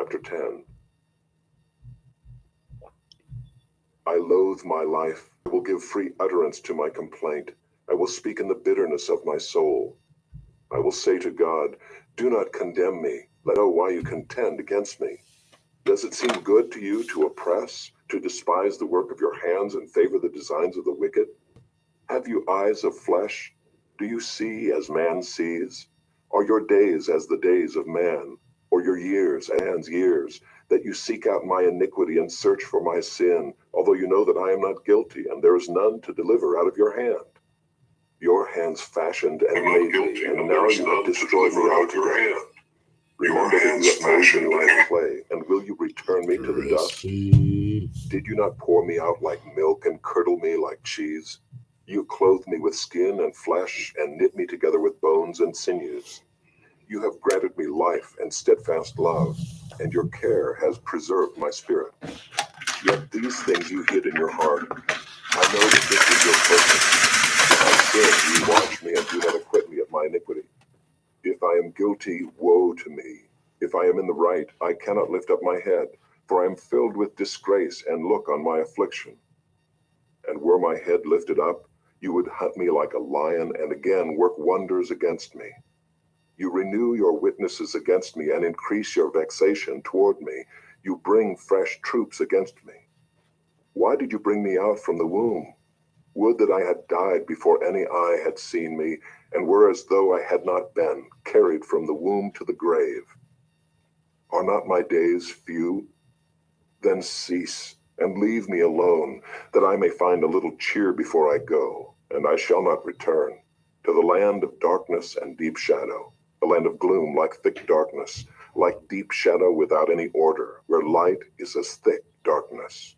Chapter 10. I loathe my life. I will give free utterance to my complaint. I will speak in the bitterness of my soul. I will say to God, do not condemn me. Let know why you contend against me. Does it seem good to you to oppress, to despise the work of your hands and favor the designs of the wicked? Have you eyes of flesh? Do you see as man sees? Are your days as the days of man, or your years as man's years, that you seek out my iniquity and search for my sin, although you know that I am not guilty, and there is none to deliver out of your hand? Your hands fashioned and made me, and now you have destroyed me altogether. Remember that you have made me like clay, and will you return me to the dust? Did you not pour me out like milk and curdle me like cheese? You clothed me with skin and flesh, and knit me together with bones and sinews. You have granted me life and steadfast love, and your care has preserved my spirit. Yet these things you hid in your heart. I know that this is your purpose. If I sin, you watch me and do not acquit me of my iniquity. If I am guilty, woe to me. If I am in the right, I cannot lift up my head, for I am filled with disgrace and look on my affliction. And were my head lifted up, you would hunt me like a lion and again work wonders against me. You renew your witnesses against me and increase your vexation toward me. You bring fresh troops against me. Why did you bring me out from the womb? Would that I had died before any eye had seen me, and were as though I had not been carried from the womb to the grave. Are not my days few? Then cease, and leave me alone, that I may find a little cheer before I go, and I shall not return, to the land of darkness and deep shadow, a land of gloom like thick darkness, like deep shadow without any order, where light is as thick darkness.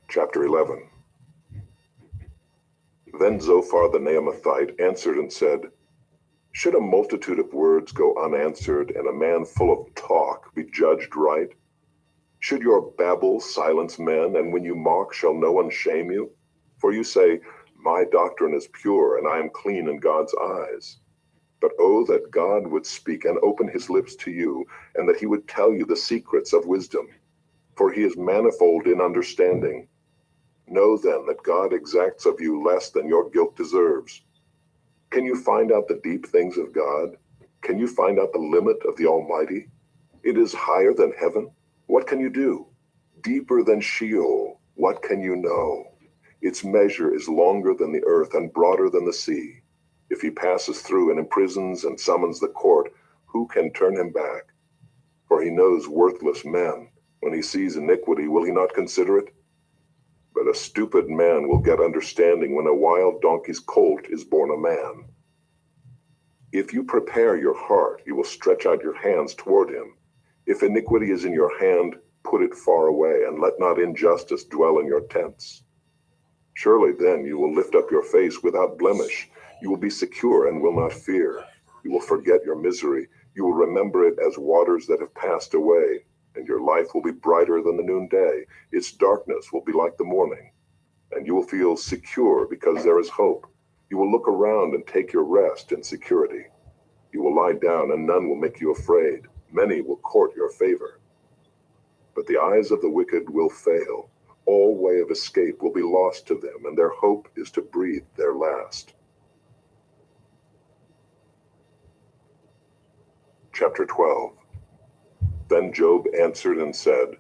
Chapter 11. Then Zophar the Naamathite answered and said, should a multitude of words go unanswered, and a man full of talk be judged right? Should your babble silence men, and when you mock shall no one shame you? For you say, my doctrine is pure, and I am clean in God's eyes. But oh, that God would speak and open his lips to you, and that he would tell you the secrets of wisdom. For he is manifold in understanding. Know then that God exacts of you less than your guilt deserves. Can you find out the deep things of God? Can you find out the limit of the Almighty? It is higher than heaven. What can you do? Deeper than Sheol. What can you know? Its measure is longer than the earth and broader than the sea. If he passes through and imprisons and summons the court, who can turn him back? For he knows worthless men. When he sees iniquity, will he not consider it? But a stupid man will get understanding when a wild donkey's colt is born a man. If you prepare your heart, you will stretch out your hands toward him. If iniquity is in your hand, put it far away, and let not injustice dwell in your tents. Surely then you will lift up your face without blemish. You will be secure and will not fear. You will forget your misery. You will remember it as waters that have passed away. And your life will be brighter than the noonday. Its darkness will be like the morning. And you will feel secure because there is hope. You will look around and take your rest in security. You will lie down and none will make you afraid. Many will court your favor. But the eyes of the wicked will fail. All way of escape will be lost to them, and their hope is to breathe their last. Chapter 12. Then Job answered and said,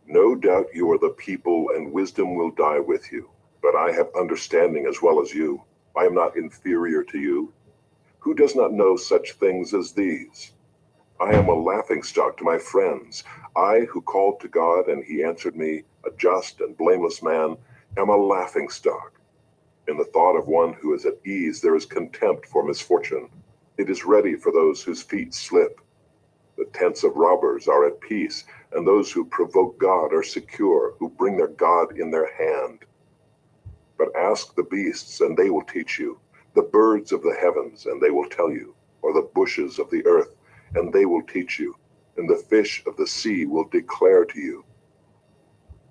no doubt you are the people, and wisdom will die with you. But I have understanding as well as you. I am not inferior to you. Who does not know such things as these? I am a laughingstock to my friends. I, who called to God, and he answered me, a just and blameless man, am a laughingstock. In the thought of one who is at ease there is contempt for misfortune. It is ready for those whose feet slip. The tents of robbers are at peace, and those who provoke God are secure, who bring their God in their hand. But ask the beasts, and they will teach you, the birds of the heavens, and they will tell you, or the bushes of the earth, and they will teach you, and the fish of the sea will declare to you.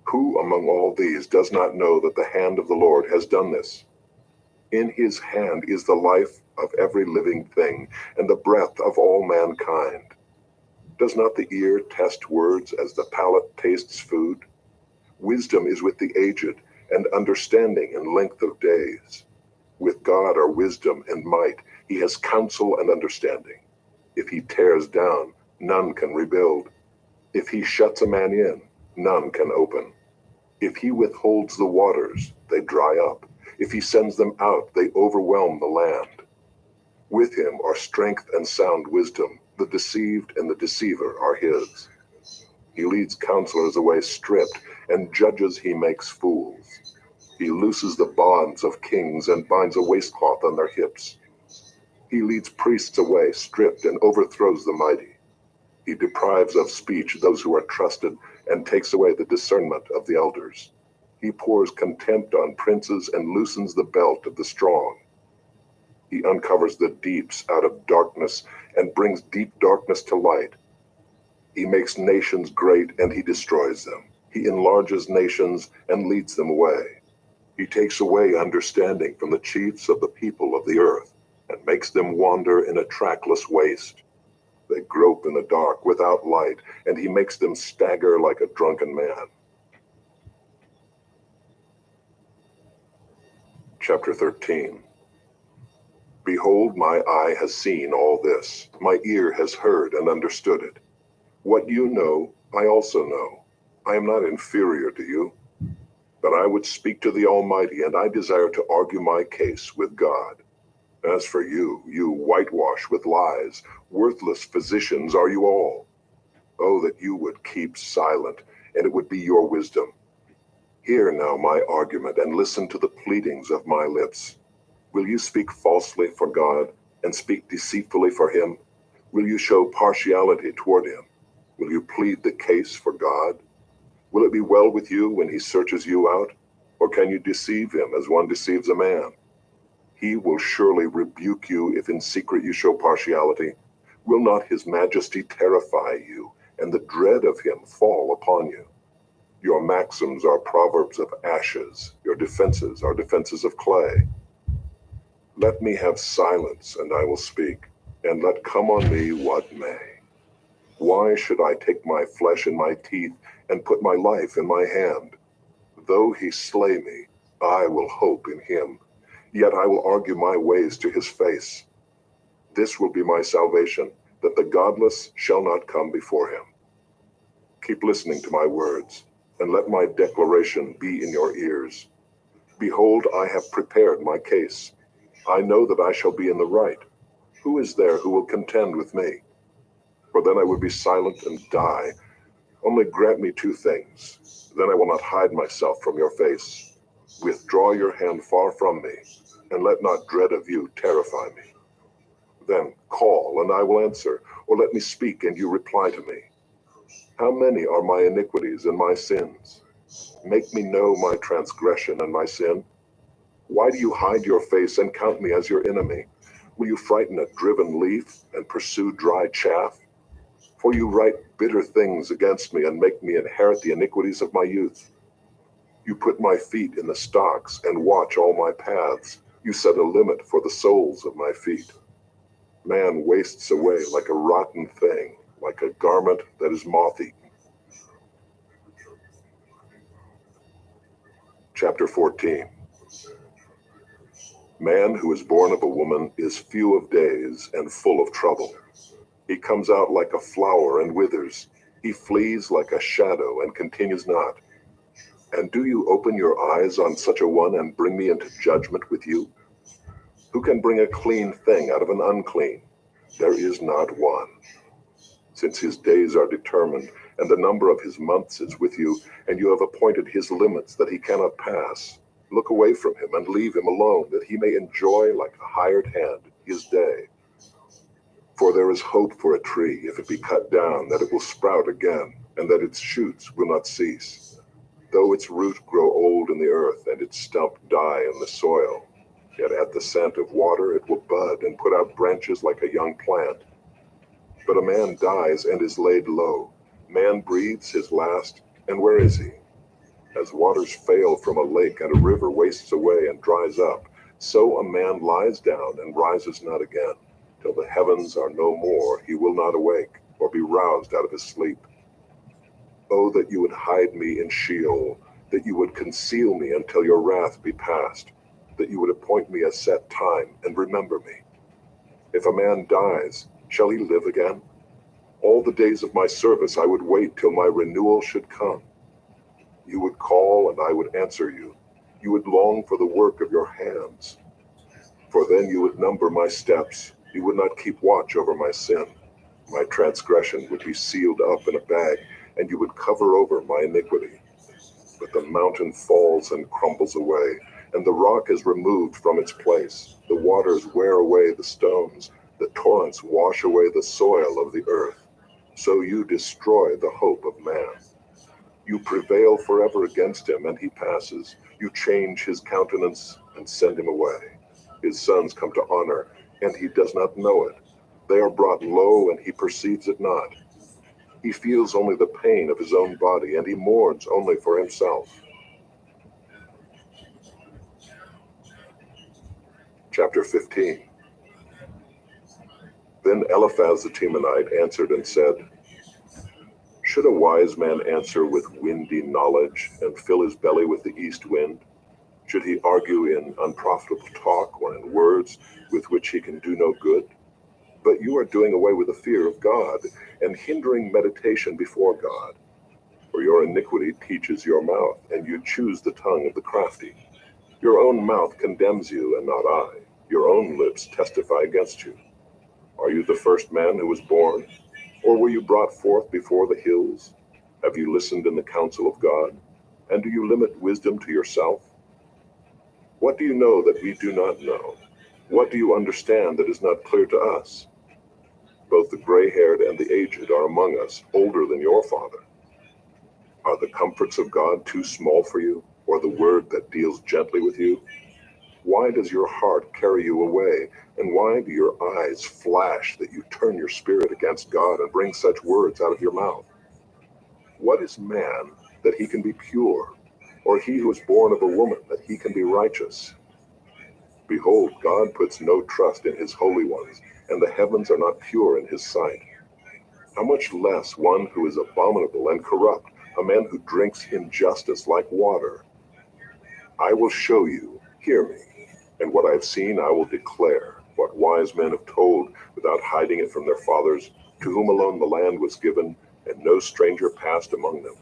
Who among all these does not know that the hand of the Lord has done this? In his hand is the life of every living thing, and the breath of all mankind. Does not the ear test words as the palate tastes food? Wisdom is with the aged, and understanding in length of days. With God are wisdom and might. He has counsel and understanding. If he tears down, none can rebuild. If he shuts a man in, none can open. If he withholds the waters, they dry up. If he sends them out, they overwhelm the land. With him are strength and sound wisdom. The deceived and the deceiver are his. He leads counselors away stripped, and judges he makes fools. He looses the bonds of kings and binds a waistcloth on their hips. He leads priests away stripped and overthrows the mighty. He deprives of speech those who are trusted and takes away the discernment of the elders. He pours contempt on princes and loosens the belt of the strong. He uncovers the deeps out of darkness and brings deep darkness to light. He makes nations great and he destroys them. He enlarges nations and leads them away. He takes away understanding from the chiefs of the people of the earth and makes them wander in a trackless waste. They grope in the dark without light, and he makes them stagger like a drunken man. Chapter 13. Behold, my eye has seen all this. My ear has heard and understood it. What you know, I also know. I am not inferior to you. But I would speak to the Almighty, and I desire to argue my case with God. As for you, you whitewash with lies. Worthless physicians are you all. Oh, that you would keep silent, and it would be your wisdom. Hear now my argument, and listen to the pleadings of my lips. Will you speak falsely for God, and speak deceitfully for him? Will you show partiality toward him? Will you plead the case for God? Will it be well with you when he searches you out? Or can you deceive him as one deceives a man? He will surely rebuke you if in secret you show partiality. Will not his majesty terrify you, and the dread of him fall upon you? Your maxims are proverbs of ashes. Your defenses are defenses of clay. Let me have silence, and I will speak, and let come on me what may. Why should I take my flesh in my teeth, and put my life in my hand? Though he slay me, I will hope in him. Yet I will argue my ways to his face. This will be my salvation, that the godless shall not come before him. Keep listening to my words, and let my declaration be in your ears. Behold, I have prepared my case. I know that I shall be in the right. Who is there who will contend with me? For then I would be silent and die. Only grant me two things. Then I will not hide myself from your face. Withdraw your hand far from me, and let not dread of you terrify me. Then call, and I will answer, or let me speak, and you reply to me. How many are my iniquities and my sins? Make me know my transgression and my sin. Why do you hide your face and count me as your enemy? Will you frighten a driven leaf and pursue dry chaff? For you write bitter things against me and make me inherit the iniquities of my youth. You put my feet in the stocks and watch all my paths. You set a limit for the soles of my feet. Man wastes away like a rotten thing, like a garment that is moth-eaten. Chapter 14. Man who is born of a woman is few of days and full of trouble. He comes out like a flower and withers. He flees like a shadow and continues not. And do you open your eyes on such a one and bring me into judgment with you? Who can bring a clean thing out of an unclean? There is not one. Since his days are determined, and the number of his months is with you, and you have appointed his limits that he cannot pass, look away from him and leave him alone, that he may enjoy like a hired hand his day. For there is hope for a tree, if it be cut down, that it will sprout again, and that its shoots will not cease. Though its root grow old in the earth, and its stump die in the soil, yet at the scent of water it will bud and put out branches like a young plant. But a man dies and is laid low. Man breathes his last, and where is he? As waters fail from a lake and a river wastes away and dries up, So a man lies down and rises not again. Till the heavens are no more, he will not awake, or be roused out of his sleep. Oh, that you would hide me in Sheol, that you would conceal me until your wrath be past, that you would appoint me a set time and remember me. If a man dies, shall he live again? All the days of my service I would wait till my renewal should come. You would call and I would answer you. You would long for the work of your hands. For then you would number my steps. You would not keep watch over my sin. My transgression would be sealed up in a bag, and you would cover over my iniquity. But the mountain falls and crumbles away, and the rock is removed from its place. The waters wear away the stones. The torrents wash away the soil of the earth. So you destroy the hope of man. You prevail forever against him, and he passes. You change his countenance and send him away. His sons come to honor, and he does not know it. They are brought low, and he perceives it not. He feels only the pain of his own body, and he mourns only for himself. Chapter 15. Then Eliphaz the Temanite answered and said, Should a wise man answer with windy knowledge, and fill his belly with the east wind? Should he argue in unprofitable talk, or in words with which he can do no good? But you are doing away with the fear of God, and hindering meditation before God. For your iniquity teaches your mouth, and you choose the tongue of the crafty. Your own mouth condemns you, and not I. Your own lips testify against you. Are you the first man who was born? Or were you brought forth before the hills? Have you listened in the counsel of God? And do you limit wisdom to yourself? What do you know that we do not know? What do you understand that is not clear to us? Both the gray-haired and the aged are among us, older than your father. Are the comforts of God too small for you, or the word that deals gently with you? Why does your heart carry you away, and why do your eyes flash that you turn your spirit against God and bring such words out of your mouth? What is man that he can be pure, or he who is born of a woman that he can be righteous? Behold, God puts no trust in his holy ones, and the heavens are not pure in his sight. How much less one who is abominable and corrupt, a man who drinks injustice like water? I will show you, hear me, and what I have seen I will declare, what wise men have told without hiding it from their fathers, to whom alone the land was given, and no stranger passed among them.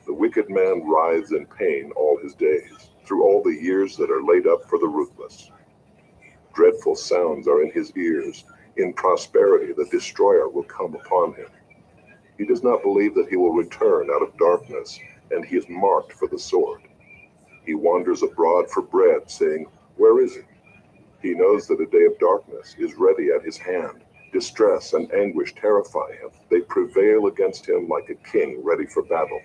The wicked man writhes in pain all his days, through all the years that are laid up for the ruthless. Dreadful sounds are in his ears. In prosperity the destroyer will come upon him. He does not believe that he will return out of darkness, and he is marked for the sword. He wanders abroad for bread, saying, Where is it? He knows that a day of darkness is ready at his hand. Distress and anguish terrify him. They prevail against him like a king ready for battle.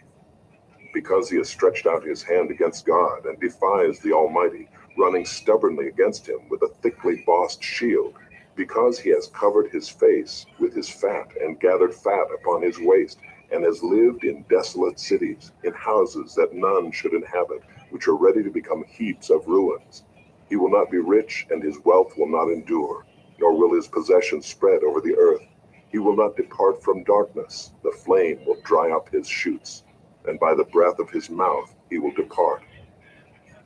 Because he has stretched out his hand against God and defies the Almighty, running stubbornly against him with a thickly bossed shield, because he has covered his face with his fat and gathered fat upon his waist, and has lived in desolate cities, in houses that none should inhabit, which are ready to become heaps of ruins. He will not be rich, and his wealth will not endure, nor will his possessions spread over the earth. He will not depart from darkness. The flame will dry up his shoots, and by the breath of his mouth he will depart.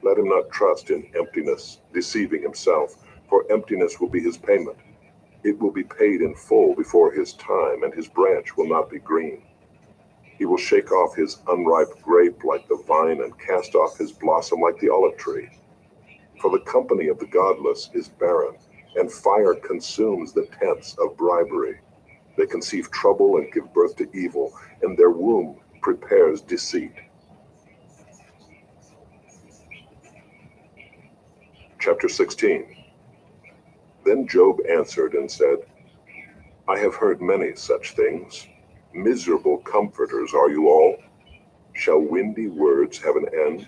Let him not trust in emptiness, deceiving himself, for emptiness will be his payment. It will be paid in full before his time, and his branch will not be green. He will shake off his unripe grape like the vine, and cast off his blossom like the olive tree. For the company of the godless is barren, and fire consumes the tents of bribery. They conceive trouble and give birth to evil, and their womb prepares deceit. Chapter 16. Then Job answered and said, I have heard many such things. Miserable comforters are you all. Shall windy words have an end?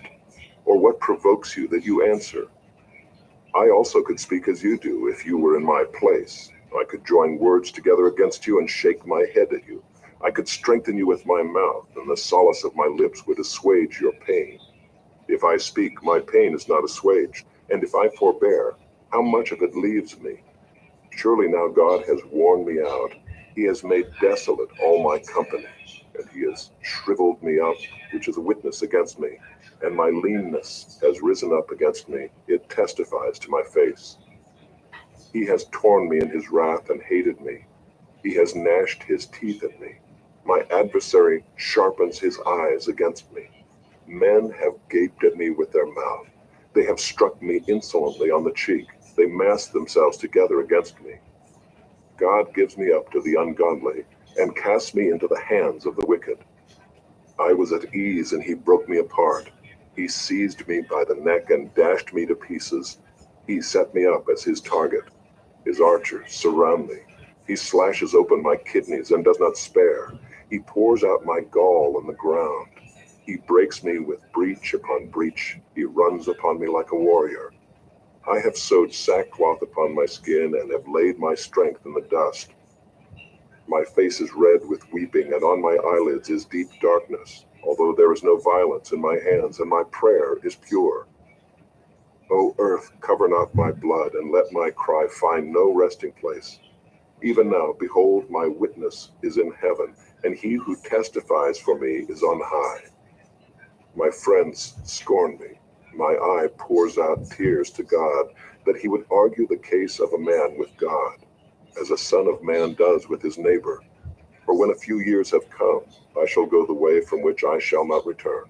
Or what provokes you that you answer? I also could speak as you do if you were in my place. I could join words together against you and shake my head at you. I could strengthen you with my mouth, and the solace of my lips would assuage your pain. If I speak, my pain is not assuaged. And if I forbear, how much of it leaves me? Surely now God has worn me out. He has made desolate all my company, and he has shriveled me up, which is a witness against me. And my leanness has risen up against me. It testifies to my face. He has torn me in his wrath and hated me. He has gnashed his teeth at me. My adversary sharpens his eyes against me. Men have gaped at me with their mouth. They have struck me insolently on the cheek. They mass themselves together against me. God gives me up to the ungodly and casts me into the hands of the wicked. I was at ease and he broke me apart. He seized me by the neck and dashed me to pieces. He set me up as his target. His archers surround me. He slashes open my kidneys and does not spare. He pours out my gall on the ground. He breaks me with breach upon breach. He runs upon me like a warrior. I have sewed sackcloth upon my skin and have laid my strength in the dust. My face is red with weeping, and on my eyelids is deep darkness, although there is no violence in my hands, and my prayer is pure. O earth, cover not my blood, and let my cry find no resting place. Even now, behold, my witness is in heaven, and he who testifies for me is on high. My friends scorn me. My eye pours out tears to God, that he would argue the case of a man with God, as a son of man does with his neighbor. For when a few years have come, I shall go the way from which I shall not return.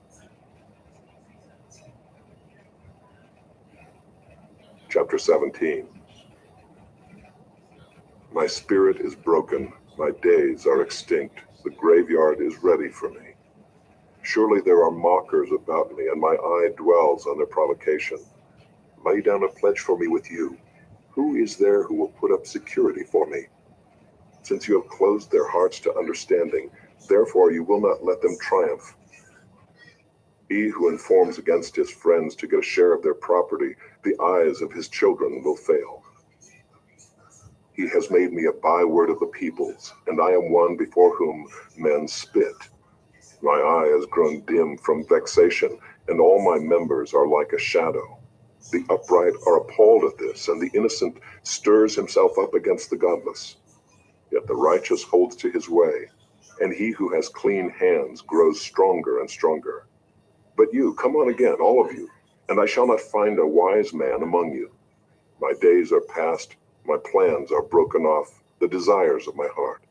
Chapter 17. My spirit is broken, my days are extinct, the graveyard is ready for me. Surely there are mockers about me, and my eye dwells on their provocation. Lay down a pledge for me with you. Who is there who will put up security for me? Since you have closed their hearts to understanding, therefore you will not let them triumph. He who informs against his friends to get a share of their property, the eyes of his children will fail. He has made me a byword of the peoples, and I am one before whom men spit. My eye has grown dim from vexation, and all my members are like a shadow. The upright are appalled at this, and the innocent stirs himself up against the godless. Yet the righteous holds to his way, and he who has clean hands grows stronger and stronger. But you, come on again, all of you, and I shall not find a wise man among you. My days are past, my plans are broken off, the desires of my heart.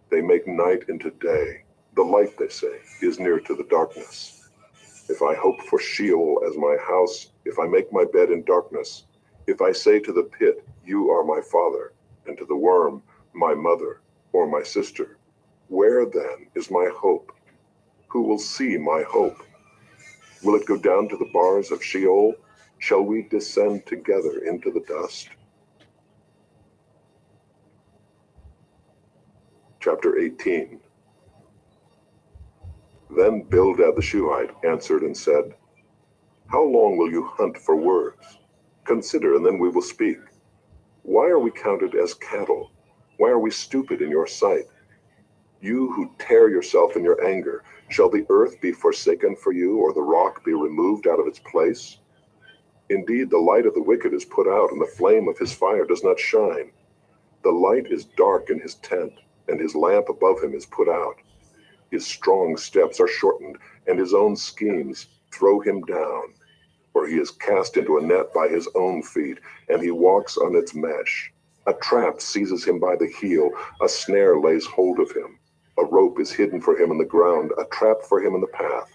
They make night into day. The light, they say, is near to the darkness. If I hope for Sheol as my house, if I make my bed in darkness, if I say to the pit, you are my father, and to the worm, my mother, or my sister, where then is my hope? Who will see my hope? Will it go down to the bars of Sheol? Shall we descend together into the dust? Chapter 18. Then Bildad the Shuhite answered and said, how long will you hunt for words? Consider, and then we will speak. Why are we counted as cattle? Why are we stupid in your sight? You who tear yourself in your anger, shall the earth be forsaken for you, or the rock be removed out of its place? Indeed, the light of the wicked is put out, and the flame of his fire does not shine. The light is dark in his tent, and his lamp above him is put out. His strong steps are shortened, and his own schemes throw him down. For he is cast into a net by his own feet, and he walks on its mesh. A trap seizes him by the heel, a snare lays hold of him. A rope is hidden for him in the ground, a trap for him in the path.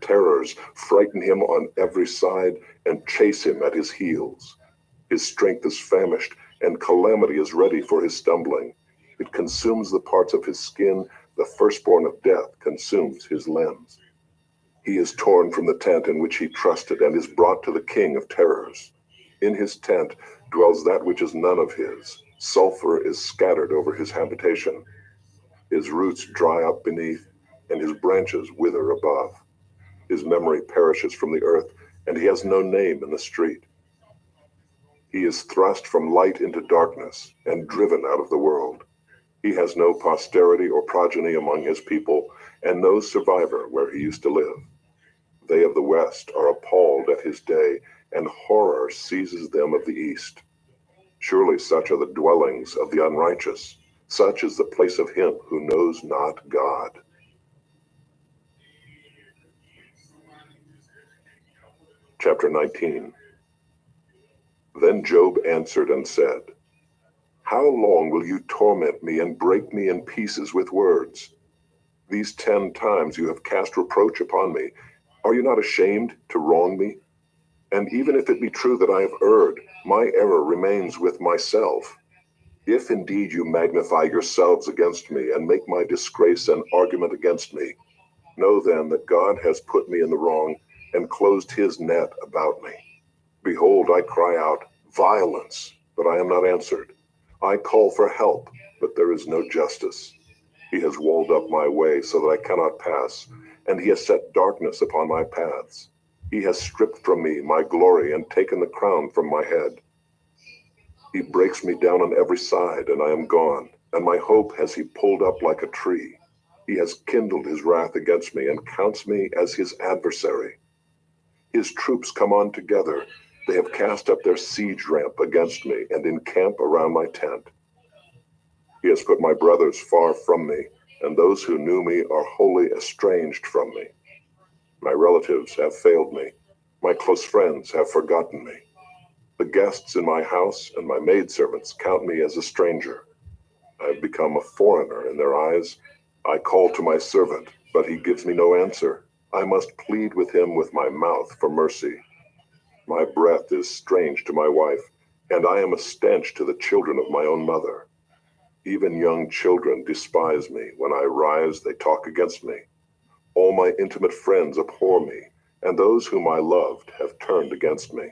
Terrors frighten him on every side and chase him at his heels. His strength is famished, and calamity is ready for his stumbling. It consumes the parts of his skin, the firstborn of death consumes his limbs. He is torn from the tent in which he trusted, and is brought to the king of terrors. In his tent dwells that which is none of his. Sulfur is scattered over his habitation. His roots dry up beneath, and his branches wither above. His memory perishes from the earth, and he has no name in the street. He is thrust from light into darkness, and driven out of the world. He has no posterity or progeny among his people, and no survivor where he used to live. They of the West are appalled at his day, and horror seizes them of the east. Surely such are the dwellings of the unrighteous. Such is the place of him who knows not God. Chapter 19. Then Job answered and said, How long will you torment me and break me in pieces with words? These 10 times you have cast reproach upon me. Are you not ashamed to wrong me? And even if it be true that I have erred, my error remains with myself. If indeed you magnify yourselves against me and make my disgrace an argument against me, know then that God has put me in the wrong and closed his net about me. Behold, I cry out, violence, but I am not answered. I call for help, but there is no justice. He has walled up my way so that I cannot pass, and he has set darkness upon my paths. He has stripped from me my glory and taken the crown from my head. He breaks me down on every side, and I am gone, and my hope has he pulled up like a tree. He has kindled his wrath against me and counts me as his adversary. His troops come on together. They have cast up their siege ramp against me and encamp around my tent. He has put my brothers far from me, and those who knew me are wholly estranged from me. My relatives have failed me. My close friends have forgotten me. The guests in my house and my maidservants count me as a stranger. I have become a foreigner in their eyes. I call to my servant, but he gives me no answer. I must plead with him with my mouth for mercy. My breath is strange to my wife, and I am a stench to the children of my own mother. Even young children despise me. When I rise, they talk against me. All my intimate friends abhor me, and those whom I loved have turned against me.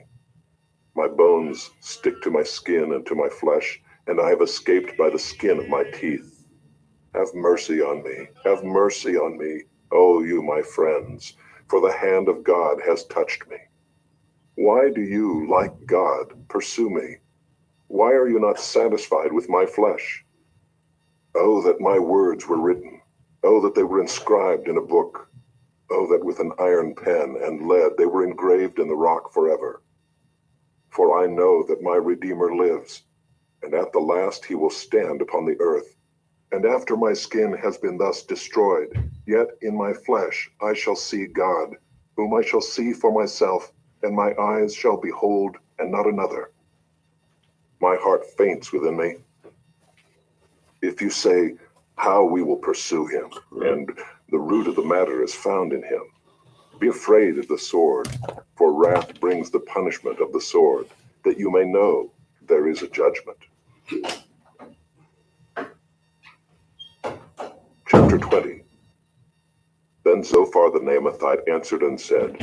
My bones stick to my skin and to my flesh, and I have escaped by the skin of my teeth. Have mercy on me, have mercy on me, O you my friends, for the hand of God has touched me. Why do you, like God, pursue me? Why are you not satisfied with my flesh? Oh, that my words were written. Oh, that they were inscribed in a book. Oh, that with an iron pen and lead they were engraved in the rock forever. For I know that my Redeemer lives, and at the last he will stand upon the earth. And after my skin has been thus destroyed, yet in my flesh I shall see God, whom I shall see for myself, and my eyes shall behold, and not another. My heart faints within me. If you say, how we will pursue him, and the root of the matter is found in him, be afraid of the sword, for wrath brings the punishment of the sword, that you may know there is a judgment. Chapter 20. Then Zophar the Naamathite answered and said,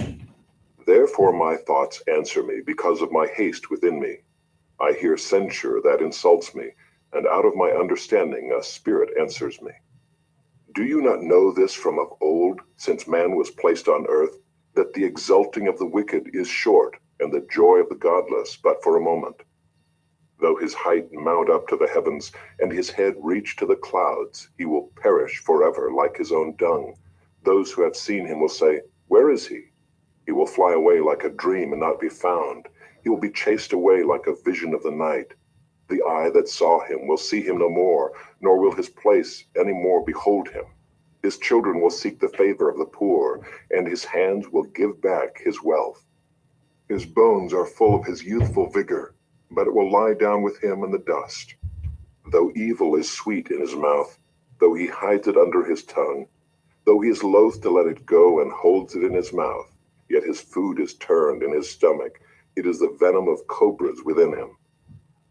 Therefore my thoughts answer me because of my haste within me. I hear censure that insults me, and out of my understanding a spirit answers me. Do you not know this from of old, since man was placed on earth, that the exulting of the wicked is short, and the joy of the godless but for a moment? Though his height mount up to the heavens, and his head reach to the clouds, he will perish forever like his own dung. Those who have seen him will say, Where is he? He will fly away like a dream and not be found. He will be chased away like a vision of the night. The eye that saw him will see him no more, nor will his place any more behold him. His children will seek the favor of the poor, and his hands will give back his wealth. His bones are full of his youthful vigor, but it will lie down with him in the dust. Though evil is sweet in his mouth, though he hides it under his tongue, though he is loath to let it go and holds it in his mouth, yet his food is turned in his stomach. It is the venom of cobras within him.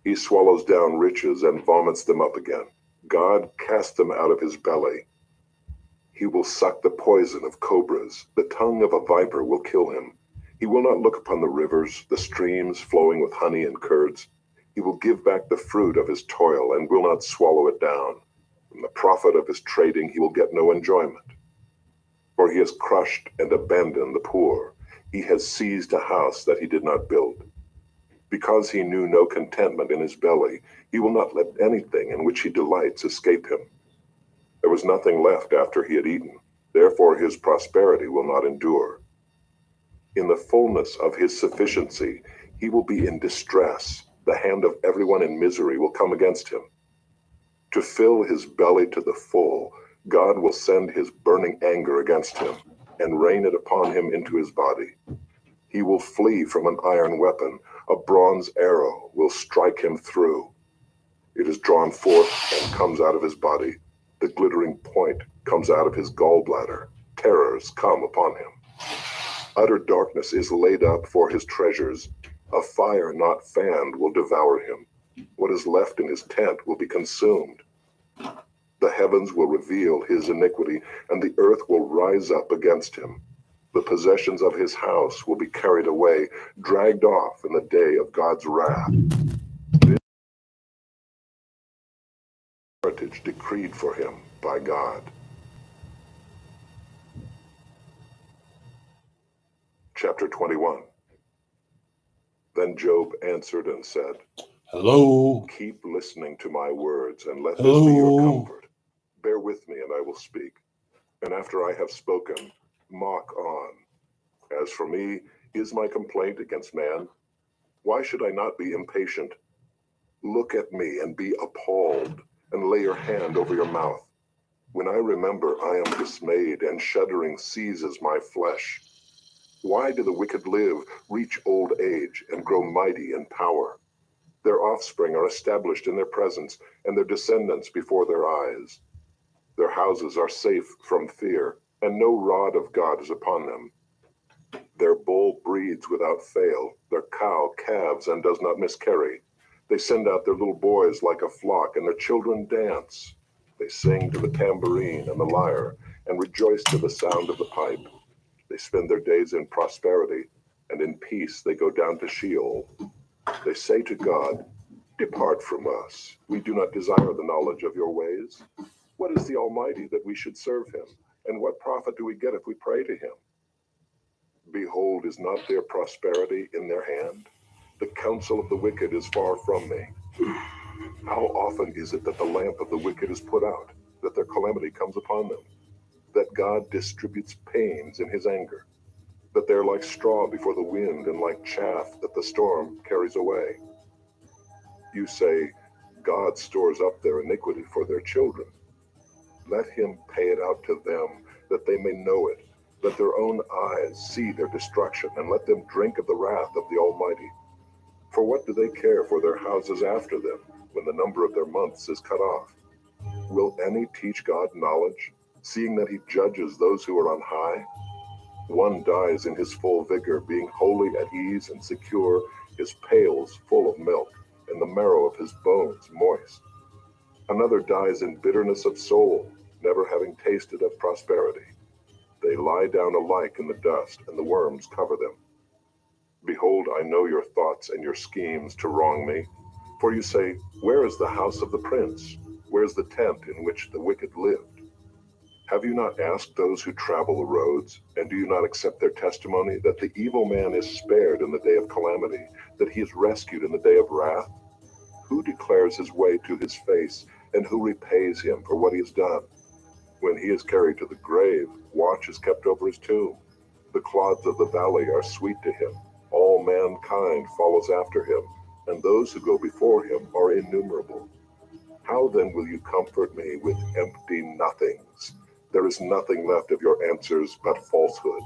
He swallows down riches and vomits them up again. God casts them out of his belly. He will suck the poison of cobras. The tongue of a viper will kill him. He will not look upon the rivers, the streams flowing with honey and curds. He will give back the fruit of his toil and will not swallow it down. From the profit of his trading he will get no enjoyment. For he has crushed and abandoned the poor. He has seized a house that he did not build. Because he knew no contentment in his belly, he will not let anything in which he delights escape him. There was nothing left after he had eaten, therefore his prosperity will not endure. In the fullness of his sufficiency, he will be in distress. The hand of everyone in misery will come against him. To fill his belly to the full, God will send his burning anger against him and rain it upon him into his body. He will flee from an iron weapon. A bronze arrow will strike him through. It is drawn forth and comes out of his body. The glittering point comes out of his gallbladder. Terrors come upon him. Utter darkness is laid up for his treasures. A fire not fanned will devour him. What is left in his tent will be consumed. The heavens will reveal his iniquity, and the earth will rise up against him. The possessions of his house will be carried away, dragged off in the day of God's wrath. This heritage decreed for him by God. Chapter 21. Then Job answered and said, Hello. Keep listening to my words, and let this be your comfort. Bear with me, and I will speak. And after I have spoken, mock on. As for me, is my complaint against man? Why should I not be impatient? Look at me and be appalled, and lay your hand over your mouth. When I remember, I am dismayed, and shuddering seizes my flesh. Why do the wicked live, reach old age, and grow mighty in power? Their offspring are established in their presence, and their descendants before their eyes. Their houses are safe from fear, and no rod of God is upon them. Their bull breeds without fail, their cow calves and does not miscarry. They send out their little boys like a flock, and their children dance. They sing to the tambourine and the lyre, and rejoice to the sound of the pipe. They spend their days in prosperity, and in peace they go down to Sheol. They say to God, Depart from us. We do not desire the knowledge of your ways. What is the Almighty that we should serve him? And what profit do we get if we pray to him? Behold, is not their prosperity in their hand? The counsel of the wicked is far from me. How often is it that the lamp of the wicked is put out, that their calamity comes upon them? That God distributes pains in his anger, that they are like straw before the wind, and like chaff that the storm carries away. You say, God stores up their iniquity for their children. Let him pay it out to them, that they may know it. Let their own eyes see their destruction, and let them drink of the wrath of the Almighty. For what do they care for their houses after them, when the number of their months is cut off? Will any teach God knowledge, seeing that he judges those who are on high? One dies in his full vigor, being wholly at ease and secure, his pails full of milk, and the marrow of his bones moist. Another dies in bitterness of soul, never having tasted of prosperity. They lie down alike in the dust, and the worms cover them. Behold, I know your thoughts and your schemes to wrong me. For you say, Where is the house of the prince? Where is the tent in which the wicked lived? Have you not asked those who travel the roads, and do you not accept their testimony, that the evil man is spared in the day of calamity, that he is rescued in the day of wrath? Who declares his way to his face, and who repays him for what he has done? When he is carried to the grave, watch is kept over his tomb. The clods of the valley are sweet to him. All mankind follows after him, and those who go before him are innumerable. How then will you comfort me with empty nothings? There is nothing left of your answers but falsehood.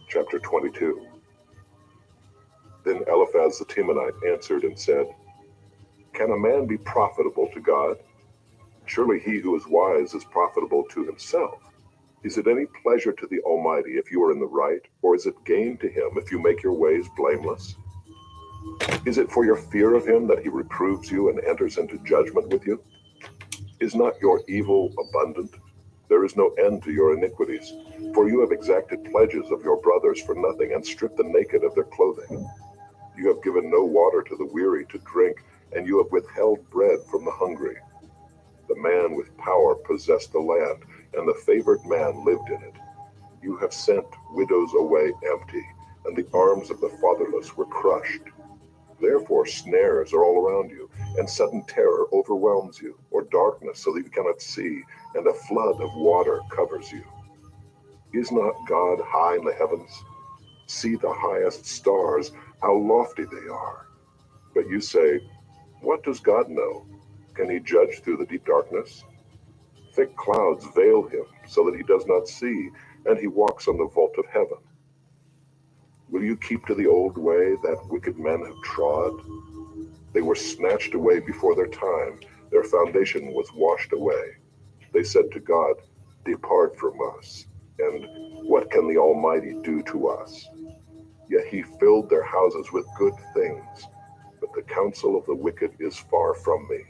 Chapter 22. Then Eliphaz the Temanite answered and said, Can a man be profitable to God? Surely he who is wise is profitable to himself. Is it any pleasure to the Almighty if you are in the right, or is it gain to him if you make your ways blameless? Is it for your fear of him that he reproves you and enters into judgment with you? Is not your evil abundant? There is no end to your iniquities, for you have exacted pledges of your brothers for nothing, and stripped the naked of their clothing. You have given no water to the weary to drink, and you have withheld bread from the hungry. The man with power possessed the land, and the favored man lived in it. You have sent widows away empty, and the arms of the fatherless were crushed. Therefore snares are all around you, and sudden terror overwhelms you, or darkness so that you cannot see, and a flood of water covers you. Is not God high in the heavens? See the highest stars, how lofty they are. But you say, what does God know? Can he judge through the deep darkness? Thick clouds veil him so that he does not see, and he walks on the vault of heaven. Will you keep to the old way that wicked men have trod? They were snatched away before their time. Their foundation was washed away. They said to God, depart from us. And what can the Almighty do to us? Yet he filled their houses with good things. But the counsel of the wicked is far from me.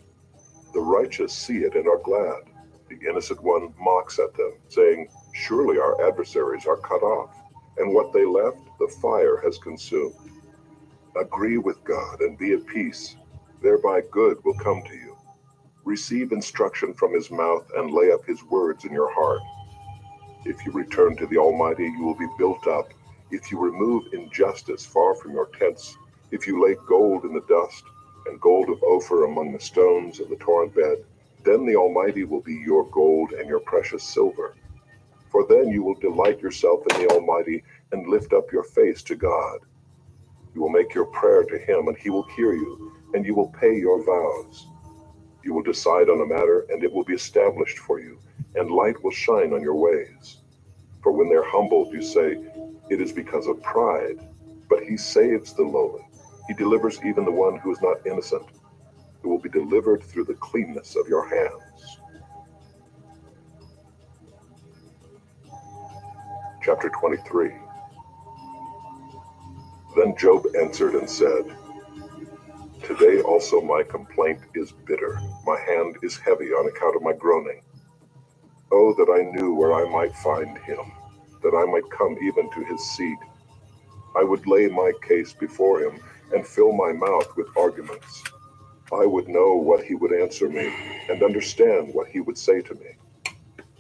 The righteous see it and are glad. The innocent one mocks at them, saying, surely our adversaries are cut off, and what they left the fire has consumed. Agree with God and be at peace. Thereby good will come to you. Receive instruction from his mouth and lay up his words in your heart. If you return to the Almighty, you will be built up. If you remove injustice far from your tents, if you lay gold in the dust, and gold of Ophir among the stones of the torrent bed, then the Almighty will be your gold and your precious silver. For then you will delight yourself in the Almighty and lift up your face to God. You will make your prayer to him, and he will hear you, and you will pay your vows. You will decide on a matter, and it will be established for you, and light will shine on your ways. For when they're humbled, you say, it is because of pride. But he saves the lowly. He delivers even the one who is not innocent, who will be delivered through the cleanness of your hands. Chapter 23. Then Job answered and said, today also my complaint is bitter. My hand is heavy on account of my groaning. Oh, that I knew where I might find him, that I might come even to his seat. I would lay my case before him and fill my mouth with arguments. I would know what he would answer me and understand what he would say to me.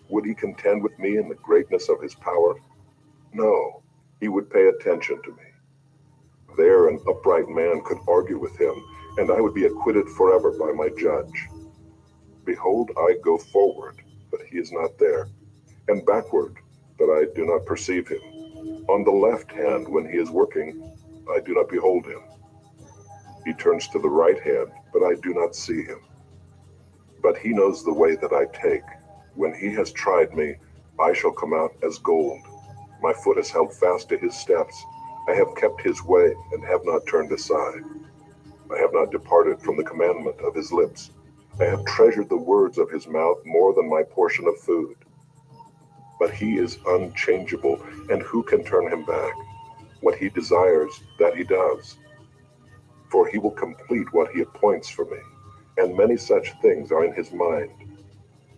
Would he contend with me in the greatness of his power? No, he would pay attention to me. There an upright man could argue with him, and I would be acquitted forever by my judge. Behold, I go forward, but he is not there, and backward, but I do not perceive him. On the left hand, when he is working, I do not behold him. He turns to the right hand, but I do not see him. But he knows the way that I take. When he has tried me, I shall come out as gold. My foot is held fast to his steps. I have kept his way and have not turned aside. I have not departed from the commandment of his lips. I have treasured the words of his mouth more than my portion of food. But he is unchangeable, and who can turn him back? What he desires, that he does. For he will complete what he appoints for me, and many such things are in his mind.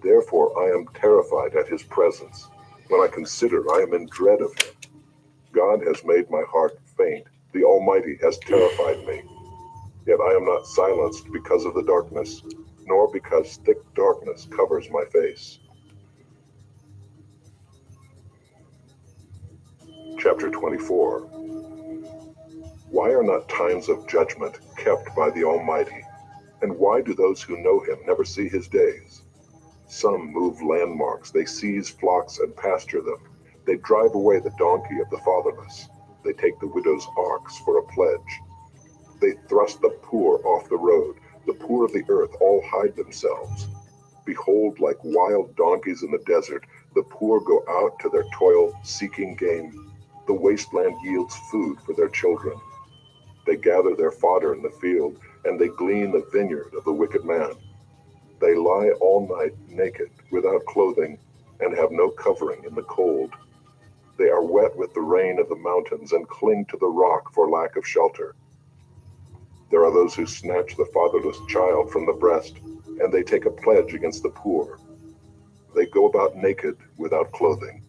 Therefore I am terrified at his presence. When I consider, I am in dread of him. God has made my heart faint. The Almighty has terrified me. Yet I am not silenced because of the darkness, nor because thick darkness covers my face. Chapter 24. Why are not times of judgment kept by the Almighty? And why do those who know him never see his days? Some move landmarks, they seize flocks and pasture them. They drive away the donkey of the fatherless. They take the widow's ox for a pledge. They thrust the poor off the road. The poor of the earth all hide themselves. Behold, like wild donkeys in the desert, the poor go out to their toil, seeking game. The wasteland yields food for their children. They gather their fodder in the field, and they glean the vineyard of the wicked man. They lie all night naked, without clothing, and have no covering in the cold. They are wet with the rain of the mountains and cling to the rock for lack of shelter. There are those who snatch the fatherless child from the breast, and they take a pledge against the poor. They go about naked, without clothing.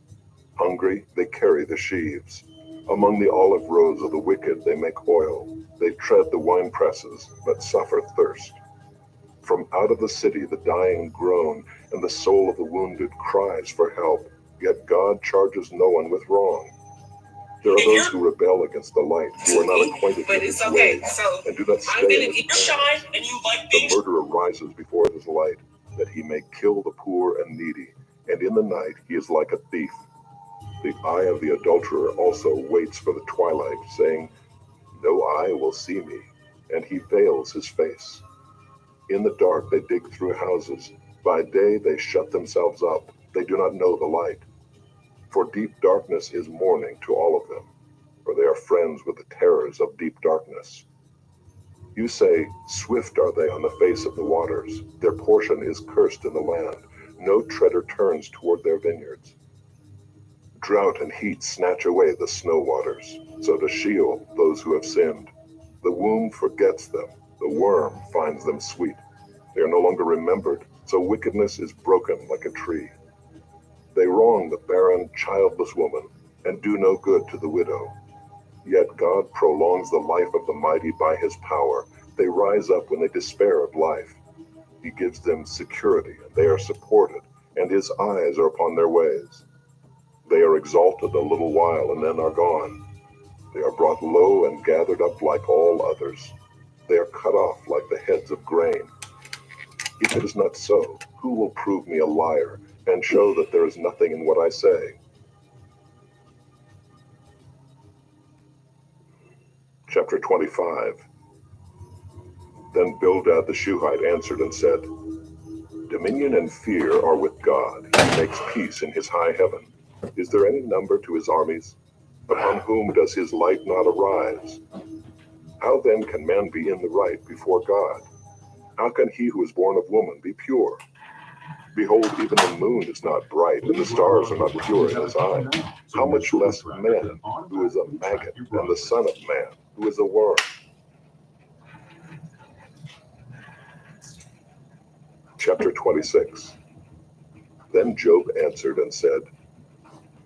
Hungry, they carry the sheaves. Among the olive rows of the wicked they make oil. They tread the wine presses, but suffer thirst. From out of the city the dying groan, and the soul of the wounded cries for help. Yet God charges no one with wrong. There are those who rebel against the light, who are not acquainted with his ways, and do not stay in his paths. The murderer rises before his light, that he may kill the poor and needy, and in the night he is like a thief. The eye of the adulterer also waits for the twilight, saying, no eye will see me, and he veils his face. In the dark they dig through houses. By day they shut themselves up. They do not know the light. For deep darkness is morning to all of them, for they are friends with the terrors of deep darkness. You say, swift are they on the face of the waters. Their portion is cursed in the land. No treader turns toward their vineyards. Drought and heat snatch away the snow waters. So does Sheol those who have sinned. The womb forgets them. The worm finds them sweet. They are no longer remembered, so wickedness is broken like a tree. They wrong the barren, childless woman, and do no good to the widow. Yet God prolongs the life of the mighty by his power. They rise up when they despair of life. He gives them security, and they are supported, and his eyes are upon their ways. They are exalted a little while and then are gone. They are brought low and gathered up like all others. They are cut off like the heads of grain. If it is not so, who will prove me a liar and show that there is nothing in what I say? Chapter 25. Then Bildad the Shuhite answered and said, dominion and fear are with God. He makes peace in his high heaven. Is there any number to his armies? Upon whom does his light not arise? How then can man be in the right before God? How can he who is born of woman be pure? Behold, even the moon is not bright, and the stars are not pure in his eye. How much less man, who is a maggot, and the son of man, who is a worm? Chapter 26. Then Job answered and said,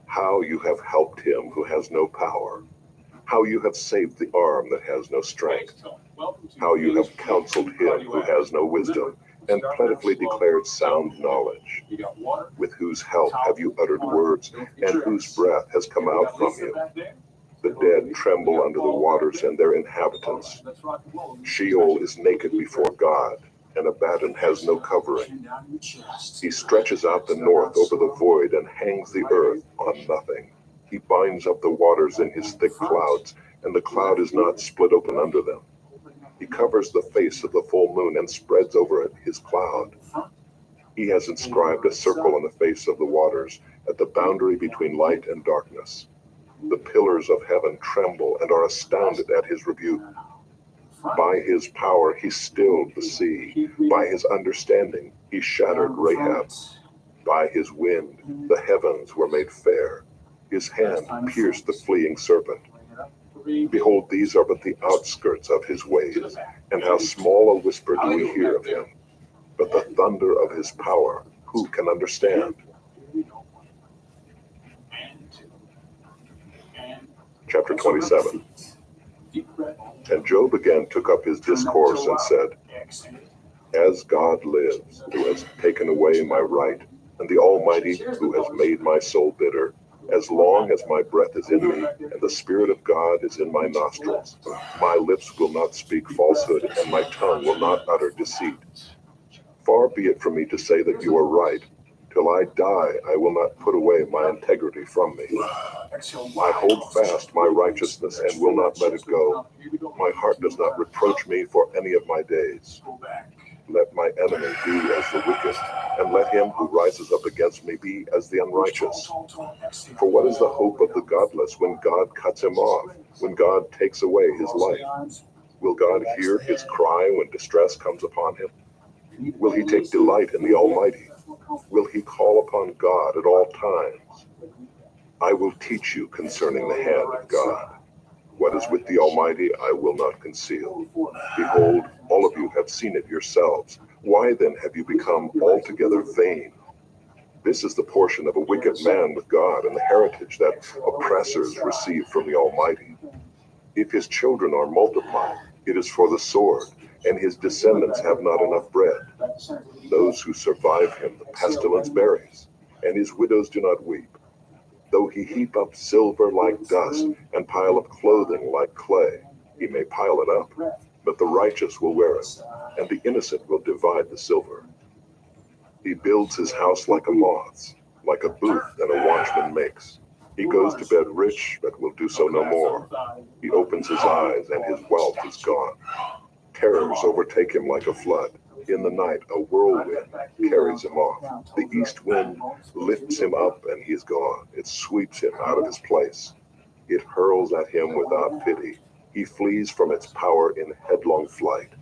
how you have helped him who has no power, how you have saved the arm that has no strength, how you have counseled him who has no wisdom, and plentifully declared sound knowledge. With whose help have you uttered words, and whose breath has come out from you? The dead tremble under the waters and their inhabitants. Sheol is naked before God, and Abaddon has no covering. He stretches out the north over the void and hangs the earth on nothing. He binds up the waters in his thick clouds, and the cloud is not split open under them. He covers the face of the full moon and spreads over it his cloud. He has inscribed a circle on the face of the waters, at the boundary between light and darkness. The pillars of heaven tremble and are astounded at his rebuke. By his power he stilled the sea. By his understanding he shattered Rahab. By his wind the heavens were made fair. His hand pierced the fleeing serpent. Behold, these are but the outskirts of his ways, and how small a whisper do we hear of him. But the thunder of his power, who can understand? Chapter 27. And Job again took up his discourse and said, as God lives, who has taken away my right, and the Almighty, who has made my soul bitter, as long as my breath is in me, and the Spirit of God is in my nostrils, my lips will not speak falsehood, and my tongue will not utter deceit. Far be it from me to say that you are right. Till I die, I will not put away my integrity from me. I hold fast my righteousness and will not let it go. My heart does not reproach me for any of my days. Let my enemy be as the wicked, and let him who rises up against me be as the unrighteous. For what is the hope of the godless when God cuts him off, when God takes away his life? Will God hear his cry when distress comes upon him? Will he take delight in the Almighty? Will he call upon God at all times? I will teach you concerning the hand of God. What is with the Almighty I will not conceal. Behold, all of you have seen it yourselves. Why then have you become altogether vain? This is the portion of a wicked man with God, and the heritage that oppressors receive from the Almighty. If his children are multiplied, it is for the sword, and his descendants have not enough bread. Those who survive him the pestilence buries, and his widows do not weep. Though he heap up silver like dust, and pile up clothing like clay, he may pile it up, but the righteous will wear it, and the innocent will divide the silver. He builds his house like a moth's, like a booth that a watchman makes. He goes to bed rich, but will do so no more. He opens his eyes, and his wealth is gone. Terrors overtake him like a flood. In the night, a whirlwind carries him off. The east wind lifts him up, and he is gone. It sweeps him out of his place. It hurls at him without pity. He flees from its power in headlong flight.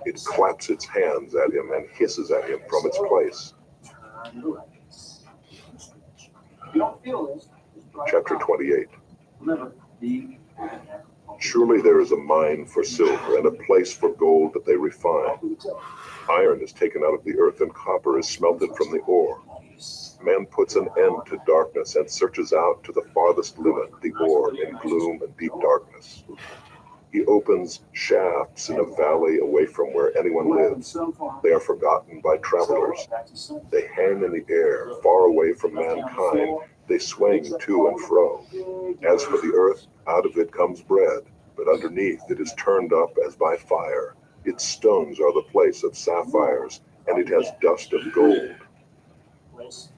It claps its hands at him and hisses at him from its place. Chapter 28. Surely there is a mine for silver and a place for gold that they refine. Iron is taken out of the earth and copper is smelted from the ore. Man puts an end to darkness and searches out to the farthest limit the ore in gloom and deep darkness. He opens shafts in a valley away from where anyone lives. They are forgotten by travelers. They hang in the air, far away from mankind. They swing to and fro. As for the earth, out of it comes bread, but underneath it is turned up as by fire. Its stones are the place of sapphires, and it has dust of gold.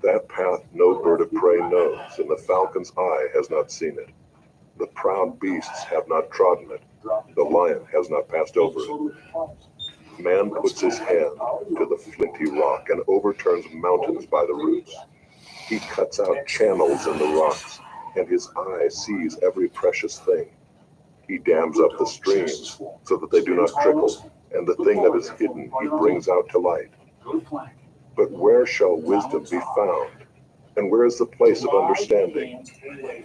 That path no bird of prey knows, and the falcon's eye has not seen it. The proud beasts have not trodden it. The lion has not passed over it. Man puts his hand to the flinty rock and overturns mountains by the roots. He cuts out channels in the rocks, and his eye sees every precious thing. He dams up the streams so that they do not trickle, and the thing that is hidden he brings out to light. But where shall wisdom be found? And where is the place of understanding?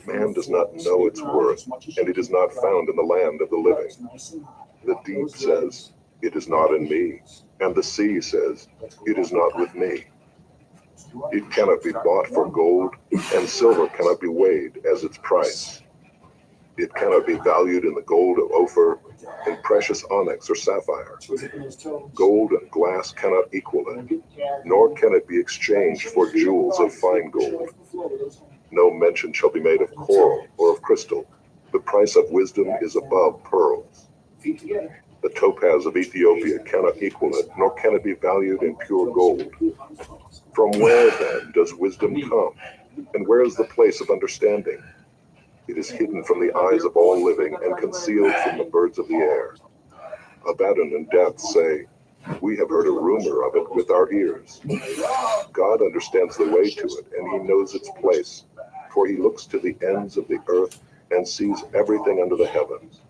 Man does not know its worth, and it is not found in the land of the living. The deep says, "It is not in me," and the sea says, "It is not with me." It cannot be bought for gold, and silver cannot be weighed as its price. It cannot be valued in the gold of Ophir, in precious onyx or sapphire. Gold and glass cannot equal it, nor can it be exchanged for jewels of fine gold. No mention shall be made of coral or of crystal. The price of wisdom is above pearls. The topaz of Ethiopia cannot equal it, nor can it be valued in pure gold. From where, then, does wisdom come? And where is the place of understanding? It is hidden from the eyes of all living and concealed from the birds of the air. Abaddon and Death say, "We have heard a rumor of it with our ears." God understands the way to it, and he knows its place, for he looks to the ends of the earth and sees everything under the heavens.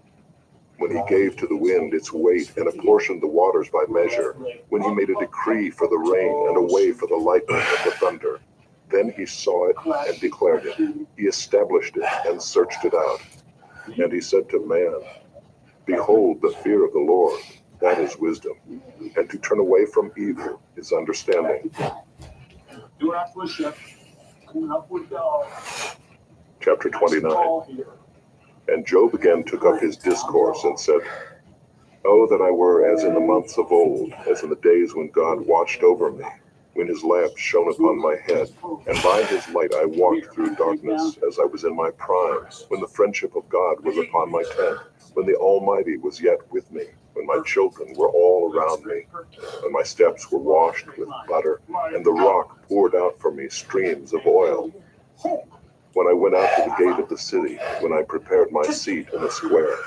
When he gave to the wind its weight and apportioned the waters by measure, when he made a decree for the rain and a way for the lightning and the thunder, then he saw it and declared it. He established it and searched it out. And he said to man, "Behold, the fear of the Lord, that is wisdom, and to turn away from evil is understanding." Chapter 29. And Job again took up his discourse and said, "Oh, that I were as in the months of old, as in the days when God watched over me, when his lamp shone upon my head, and by his light I walked through darkness, as I was in my prime, when the friendship of God was upon my tent, when the Almighty was yet with me, when my children were all around me, when my steps were washed with butter, and the rock poured out for me streams of oil. When I went out to the gate of the city, when I prepared my seat in the square,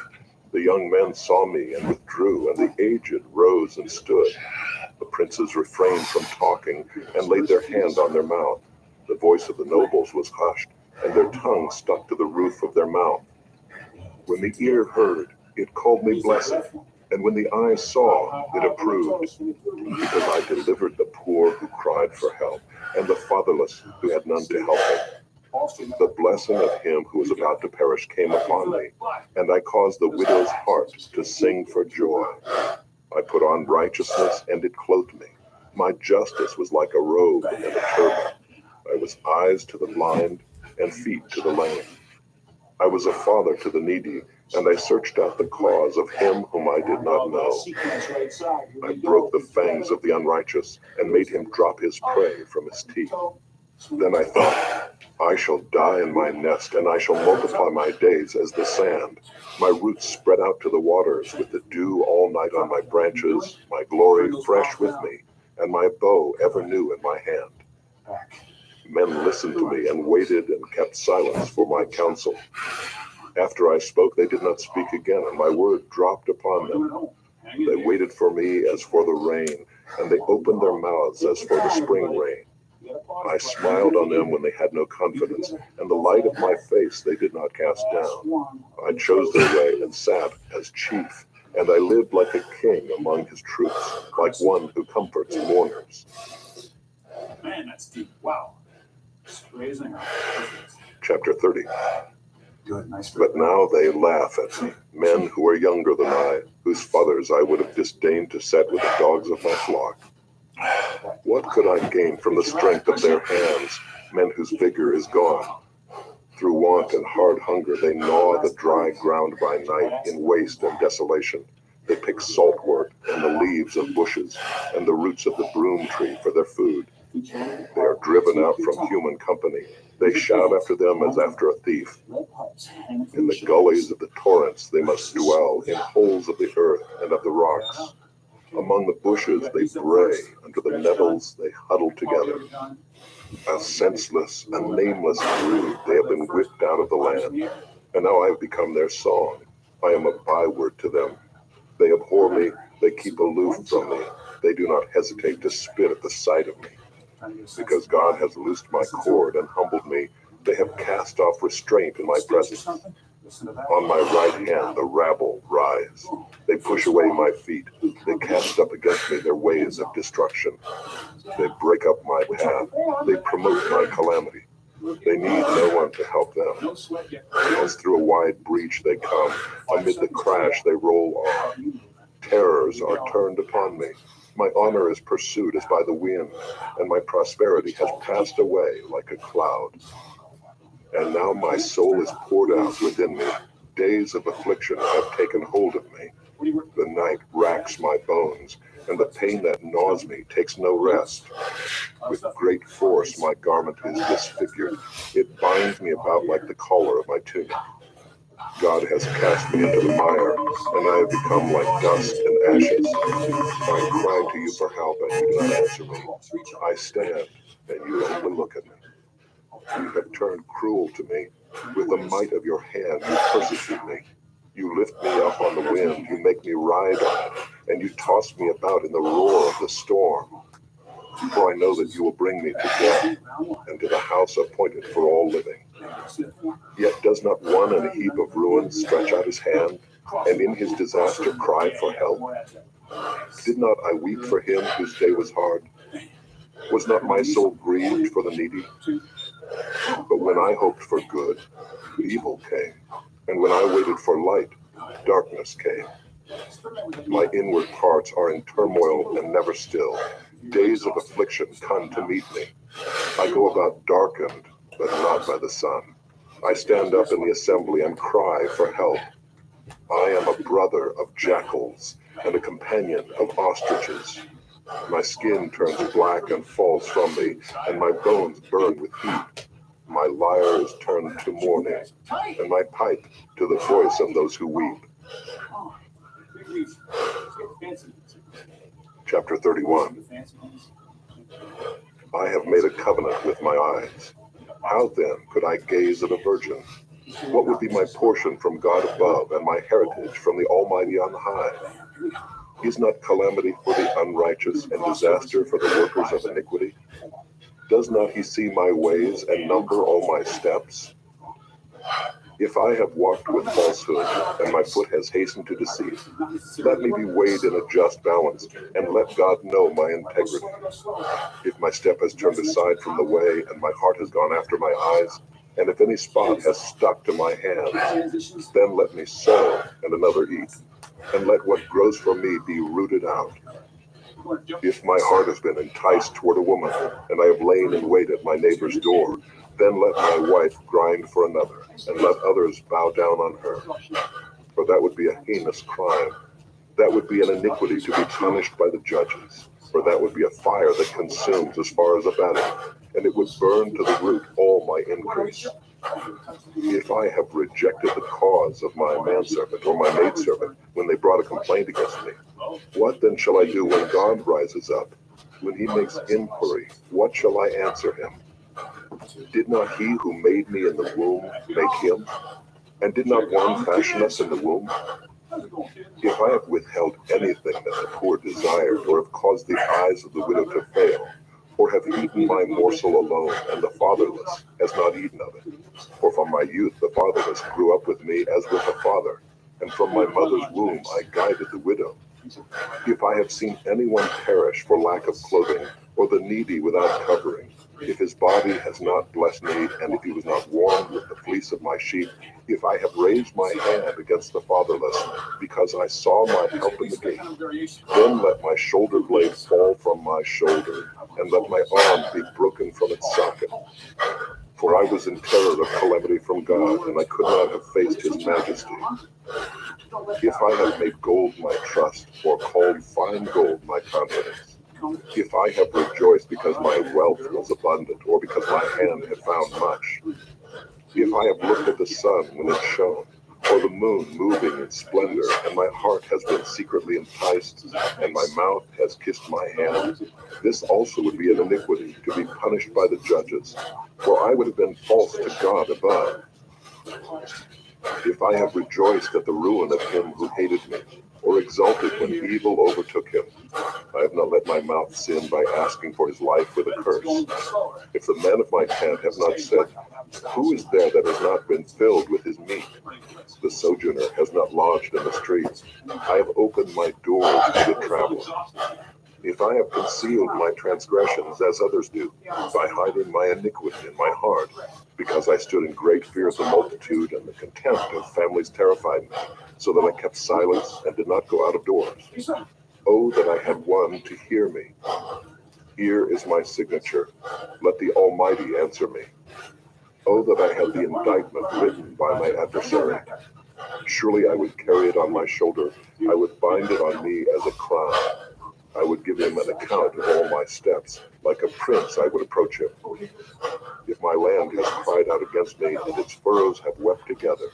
the young men saw me and withdrew, and the aged rose and stood. The princes refrained from talking and laid their hand on their mouth. The voice of the nobles was hushed, and their tongue stuck to the roof of their mouth. When the ear heard, it called me blessed, and when the eye saw, it approved. Because I delivered the poor who cried for help, and the fatherless who had none to help them. The blessing of him who was about to perish came upon me, and I caused the widow's heart to sing for joy. I put on righteousness, and it clothed me. My justice was like a robe and a turban. I was eyes to the blind and feet to the lame. I was a father to the needy, and I searched out the cause of him whom I did not know. I broke the fangs of the unrighteous, and made him drop his prey from his teeth. Then I thought, I shall die in my nest, and I shall multiply my days as the sand. My roots spread out to the waters, with the dew all night on my branches, my glory fresh with me, and my bow ever new in my hand. Men listened to me and waited and kept silence for my counsel. After I spoke, they did not speak again, and my word dropped upon them. They waited for me as for the rain, and they opened their mouths as for the spring rain. I smiled on them when they had no confidence, and the light of my face they did not cast down. I chose their way and sat as chief, and I lived like a king among his troops, like one who comforts mourners. Man, that's deep. Wow. It's raising our Chapter 30. Good, nice. But now they laugh at me, men who are younger than I, whose fathers I would have disdained to set with the dogs of my flock. What could I gain from the strength of their hands, men whose vigor is gone? Through want and hard hunger they gnaw the dry ground by night in waste and desolation. They pick saltwort and the leaves of bushes and the roots of the broom tree for their food. They are driven out from human company. They shout after them as after a thief. In the gullies of the torrents they must dwell, in holes of the earth and of the rocks. Among the bushes they bray, under the nettles they huddle together. A senseless and nameless brood, they have been whipped out of the land, and now I have become their song. I am a byword to them. They abhor me, they keep aloof from me. They do not hesitate to spit at the sight of me. Because God has loosed my cord and humbled me, they have cast off restraint in my presence. On my right hand the rabble rise. They push away my feet. They cast up against me their ways of destruction. They break up my path. They promote my calamity. They need no one to help them. As through a wide breach they come. Amid the crash they roll on. Terrors are turned upon me. My honor is pursued as by the wind, and my prosperity has passed away like a cloud. And now my soul is poured out within me. Days of affliction have taken hold of me. The night racks my bones, and the pain that gnaws me takes no rest. With great force my garment is disfigured. It binds me about like the collar of my tunic. God has cast me into the mire, and I have become like dust and ashes. I cry to you for help, and you do not answer me. I stand, and you only look at me. You have turned cruel to me. With the might of your hand, you persecute me. You lift me up on the wind, you make me ride on it, and you toss me about in the roar of the storm. For I know that you will bring me to death, and to the house appointed for all living. Yet does not one in a heap of ruins stretch out his hand, and in his disaster cry for help? Did not I weep for him whose day was hard? Was not my soul grieved for the needy? But when I hoped for good, evil came, and when I waited for light, darkness came. My inward parts are in turmoil and never still. Days of affliction come to meet me. I go about darkened, but not by the sun. I stand up in the assembly and cry for help. I am a brother of jackals and a companion of ostriches. My skin turns black and falls from me, and my bones burn with heat. My lyre is turned to mourning, and my pipe to the voice of those who weep. Chapter 31. I have made a covenant with my eyes. How then could I gaze at a virgin? What would be my portion from God above, and my heritage from the Almighty on high? Is not calamity for the unrighteous, and disaster for the workers of iniquity? Does not he see my ways and number all my steps? If I have walked with falsehood, and my foot has hastened to deceive, let me be weighed in a just balance, and let God know my integrity. If my step has turned aside from the way, and my heart has gone after my eyes, and if any spot has stuck to my hands, then let me sow, and another eat, and let what grows from me be rooted out. If my heart has been enticed toward a woman, and I have lain in wait at my neighbor's door, then let my wife grind for another, and let others bow down on her. For that would be a heinous crime. That would be an iniquity to be punished by the judges. For that would be a fire that consumes as far as Abaddon, and it would burn to the root all my increase. If I have rejected the cause of my manservant or my maidservant when they brought a complaint against me, what then shall I do when God rises up? When he makes inquiry, what shall I answer him? Did not he who made me in the womb make him? And did not one fashion us in the womb? If I have withheld anything that the poor desired, or have caused the eyes of the widow to fail, or have eaten my morsel alone, and the fatherless has not eaten of it. For from my youth the fatherless grew up with me as with a father, and from my mother's womb I guided the widow. If I have seen anyone perish for lack of clothing, or the needy without covering, if his body has not blessed me, and if he was not warmed with the fleece of my sheep, if I have raised my hand against the fatherless, because I saw my help in the gate, then let my shoulder blade fall from my shoulder, and let my arm be broken from its socket. For I was in terror of calamity from God, and I could not have faced his majesty. If I have made gold my trust, or called fine gold my confidence, if I have rejoiced because my wealth was abundant, or because my hand had found much, if I have looked at the sun when it shone, or the moon moving in splendor, and my heart has been secretly enticed, and my mouth has kissed my hand, this also would be an iniquity, to be punished by the judges, for I would have been false to God above. If I have rejoiced at the ruin of him who hated me, or exulted when evil overtook him, I have not let my mouth sin by asking for his life with a curse. If the men of my tent have not said, who is there that has not been filled with his meat? The sojourner has not lodged in the streets. I have opened my doors to the traveler. If I have concealed my transgressions as others do, by hiding my iniquity in my heart, because I stood in great fear of the multitude, and the contempt of families terrified me, so that I kept silence and did not go out of doors. Oh, that I had one to hear me. Here is my signature. Let the Almighty answer me. Oh, that I had the indictment written by my adversary. Surely I would carry it on my shoulder. I would bind it on me as a crown. I would give him an account of all my steps. Like a prince, I would approach him. If my land has cried out against me, and its furrows have wept together,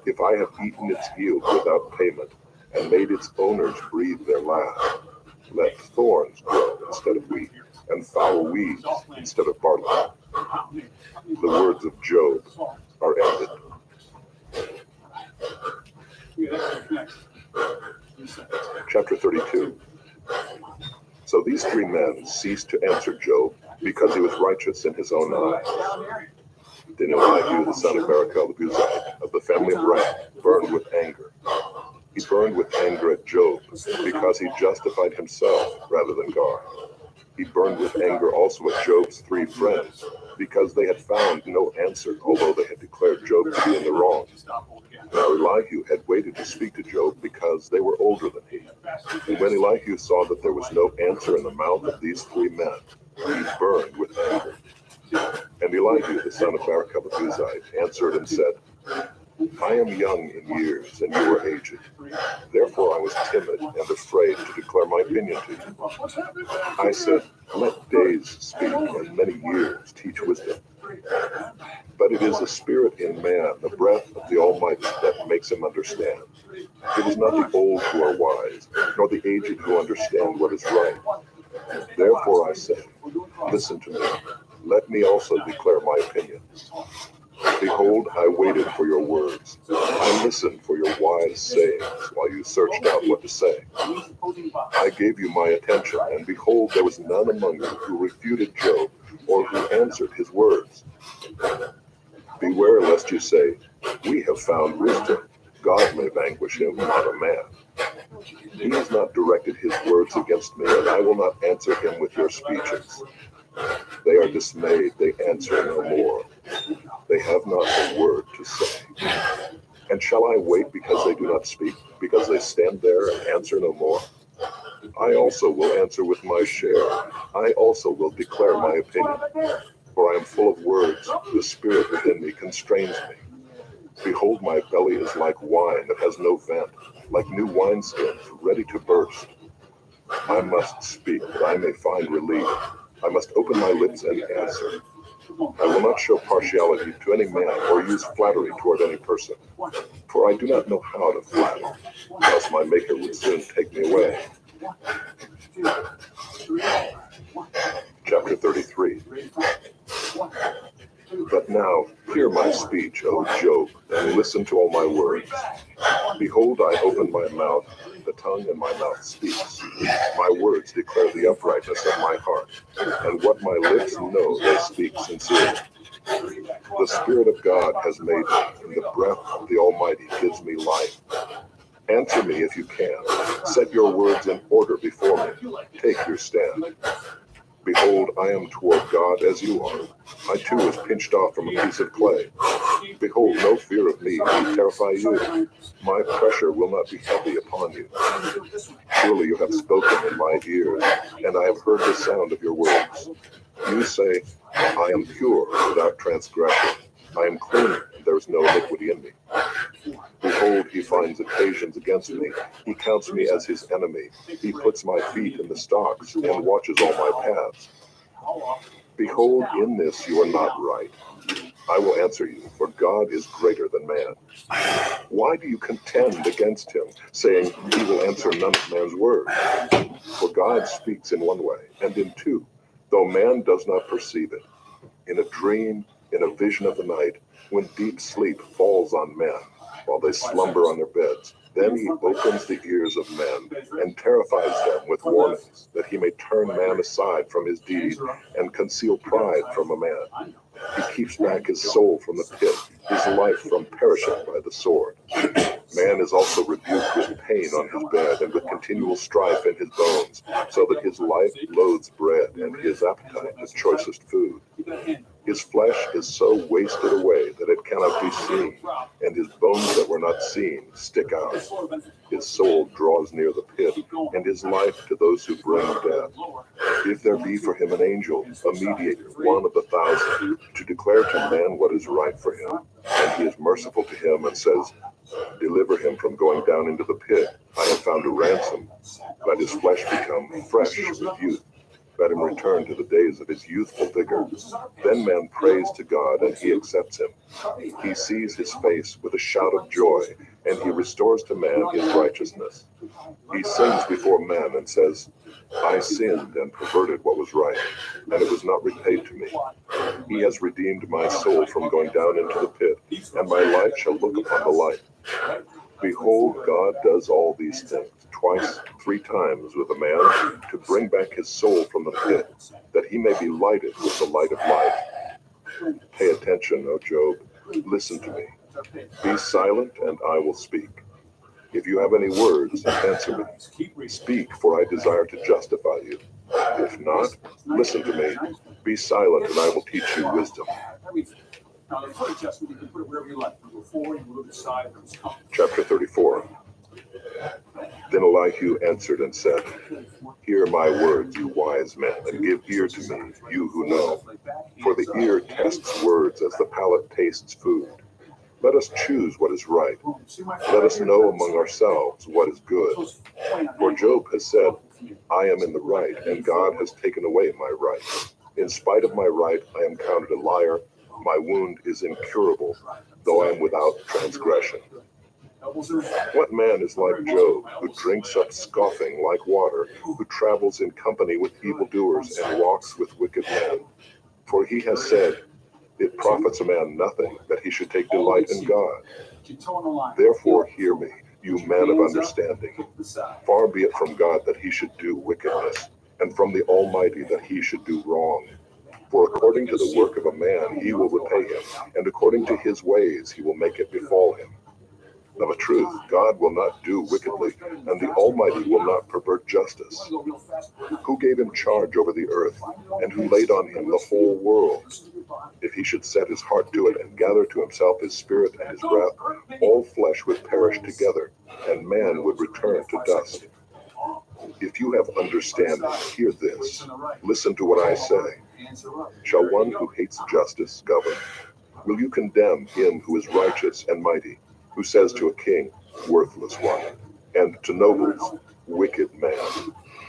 if I have eaten its yield without payment, and made its owners breathe their laugh, let thorns grow instead of wheat, and foul weeds instead of barley. The words of Job are ended. Chapter 32. So these three men ceased to answer Job, because he was righteous in his own eyes. Then Elihu, the son of Barachel the Buzite, of the family of Ram, burned with anger. He burned with anger at Job, because he justified himself rather than God. He burned with anger also at Job's three friends, because they had found no answer, although they had declared Job to be in the wrong. Now Elihu had waited to speak to Job, because they were older than he. And when Elihu saw that there was no answer in the mouth of these three men, he burned with anger. And Elihu, the son of Barachel the Buzite, answered and said, I am young in years, and you are aged. Therefore I was timid and afraid to declare my opinion to you. I said, let days speak, and many years teach wisdom. But it is the spirit in man, the breath of the Almighty, that makes him understand. It is not the old who are wise, nor the aged who understand what is right. Therefore I say, listen to me. Let me also declare my opinion. Behold, I waited for your words. I listened for your wise sayings while you searched out what to say. I gave you my attention, and behold, there was none among you who refuted Job or who answered his words. Beware lest you say, we have found wisdom. God may vanquish him, not a man. He has not directed his words against me, and I will not answer him with your speeches. They are dismayed, they answer no more. They have not a word to say. And shall I wait because they do not speak, because they stand there and answer no more? I also will answer with my share. I also will declare my opinion. For I am full of words, the spirit within me constrains me. Behold, my belly is like wine that has no vent, like new wineskins ready to burst. I must speak that I may find relief. I must open my lips and answer. I will not show partiality to any man or use flattery toward any person, for I do not know how to flatter, else my Maker would soon take me away. Chapter 33. Now hear my speech, O Job, and listen to all my words. Behold, I open my mouth, the tongue in my mouth speaks. My words declare the uprightness of my heart, and what my lips know they speak sincerely. The Spirit of God has made me, and the breath of the Almighty gives me life. Answer me if you can. Set your words in order before me. Take your stand. Behold, I am toward God as you are. I too was pinched off from a piece of clay. Behold, no fear of me need terrify you. My pressure will not be heavy upon you. Surely you have spoken in my ears, and I have heard the sound of your words. You say, I am pure without transgression. I am clean, and there is no iniquity in me. Behold, he finds occasions against me. He counts me as his enemy. He puts my feet in the stocks and watches all my paths. Behold, in this you are not right. I will answer you, for God is greater than man. Why do you contend against him, saying he will answer none of man's words? For God speaks in one way, and in two, though man does not perceive it. In a dream, in a vision of the night, when deep sleep falls on men, while they slumber on their beds, then he opens the ears of men and terrifies them with warnings, that he may turn man aside from his deed and conceal pride from a man. He keeps back his soul from the pit, his life from perishing by the sword. Man is also rebuked with pain on his bed and with continual strife in his bones, so that his life loathes bread and his appetite the choicest food. His flesh is so wasted away that it cannot be seen, and his bones that were not seen stick out. His soul draws near the pit, and his life to those who bring death. If there be for him an angel, a mediator, one of 1,000, to declare to man what is right for him, and he is merciful to him and says, deliver him from going down into the pit. I have found a ransom. Let his flesh become fresh with youth. Let him return to the days of his youthful vigor. Then man prays to God, and he accepts him. He sees his face with a shout of joy, and he restores to man his righteousness. He sings before men and says, I sinned and perverted what was right, and it was not repaid to me. He has redeemed my soul from going down into the pit, and my life shall look upon the light. Behold, God does all these things, twice, 3 times with a man, to bring back his soul from the pit, that he may be lighted with the light of life. Pay attention, O Job. Listen to me. Be silent, and I will speak. If you have any words, answer me. Speak, for I desire to justify you. If not, listen to me. Be silent, and I will teach you wisdom. Now, the foot adjustment, you can put it wherever you like. You go forward, you move to the side. Chapter 34. Then Elihu answered and said, hear my words, you wise men, and give ear to me, you who know. For the ear tests words as the palate tastes food. Let us choose what is right. Let us know among ourselves what is good. For Job has said, I am in the right, and God has taken away my right. In spite of my right, I am counted a liar. My wound is incurable, though I am without transgression. What man is like Job, who drinks up scoffing like water, who travels in company with evildoers and walks with wicked men? For he has said, it profits a man nothing that he should take delight in God. Therefore hear me, you men of understanding. Far be it from God that he should do wickedness, and from the Almighty that he should do wrong. For according to the work of a man he will repay him, and according to his ways he will make it befall him. Of a truth, God will not do wickedly, and the Almighty will not pervert justice. Who gave him charge over the earth, and who laid on him the whole world? If he should set his heart to it, and gather to himself his spirit and his breath, all flesh would perish together, and man would return to dust. If you have understanding, hear this. Listen to what I say. Shall one who hates justice govern? Will you condemn him who is righteous and mighty, who says to a king, worthless one, and to nobles, wicked man,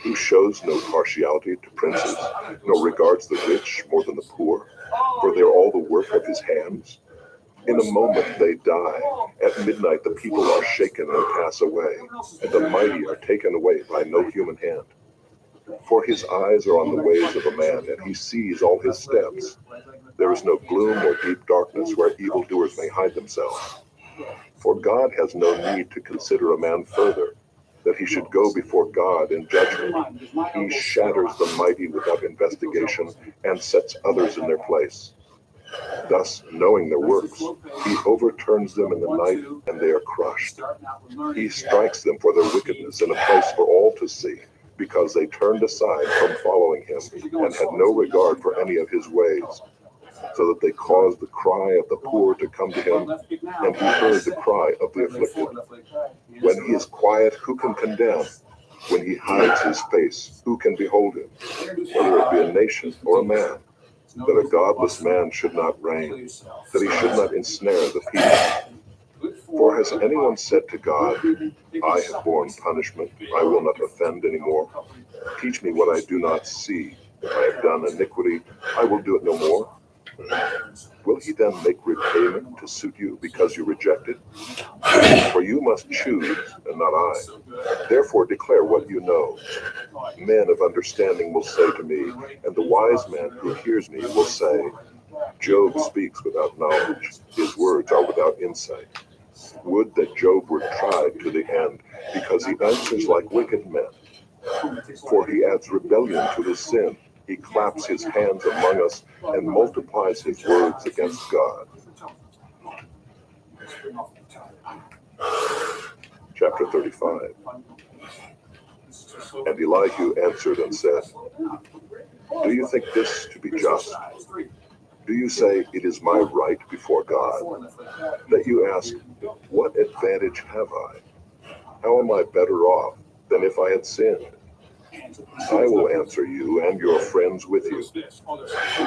who shows no partiality to princes, nor regards the rich more than the poor, for they are all the work of his hands? In a moment they die. At midnight the people are shaken and pass away, and the mighty are taken away by no human hand. For his eyes are on the ways of a man, and he sees all his steps. There is no gloom or deep darkness where evildoers may hide themselves. For God has no need to consider a man further, that he should go before God in judgment. He shatters the mighty without investigation and sets others in their place. Thus, knowing their works, he overturns them in the night, and they are crushed. He strikes them for their wickedness in a place for all to see, because they turned aside from following him and had no regard for any of his ways, so that they caused the cry of the poor to come to him, and he heard the cry of the afflicted. When he is quiet, who can condemn? When he hides his face, who can behold him? Whether it be a nation or a man, that a godless man should not reign, that he should not ensnare the people. For has anyone said to God, I have borne punishment, I will not offend any more? Teach me what I do not see. I have done iniquity, I will do it no more. Will he then make repayment to suit you because you reject it? For you must choose, and not I. Therefore declare what you know. Men of understanding will say to me, and the wise man who hears me will say, Job speaks without knowledge, his words are without insight. Would that Job were tried to the end, because he answers like wicked men. For he adds rebellion to his sin. He claps his hands among us and multiplies his words against God. Chapter 35. And Elihu answered and said, Do you think this to be just? Do you say, It is my right before God? That you ask, What advantage have I? How am I better off than if I had sinned? I will answer you and your friends with you.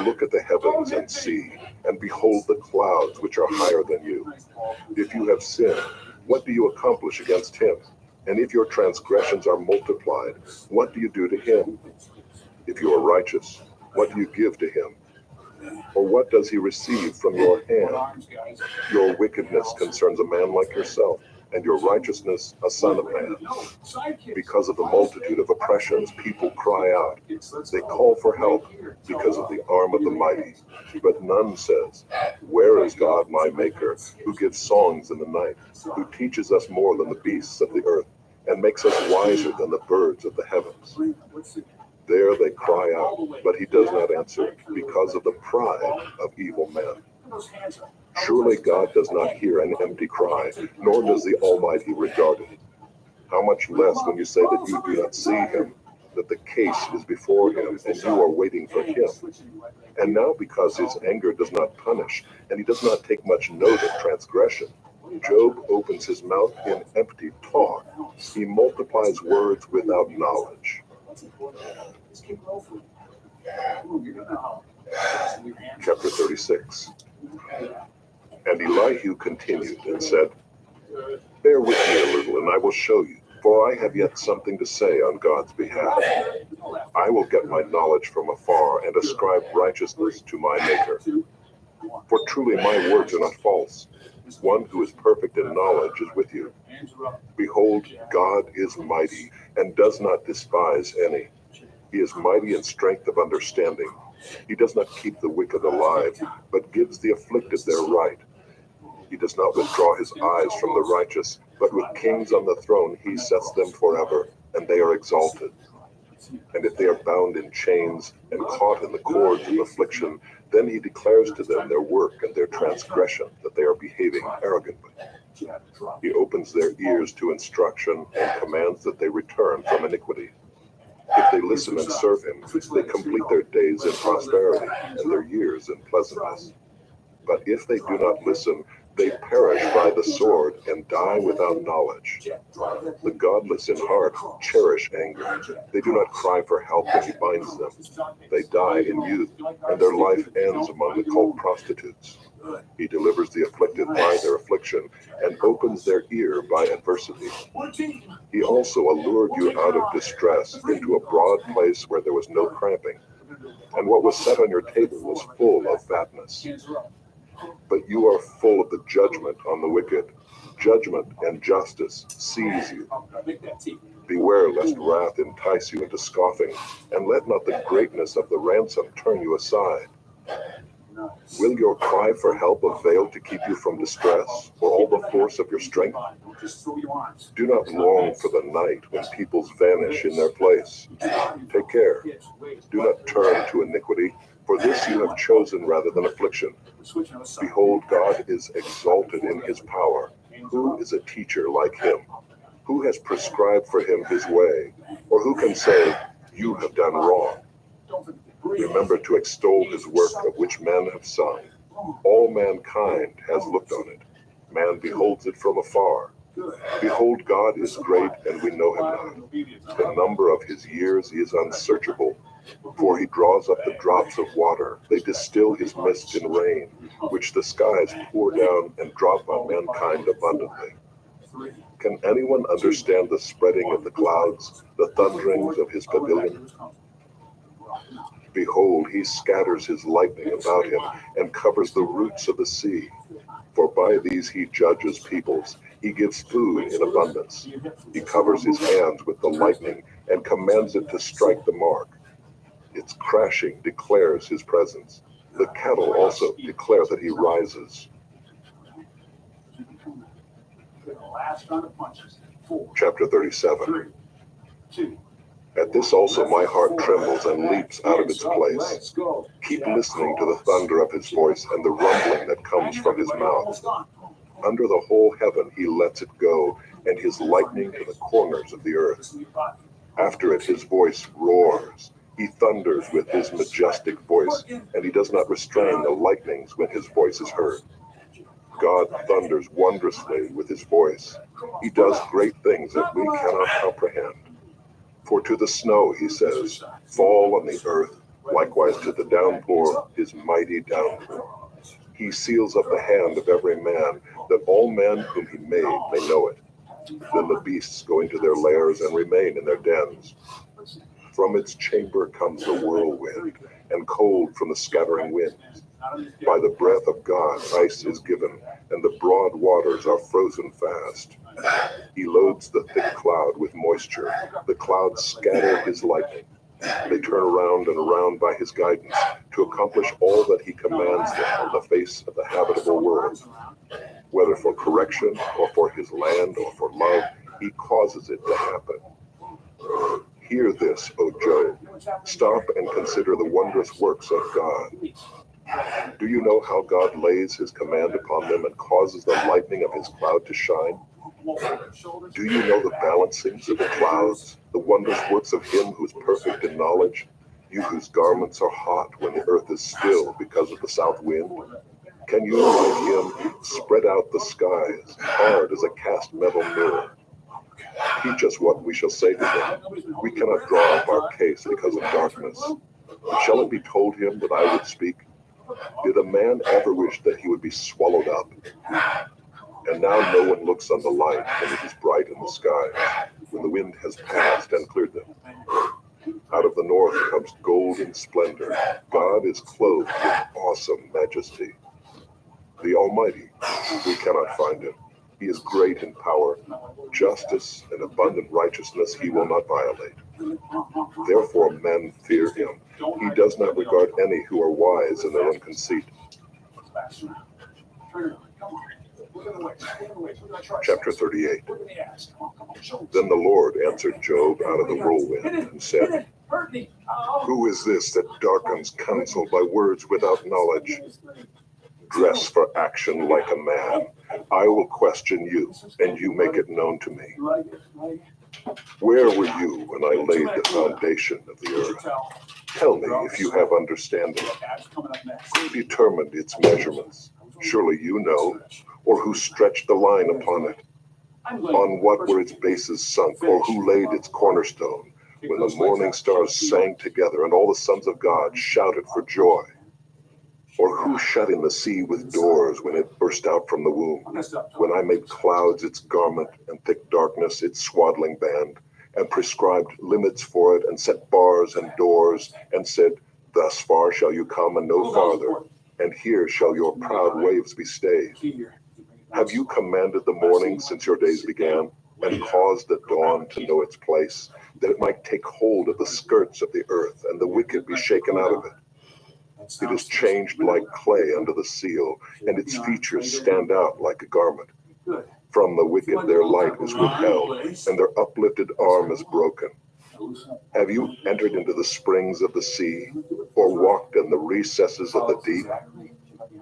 Look at the heavens and see, and behold the clouds which are higher than you. If you have sinned, what do you accomplish against him? And if your transgressions are multiplied, what do you do to him? If you are righteous, what do you give to him? Or what does he receive from your hand? Your wickedness concerns a man like yourself, and your righteousness a son of man. Because of the multitude of oppressions, people cry out. They call for help because of the arm of the mighty. But none says, Where is God my maker, who gives songs in the night, who teaches us more than the beasts of the earth, and makes us wiser than the birds of the heavens? There they cry out, but he does not answer, because of the pride of evil men. Surely God does not hear an empty cry, nor does the Almighty regard it. How much less when you say that you do not see him, that the case is before him, and you are waiting for him. And now because his anger does not punish, and he does not take much note of transgression, Job opens his mouth in empty talk. He multiplies words without knowledge. Chapter 36. And Elihu continued and said, Bear with me a little, and I will show you, for I have yet something to say on God's behalf. I will get my knowledge from afar and ascribe righteousness to my Maker. For truly my words are not false. One who is perfect in knowledge is with you. Behold, God is mighty and does not despise any. He is mighty in strength of understanding. He does not keep the wicked alive, but gives the afflicted their right. He does not withdraw his eyes from the righteous, but with kings on the throne he sets them forever, and they are exalted. And if they are bound in chains and caught in the cords of affliction, then he declares to them their work and their transgression, that they are behaving arrogantly. He opens their ears to instruction and commands that they return from iniquity. If they listen and serve him, they complete their days in prosperity and their years in pleasantness. But if they do not listen, they perish by the sword and die without knowledge. The godless in heart cherish anger. They do not cry for help when he binds them. They die in youth, and their life ends among the cult prostitutes. He delivers the afflicted by their affliction, and opens their ear by adversity. He also allured you out of distress into a broad place where there was no cramping, and what was set on your table was full of fatness. But you are full of the judgment on the wicked. Judgment and justice seize you. Beware lest wrath entice you into scoffing, and let not the greatness of the ransom turn you aside. Nice. Will your cry for help avail to keep you from distress, or all the force of your strength? Don't just throw your arms. Do not long for the night when peoples vanish in their place. Take care. Do not turn to iniquity, for this you have chosen rather than affliction. Behold, God is exalted in his power. Who is a teacher like him? Who has prescribed for him his way? Or who can say, you have done wrong? Remember to extol his work of which men have sung. All mankind has looked on it. Man beholds it from afar. Behold, God is great, and we know him not. The number of his years is unsearchable. For he draws up the drops of water. They distill his mist in rain, which the skies pour down and drop on mankind abundantly. Can anyone understand the spreading of the clouds, the thunderings of his pavilion? Behold, he scatters his lightning about him, and covers the roots of the sea. For by these he judges peoples. He gives food in abundance. He covers his hands with the lightning, and commands it to strike the mark. Its crashing declares his presence. The cattle also declare that he rises. Chapter 37. At this also my heart trembles and leaps out of its place. Keep listening to the thunder of his voice and the rumbling that comes from his mouth. Under the whole heaven he lets it go, and his lightning to the corners of the earth. After it his voice roars. He thunders with his majestic voice, and he does not restrain the lightnings when his voice is heard. God thunders wondrously with his voice. He does great things that we cannot comprehend. For to the snow, he says, fall on the earth, likewise to the downpour, his mighty downpour. He seals up the hand of every man, that all men whom he made may know it. Then the beasts go into their lairs and remain in their dens. From its chamber comes the whirlwind, and cold from the scattering winds. By the breath of God ice is given, and the broad waters are frozen fast. He loads the thick cloud with moisture. The clouds scatter his lightning. They turn around and around by his guidance, to accomplish all that he commands them on the face of the habitable world. Whether for correction, or for his land, or for love, he causes it to happen. Hear this, O Job. Stop and consider the wondrous works of God. Do you know how God lays his command upon them and causes the lightning of his cloud to shine? Do you know the balancings of the clouds, the wondrous works of him who is perfect in knowledge? You whose garments are hot when the earth is still because of the south wind? Can you, like him, spread out the skies, hard as a cast metal mirror? Teach us what we shall say to him. We cannot draw up our case because of darkness. Shall it be told him that I would speak? Did a man ever wish that he would be swallowed up? And now no one looks on the light when it is bright in the skies, when the wind has passed and cleared them. Out of the north comes golden splendor. God is clothed with awesome majesty. The Almighty, we cannot find him. He is great in power. Justice and abundant righteousness he will not violate. Therefore men fear him. He does not regard any who are wise in their own conceit. Chapter 38. Then the Lord answered Job out of the whirlwind and said, who is this that darkens counsel by words without knowledge? Dress for action like a man. I will question you, and you make it known to me. Where were you when I laid the foundation of the earth? Tell me if you have understanding. Who determined its measurements? Surely you know. Or who stretched the line upon it? On what were its bases sunk, or who laid its cornerstone? When the morning stars sang together, and all the sons of God shouted for joy? Or who shut in the sea with doors when it burst out from the womb? When I made clouds its garment, and thick darkness its swaddling band, and prescribed limits for it, and set bars and doors, and said, thus far shall you come and no farther, and here shall your proud waves be stayed. Have you commanded the morning since your days began, and caused the dawn to know its place, that it might take hold of the skirts of the earth, and the wicked be shaken out of it? It is changed like clay under the seal, and its features stand out like a garment. Good. From the wicked their light is withheld, and their uplifted arm is broken. Have you entered into the springs of the sea, or walked in the recesses of the deep?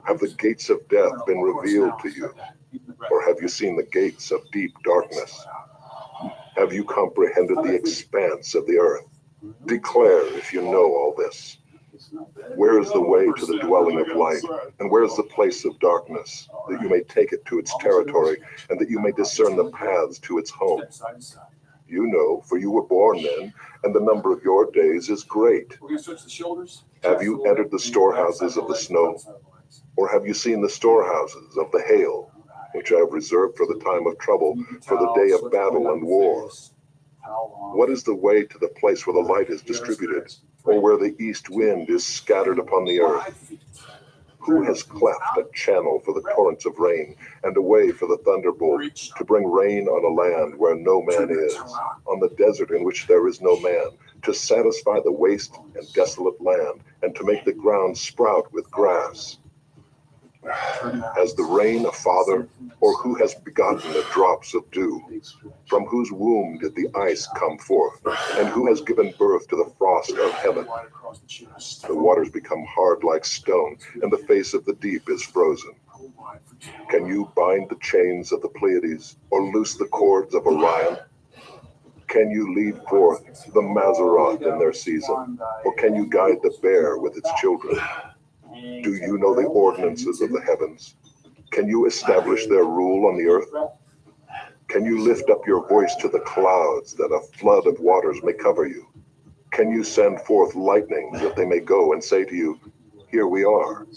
Have the gates of death been revealed to you, or have you seen the gates of deep darkness? Have you comprehended the expanse of the earth? Declare if you know all this. Where is the way to the dwelling of light, and where is the place of darkness, that you may take it to its territory, and that you may discern the paths to its home? You know, for you were born then, and the number of your days is great. Have you entered the storehouses of the snow, or have you seen the storehouses of the hail, which I have reserved for the time of trouble, for the day of battle and war? What is the way to the place where the light is distributed, or where the east wind is scattered upon the earth? Who has cleft a channel for the torrents of rain, and a way for the thunderbolt, to bring rain on a land where no man is, on the desert in which there is no man, to satisfy the waste and desolate land, and to make the ground sprout with grass? Has the rain a father, or who has begotten the drops of dew? From whose womb did the ice come forth, and who has given birth to the frost of heaven? The waters become hard like stone, and the face of the deep is frozen. Can you bind the chains of the Pleiades, or loose the cords of Orion? Can you lead forth the Mazzaroth in their season, or can you guide the bear with its children? Do you know the ordinances of the heavens? Can you establish their rule on the earth? Can you lift up your voice to the clouds, that a flood of waters may cover you? Can you send forth lightnings, that they may go and say to you, here we are?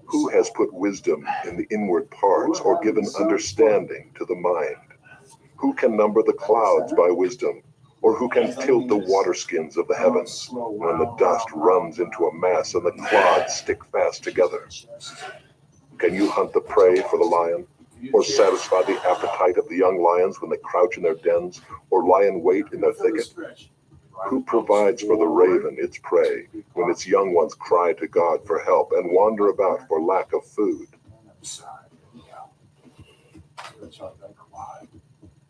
Who has put wisdom in the inward parts, or given understanding to the mind? Who can number the clouds by wisdom, or who can tilt the waterskins of the heavens, when the dust runs into a mass and the clods stick fast together? Can you hunt the prey for the lion, or satisfy the appetite of the young lions when they crouch in their dens, or lie in wait in their thicket? Who provides for the raven its prey, when its young ones cry to God for help and wander about for lack of food?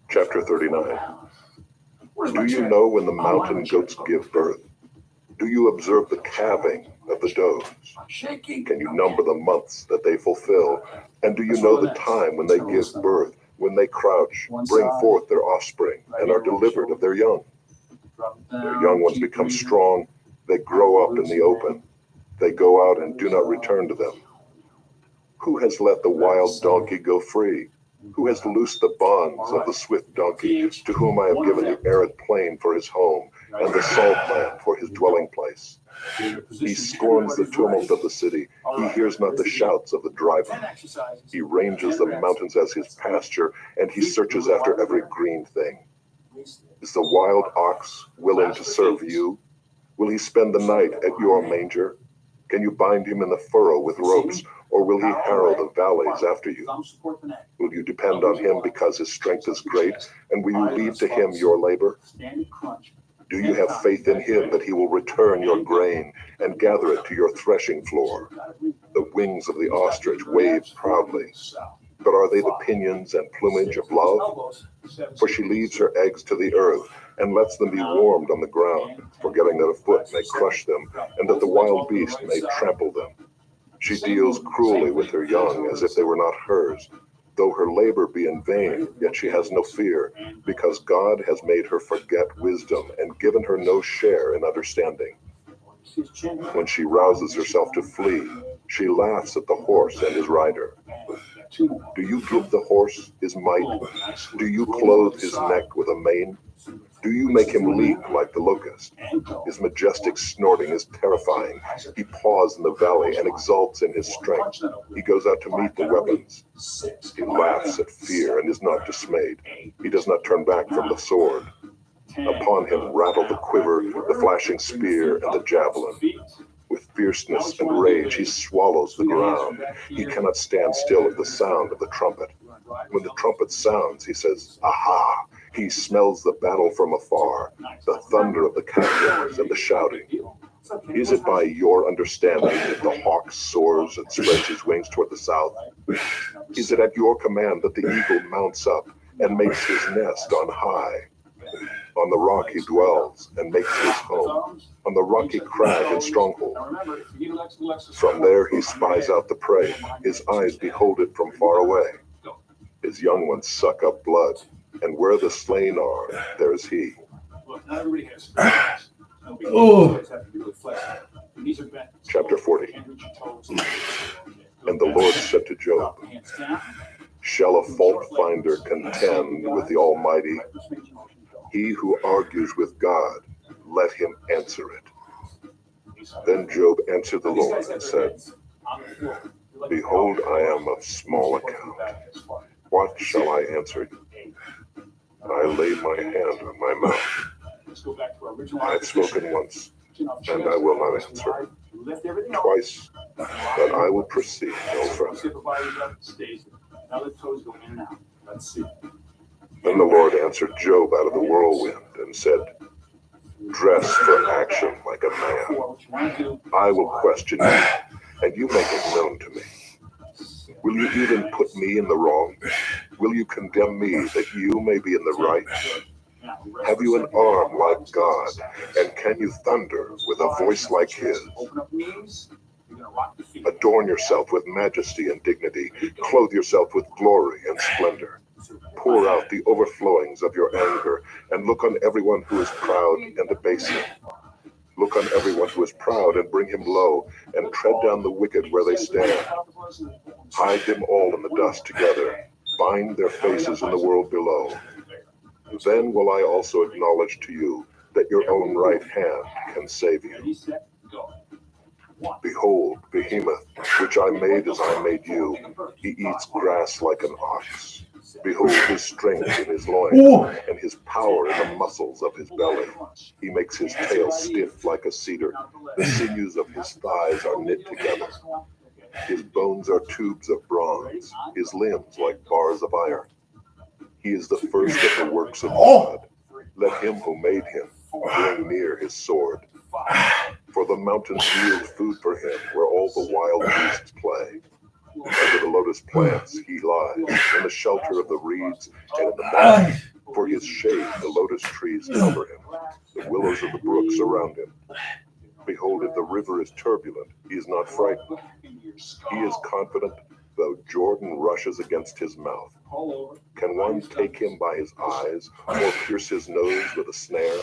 Chapter 39. Do you know when the mountain goats give birth? Do you observe the calving of the does? Can you number the months that they fulfill? And do you know the time when they give birth, when they crouch, bring forth their offspring, and are delivered of their young? Their young ones become strong, they grow up in the open. They go out and do not return to them. Who has let the wild donkey go free? Who has loosed the bonds of the swift donkey, to whom I have given the arid plain for his home, and the salt land for his dwelling place? He scorns the tumult of the city. He hears not the shouts of the driver. He ranges the mountains as his pasture, and he searches after every green thing. Is the wild ox willing to serve you? Will he spend the night at your manger? Can you bind him in the furrow with ropes, or will he harrow the valleys after you? Will you depend on him because his strength is great, and will you leave to him your labor? Do you have faith in him that he will return your grain and gather it to your threshing floor? The wings of the ostrich wave proudly, but are they the pinions and plumage of love? For she leaves her eggs to the earth, and lets them be warmed on the ground, forgetting that a foot may crush them, and that the wild beast may trample them. She deals cruelly with her young, as if they were not hers. Though her labor be in vain, yet she has no fear, because God has made her forget wisdom, and given her no share in understanding. When she rouses herself to flee, she laughs at the horse and his rider. Do you give the horse his might? Do you clothe his neck with a mane? Do you make him leap like the locust? His majestic snorting is terrifying. He paws in the valley and exults in his strength. He goes out to meet the weapons. He laughs at fear and is not dismayed. He does not turn back from the sword. Upon him rattle the quiver, the flashing spear, and the javelin. With fierceness and rage he swallows the ground. He cannot stand still at the sound of the trumpet. When the trumpet sounds, he says, "Aha!" He smells the battle from afar, the thunder of the captains and the shouting. Is it by your understanding that the hawk soars and spreads his wings toward the south? Is it at your command that the eagle mounts up and makes his nest on high? On the rock he dwells and makes his home, on the rocky crag and stronghold. From there he spies out the prey, his eyes behold it from far away. His young ones suck up blood, and where the slain are, there is he. Chapter 40. And the Lord said to Job, shall a fault finder contend with the Almighty? He who argues with God, let him answer it. Then Job answered the Lord and said, behold, I am of small account. What shall I answer you? I lay my hand on my mouth. I have spoken once, and I will not answer. Twice, but I will proceed no further. Then the Lord answered Job out of the whirlwind and said, dress for action like a man. I will question you, and you make it known to me. Will you even put me in the wrong? Will you condemn me that you may be in the right? Have you an arm like God, and can you thunder with a voice like his? Adorn yourself with majesty and dignity. Clothe yourself with glory and splendor. Pour out the overflowings of your anger, and look on everyone who is proud and abase him. Look on everyone who is proud and bring him low, and tread down the wicked where they stand. Hide them all in the dust together. Bind their faces in the world below. Then will I also acknowledge to you that your own right hand can save you. Behold, Behemoth, which I made as I made you, he eats grass like an ox. Behold his strength in his loins, and his power in the muscles of his belly. He makes his tail stiff like a cedar. The sinews of his thighs are knit together. His bones are tubes of bronze, his limbs like bars of iron. He is the first of the works of God. Let him who made him bring near his sword. For the mountains yield food for him, where all the wild beasts play. Under the lotus plants he lies, in the shelter of the reeds and in the mountain. For his shade the lotus trees cover him, the willows of the brook surround him. Behold, if the river is turbulent, he is not frightened. He is confident, though Jordan rushes against his mouth. Can one take him by his eyes, or pierce his nose with a snare?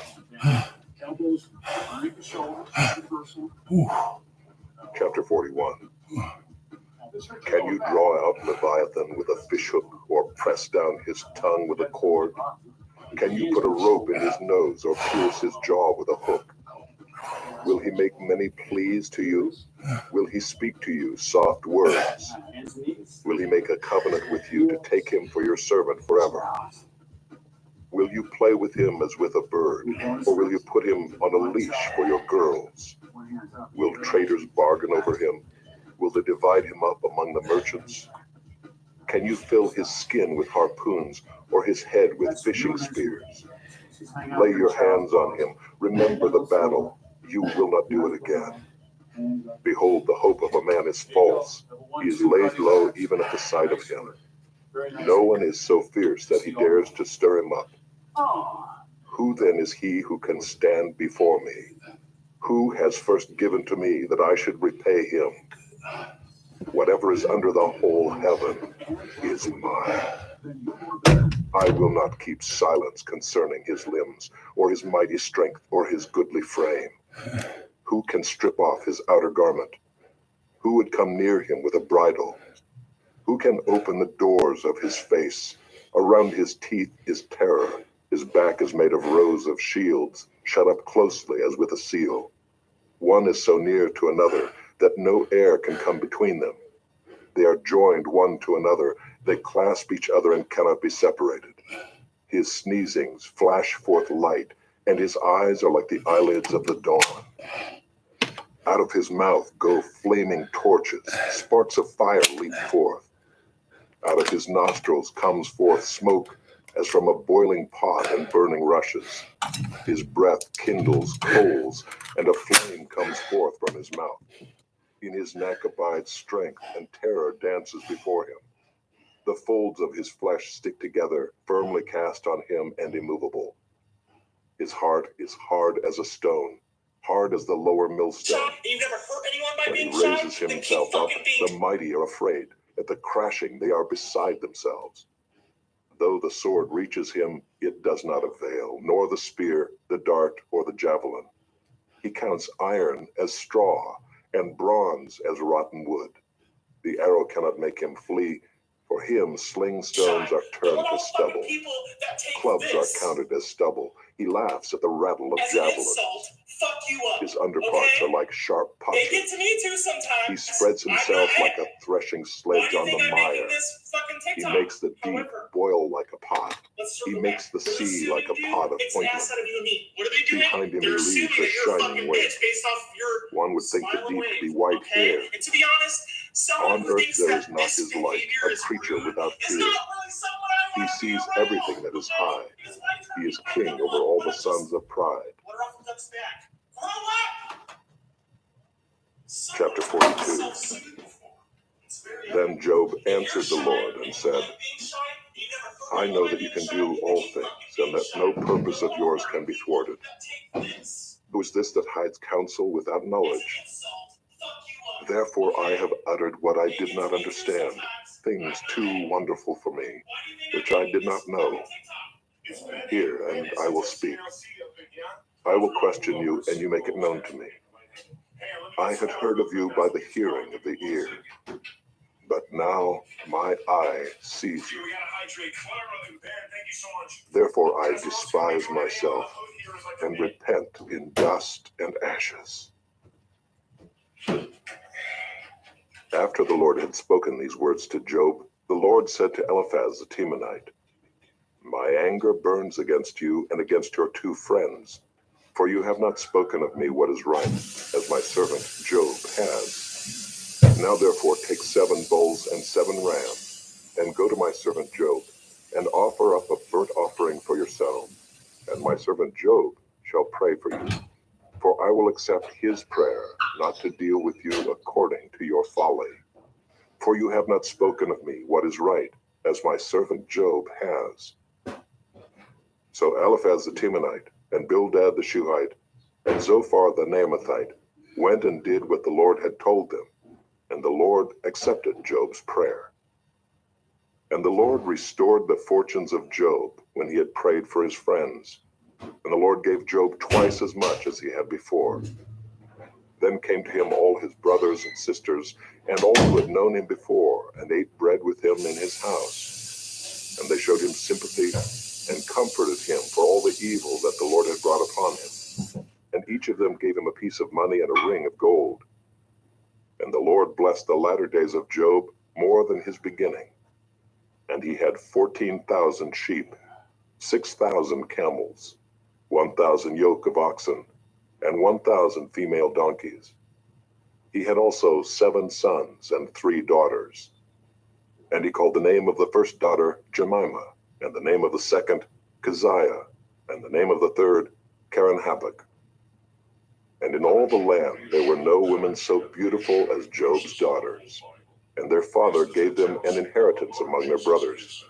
Chapter 41. Can you draw out Leviathan with a fishhook, or press down his tongue with a cord? Can you put a rope in his nose, or pierce his jaw with a hook? Will he make many pleas to you? Will he speak to you soft words? Will he make a covenant with you to take him for your servant forever? Will you play with him as with a bird, or will you put him on a leash for your girls? Will traders bargain over him? Will they divide him up among the merchants? Can you fill his skin with harpoons, or his head with fishing spears? Lay your hands on him. Remember the battle. You will not do it again. Behold, the hope of a man is false. He is laid low even at the sight of him. No one is so fierce that he dares to stir him up. Who then is he who can stand before me? Who has first given to me that I should repay him? Whatever is under the whole heaven is mine. I will not keep silence concerning his limbs, or his mighty strength, or his goodly frame. Who can strip off his outer garment? Who would come near him with a bridle? Who can open the doors of his face? Around his teeth is terror. His back is made of rows of shields, shut up closely as with a seal. One is so near to another that no air can come between them. They are joined one to another. They clasp each other and cannot be separated. His sneezings flash forth light, and his eyes are like the eyelids of the dawn. Out of his mouth go flaming torches. Sparks of fire leap forth. Out of his nostrils comes forth smoke as from a boiling pot and burning rushes. His breath kindles coals, and a flame comes shines forth from his mouth. In his neck abides strength, and terror dances before him. The folds of his flesh stick together, firmly cast on him and immovable. His heart is hard as a stone, hard as the lower millstone. You've never hurt anyone by When being he raises shy? Then himself keep up, fucking being. the mighty are afraid. At the crashing, they are beside themselves. Though the sword reaches him, it does not avail, nor the spear, the dart, or the javelin. He counts iron as straw, and bronze as rotten wood. The arrow cannot make him flee. For him, sling stones are turned to stubble. Clubs are counted as stubble. He laughs at the rattle of As an javelins. insult, fuck you up. His underparts are like sharp They potsherds. get to me too sometimes. He spreads himself like a threshing sledge on the mire. He makes the deep boil like a pot. He makes the sea like a pot of ointment. Behind him he leaves a shining way. One would think the deep to be white hair. And to be honest, On earth there is not his like, a creature without fear. He sees everything that is high. He is king over all the sons of pride. Chapter 42. Then Job answered the Lord and said, I know that you can do all things, and that no purpose of yours can be thwarted. Who is this that hides counsel without knowledge? Therefore I have uttered what I did not understand, things too wonderful for me, which I did not know. Hear, and I will speak. I will question you, and you make it known to me. I had heard of you by the hearing of the ear, but now my eye sees you. Therefore I despise myself and repent in dust and ashes. After the Lord had spoken these words to Job, the Lord said to Eliphaz the Temanite, My anger burns against you and against your two friends, for you have not spoken of me what is right, as my servant Job has. Now therefore take 7 bulls and 7 rams, and go to my servant Job, and offer up a burnt offering for yourselves, and my servant Job shall pray for you. For I will accept his prayer, not to deal with you according to your folly. For you have not spoken of me what is right, as my servant Job has. So Eliphaz the Temanite, and Bildad the Shuhite, and Zophar the Naamathite went and did what the Lord had told them, and the Lord accepted Job's prayer. And the Lord restored the fortunes of Job when he had prayed for his friends. And the Lord gave Job twice as much as he had before. Then came to him all his brothers and sisters, and all who had known him before, and ate bread with him in his house. And they showed him sympathy, and comforted him for all the evil that the Lord had brought upon him. And each of them gave him a piece of money and a ring of gold. And the Lord blessed the latter days of Job more than his beginning. And he had 14,000 sheep, 6,000 camels, 1,000 yoke of oxen, and 1,000 female donkeys. He had also 7 sons and 3 daughters. And he called the name of the first daughter Jemimah, and the name of the second Keziah, and the name of the third Keren-Happuch. And in all the land there were no women so beautiful as Job's daughters, and their father gave them an inheritance among their brothers.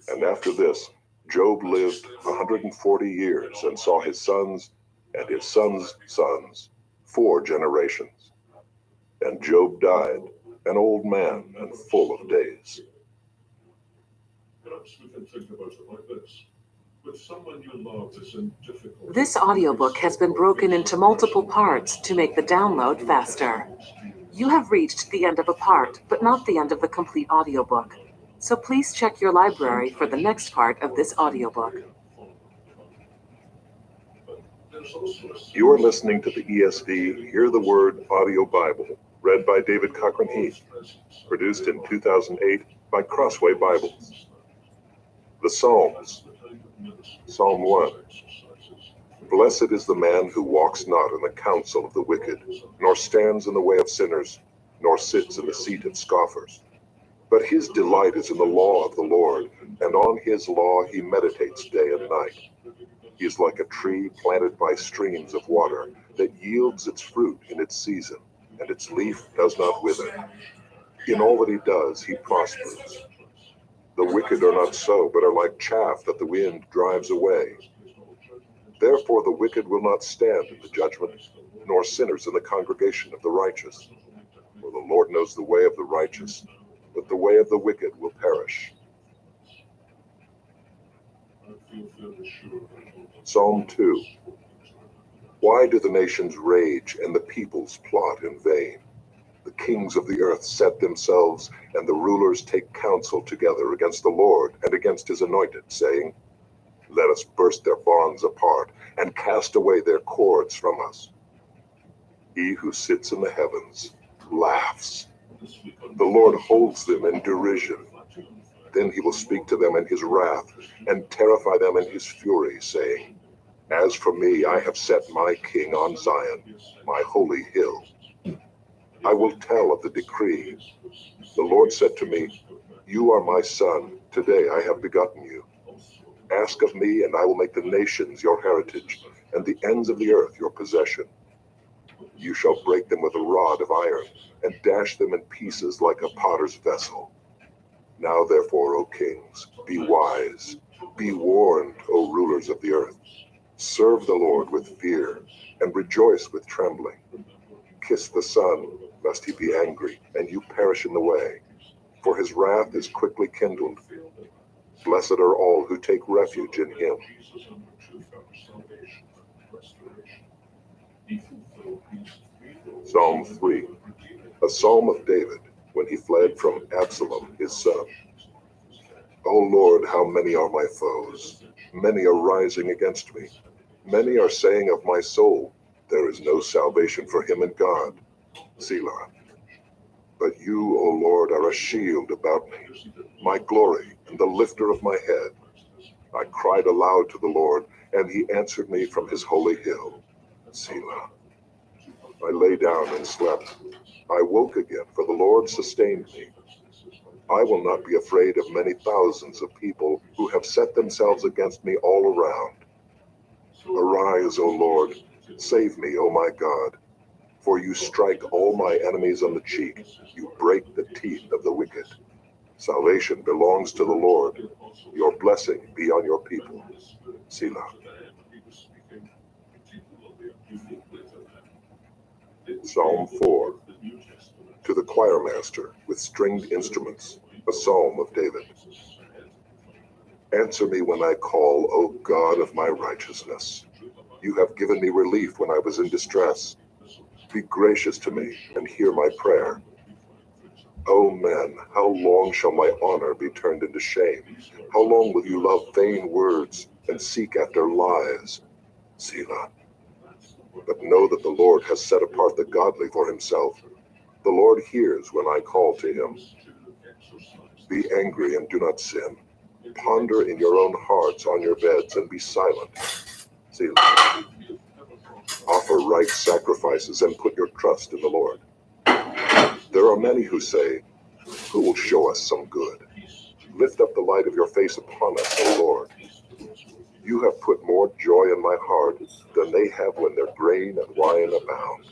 And after this, Job lived 140 years and saw his sons and his sons' sons 4 generations. And Job died, an old man and full of days. Perhaps we can think about it like this. With someone you love is in difficult. This audiobook has been broken into multiple parts to make the download faster. You have reached the end of a part, but not the end of the complete audiobook. So please check your library for the next part of this audiobook. You are listening to the ESV Hear the Word Audio Bible, read by David Cochran Heath, produced in 2008 by Crossway Bibles. The Psalms. Psalm 1. Blessed is the man who walks not in the counsel of the wicked, nor stands in the way of sinners, nor sits in the seat of scoffers. But his delight is in the law of the Lord, and on his law he meditates day and night. He is like a tree planted by streams of water, that yields its fruit in its season, and its leaf does not wither. In all that he does, he prospers. The wicked are not so, but are like chaff that the wind drives away. Therefore the wicked will not stand in the judgment, nor sinners in the congregation of the righteous. For the Lord knows the way of the righteous, but the way of the wicked will perish. Psalm 2. Why do the nations rage and the peoples plot in vain? The kings of the earth set themselves, and the rulers take counsel together against the Lord and against his anointed, saying, Let us burst their bonds apart and cast away their cords from us. He who sits in the heavens laughs. The Lord holds them in derision. Then he will speak to them in his wrath and terrify them in his fury, saying, As for me, I have set my king on Zion, my holy hill. I will tell of the decree. The Lord said to me, You are my son, today I have begotten you. Ask of me, and I will make the nations your heritage, and the ends of the earth your possession. You shall break them with a rod of iron, and dash them in pieces like a potter's vessel. Now therefore, O kings, be wise. Be warned, O rulers of the earth. Serve the Lord with fear, and rejoice with trembling. Kiss the Son, lest he be angry, and you perish in the way, for his wrath is quickly kindled. Blessed are all who take refuge in him. Psalm 3. A psalm of David, when he fled from Absalom, his son. O Lord, how many are my foes? Many are rising against me. Many are saying of my soul, There is no salvation for him in God. Selah. But you, O Lord, are a shield about me, my glory and the lifter of my head. I cried aloud to the Lord, and he answered me from his holy hill. Selah. I lay down and slept. I woke again, for the Lord sustained me. I will not be afraid of many thousands of people who have set themselves against me all around. Arise, O Lord, save me, O my God. For you strike all my enemies on the cheek, you break the teeth of the wicked. Salvation belongs to the Lord. Your blessing be on your people. Selah. Psalm 4. To the choir master with stringed instruments, a psalm of David. Answer me when I call, O God of my righteousness. You have given me relief when I was in distress. Be gracious to me and hear my prayer. O men, how long shall my honor be turned into shame? How long will you love vain words and seek after lies? Selah. But know that the Lord has set apart the godly for himself. The Lord hears when I call to him. Be angry and do not sin. Ponder in your own hearts on your beds and be silent. Selah. Offer right sacrifices and put your trust in the Lord. There are many who say, Who will show us some good? Lift up the light of your face upon us, O Lord. You have put more joy in my heart than they have when their grain and wine abound.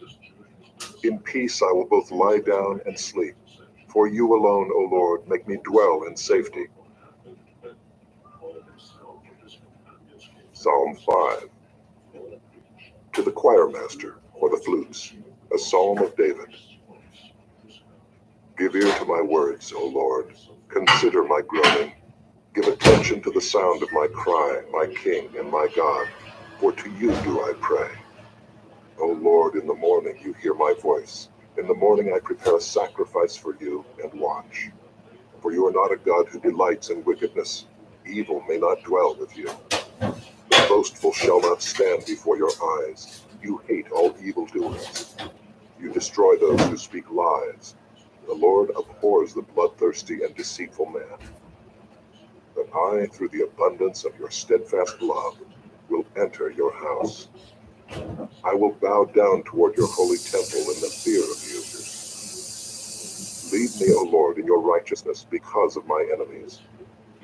In peace I will both lie down and sleep, for you alone, O Lord, make me dwell in safety. Psalm 5. To the choir master, for the flutes, a psalm of David. Give ear to my words, O Lord. Consider my groaning. Give attention to the sound of my cry, my King and my God, for to you do I pray. O Lord, in the morning you hear my voice. In the morning I prepare a sacrifice for you and watch. For you are not a God who delights in wickedness. Evil may not dwell with you. The boastful shall not stand before your eyes. You hate all evildoers. You destroy those who speak lies. The Lord abhors the bloodthirsty and deceitful man. But I, through the abundance of your steadfast love, will enter your house. I will bow down toward your holy temple in the fear of you. Lead me, O Lord, in your righteousness because of my enemies.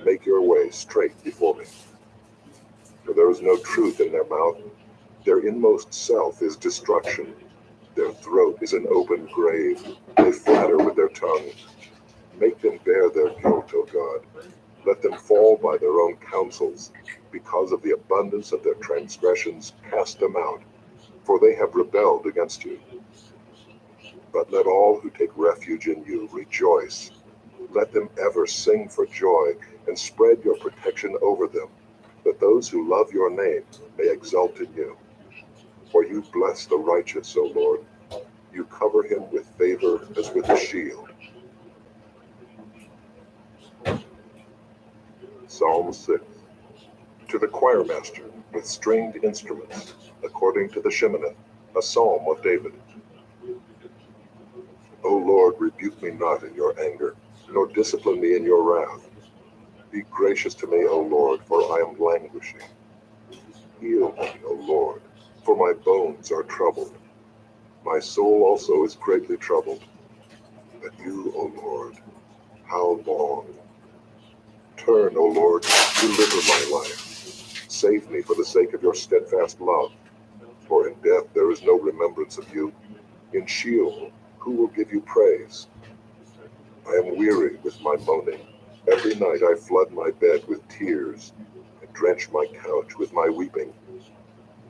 Make your way straight before me. For there is no truth in their mouth. Their inmost self is destruction. Their throat is an open grave. They flatter with their tongue. Make them bear their guilt, O God. Let them fall by their own counsels. Because of the abundance of their transgressions, cast them out, for they have rebelled against you. But let all who take refuge in you rejoice. Let them ever sing for joy and spread your protection over them, that those who love your name may exult in you. For you bless the righteous, O Lord. You cover him with favor as with a shield. Psalm 6. To the choir master with stringed instruments, according to the Sheminith, a psalm of David. O Lord, rebuke me not in your anger, nor discipline me in your wrath. Be gracious to me, O Lord, for I am languishing. Heal me, O Lord, for my bones are troubled. My soul also is greatly troubled. But you, O Lord, how long? Turn, O Lord, deliver my life. Save me for the sake of your steadfast love. For in death there is no remembrance of you. In Sheol, who will give you praise? I am weary with my moaning. Every night I flood my bed with tears, and drench my couch with my weeping.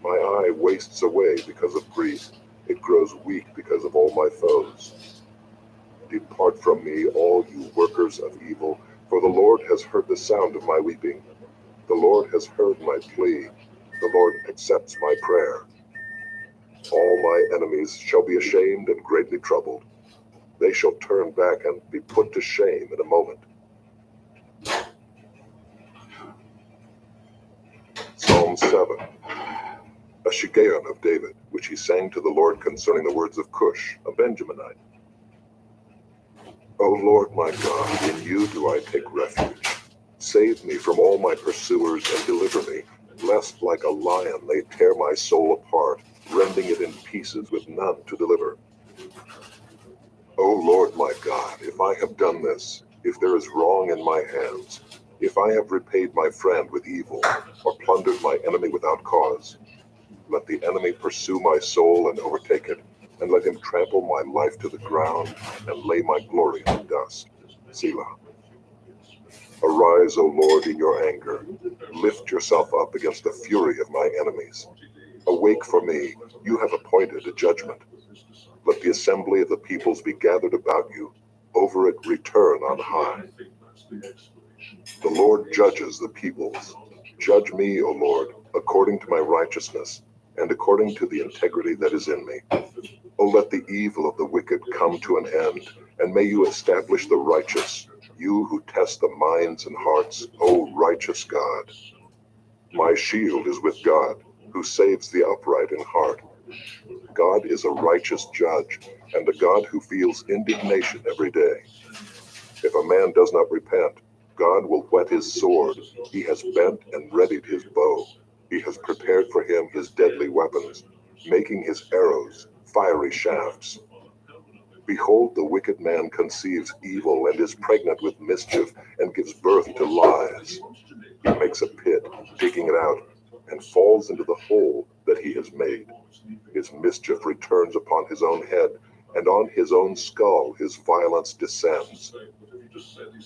My eye wastes away because of grief. It grows weak because of all my foes. Depart from me, all you workers of evil, for the Lord has heard the sound of my weeping. The Lord has heard my plea. The Lord accepts my prayer. All my enemies shall be ashamed and greatly troubled. They shall turn back and be put to shame in a moment. Psalm 7. A Shiggaion of David, which he sang to the Lord concerning the words of Cush, a Benjaminite. O Lord my God, in you do I take refuge. Save me from all my pursuers and deliver me, lest like a lion they tear my soul apart, rending it in pieces with none to deliver. O Lord my God, if I have done this, if there is wrong in my hands, if I have repaid my friend with evil, or plundered my enemy without cause, let the enemy pursue my soul and overtake it, and let him trample my life to the ground and lay my glory in the dust. Selah. Arise, O Lord, in your anger. Lift yourself up against the fury of my enemies. Awake for me, you have appointed a judgment. Let the assembly of the peoples be gathered about you. Over it return on high. The Lord judges the peoples. Judge me, O Lord, according to my righteousness, and according to the integrity that is in me. O let the evil of the wicked come to an end, and may you establish the righteous, you who test the minds and hearts, O righteous God. My shield is with God, who saves the upright in heart. God is a righteous judge, and a God who feels indignation every day. If a man does not repent, God will whet his sword. He has bent and readied his bow. He has prepared for him his deadly weapons, making his arrows fiery shafts. Behold, the wicked man conceives evil and is pregnant with mischief and gives birth to lies. He makes a pit, digging it out, and falls into the hole that he has made. His mischief returns upon his own head, and on his own skull his violence descends.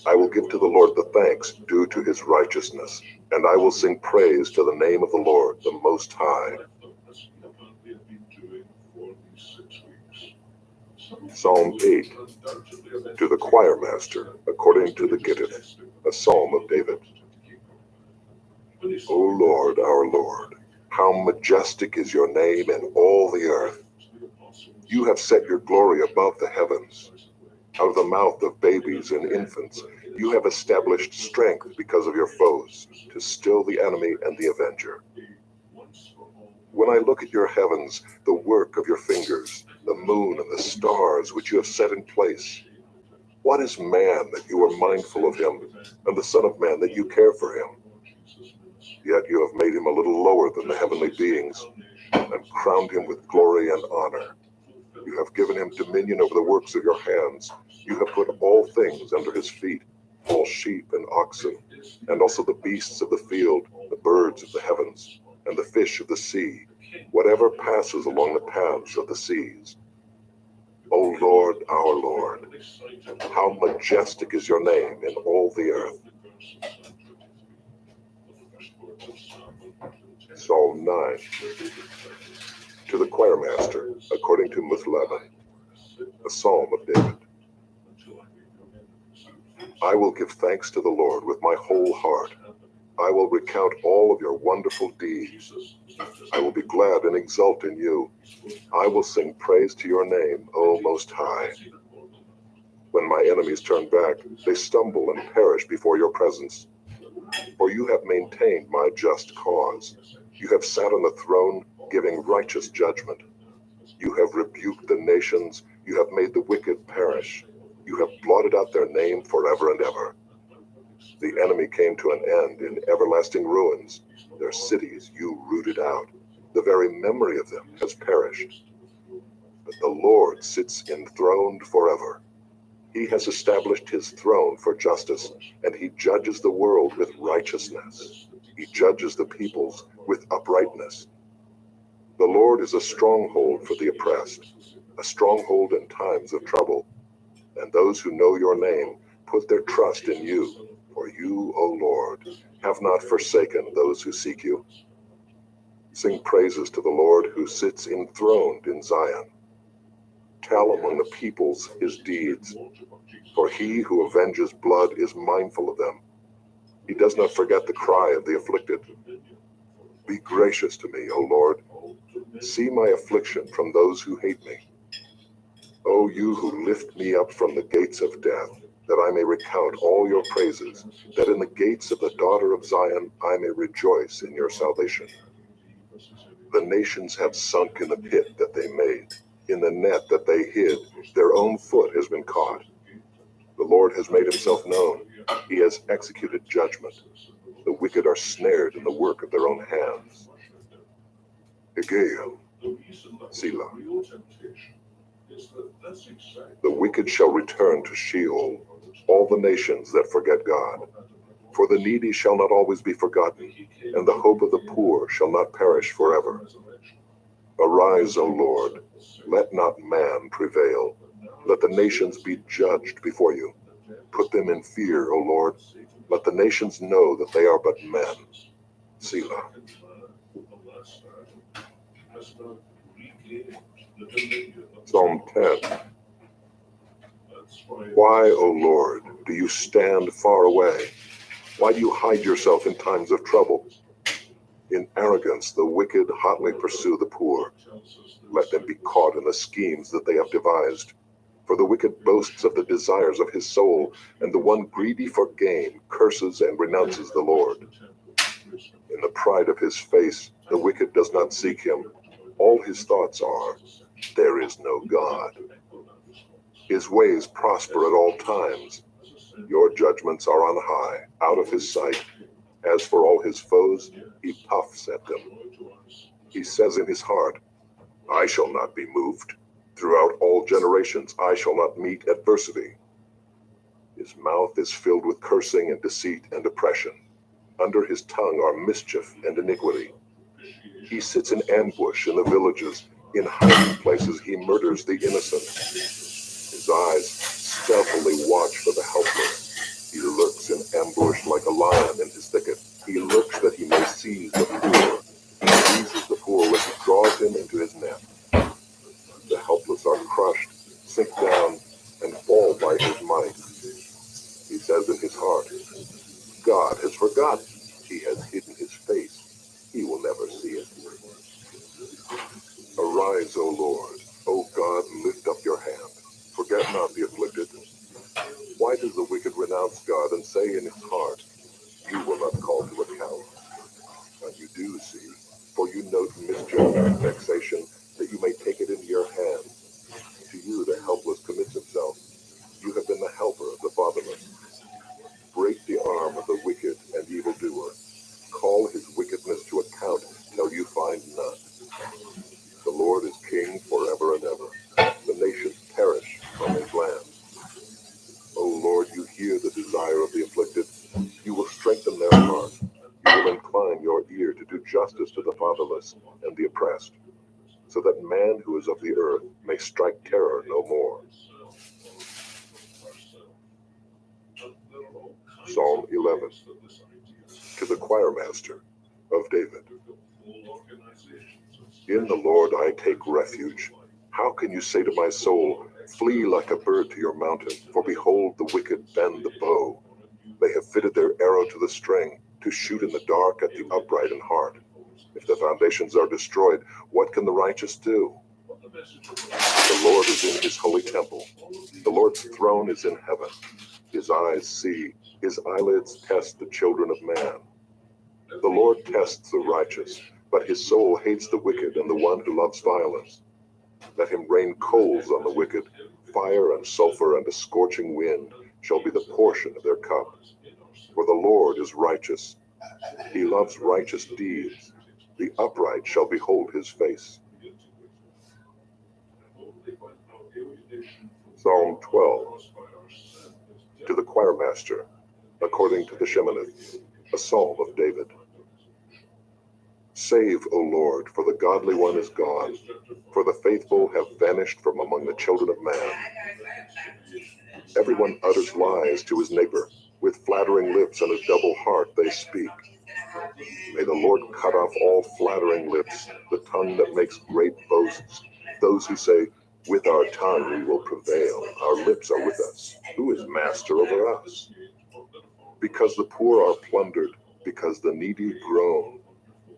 I will give to the Lord the thanks due to his righteousness, and I will sing praise to the name of the Lord, the Most High. Psalm 8. To the choir master, according to the Gittith, a psalm of David. O Lord, our Lord, how majestic is your name in all the earth. You have set your glory above the heavens. Out of the mouth of babies and infants, you have established strength because of your foes, to still the enemy and the avenger. When I look at your heavens, the work of your fingers, the moon and the stars which you have set in place, what is man that you are mindful of him, and the Son of Man that you care for him? Yet you have made him a little lower than the heavenly beings, and crowned him with glory and honor. You have given him dominion over the works of your hands. You have put all things under his feet, all sheep and oxen, and also the beasts of the field, the birds of the heavens, and the fish of the sea, whatever passes along the paths of the seas. O Lord, our Lord, how majestic is your name in all the earth. Psalm 9. To the choirmaster, according to Muth-labben, a psalm of David. I will give thanks to the Lord with my whole heart. I will recount all of your wonderful deeds. I will be glad and exult in you. I will sing praise to your name, O Most High. When my enemies turn back, they stumble and perish before your presence. For you have maintained my just cause. You have sat on the throne, giving righteous judgment. You have rebuked the nations. You have made the wicked perish. You have blotted out their name forever and ever. The enemy came to an end in everlasting ruins. Their cities you rooted out. The very memory of them has perished. But the Lord sits enthroned forever. He has established his throne for justice, and he judges the world with righteousness. He judges the peoples with uprightness. The Lord is a stronghold for the oppressed, a stronghold in times of trouble. And those who know your name put their trust in you. For you, O Lord, have not forsaken those who seek you. Sing praises to the Lord who sits enthroned in Zion. Tell among the peoples his deeds, for he who avenges blood is mindful of them. He does not forget the cry of the afflicted. Be gracious to me, O Lord. See my affliction from those who hate me. O you who lift me up from the gates of death, that I may recount all your praises, that in the gates of the daughter of Zion I may rejoice in your salvation. The nations have sunk in the pit that they made. In the net that they hid, their own foot has been caught. The Lord has made himself known. He has executed judgment. The wicked are snared in the work of their own hands. Hegel, Selah. The wicked shall return to Sheol, all the nations that forget God. For the needy shall not always be forgotten, and the hope of the poor shall not perish forever. Arise, O Lord, let not man prevail. Let the nations be judged before you. Put them in fear, O Lord. Let the nations know that they are but men. Selah. Psalm 10. Why, O Lord, do you stand far away? Why do you hide yourself in times of trouble? In arrogance, the wicked hotly pursue the poor. Let them be caught in the schemes that they have devised. For the wicked boasts of the desires of his soul, and the one greedy for gain curses and renounces the Lord. In the pride of his face, the wicked does not seek him. All his thoughts are, there is no God. His ways prosper at all times. Your judgments are on high, out of his sight. As for all his foes, he puffs at them. He says in his heart, I shall not be moved. Throughout all generations, I shall not meet adversity. His mouth is filled with cursing and deceit and oppression. Under his tongue are mischief and iniquity. He sits in ambush in the villages. In hiding places, he murders the innocent. His eyes stealthily watch for the helpless. He lurks in ambush like a lion in his thicket. He lurks that he may seize the poor. He seizes the poor when he draws him into his net. The helpless are crushed, sink down, and fall by his might. He says in his heart, God has forgotten. He has hidden his face. He will never see it. Arise, O Lord. O God, lift up your hand. Forget not the afflicted. Why does the wicked renounce God and say in his heart, you will not call to account? And you do see, for you note mischief and vexation, that you may take it into your hand. To you the helpless commits himself. You have been the helper of the fatherless. Break the arm of the wicked and evildoer. Call his wickedness to account till you find none. The Lord is king forever and ever. The nations perish from his land. O Lord, you hear the desire of the afflicted. You will strengthen their heart. You will incline your ear to do justice to the fatherless and the oppressed. oppressed, so that man who is of the earth may strike terror no more. Psalm 11. To the choir master of David. In the Lord I take refuge. How can you say to my soul, flee like a bird to your mountain? For behold, the wicked bend the bow. They have fitted their arrow to the string, to shoot in the dark at the upright in heart. If the foundations are destroyed, what can the righteous do? The Lord is in his holy temple. The Lord's throne is in heaven. His eyes see, his eyelids test the children of man. The Lord tests the righteous, but his soul hates the wicked and the one who loves violence. Let him rain coals on the wicked. Fire and sulfur and a scorching wind shall be the portion of their cup. For the Lord is righteous. He loves righteous deeds. The upright shall behold his face. Psalm 12. To the choir master, according to the Sheminith, a psalm of David. Save, O Lord, for the godly one is gone, for the faithful have vanished from among the children of man. Everyone utters lies to his neighbor. With flattering lips and a double heart they speak. May the Lord cut off all flattering lips, the tongue that makes great boasts. Those who say, with our tongue we will prevail, our lips are with us. Who is master over us? Because the poor are plundered, because the needy groan.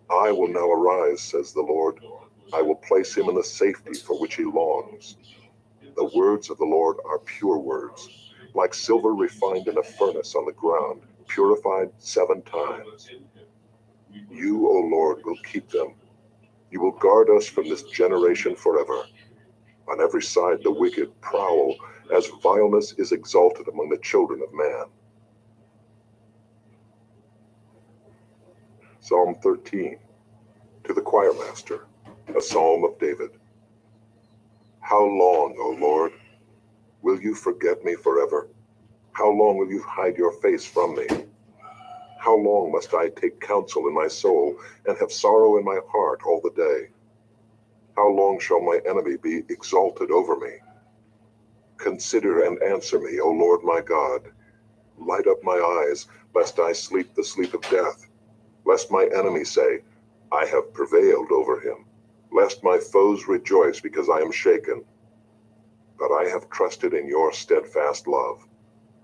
I will now arise, says the Lord. I will place him in the safety for which he longs. The words of the Lord are pure words, like silver refined in a furnace on the ground, purified 7 times. You, O Lord, will keep them. You will guard us from this generation forever. On every side the wicked prowl, as vileness is exalted among the children of man. Psalm 13. To the choir master, a psalm of David. How long, O Lord, will you forget me forever? How long will you hide your face from me? How long must I take counsel in my soul and have sorrow in my heart all the day? How long shall my enemy be exalted over me? Consider and answer me, O Lord my God. Light up my eyes, lest I sleep the sleep of death. Lest my enemy say, I have prevailed over him. Lest my foes rejoice because I am shaken. But I have trusted in your steadfast love.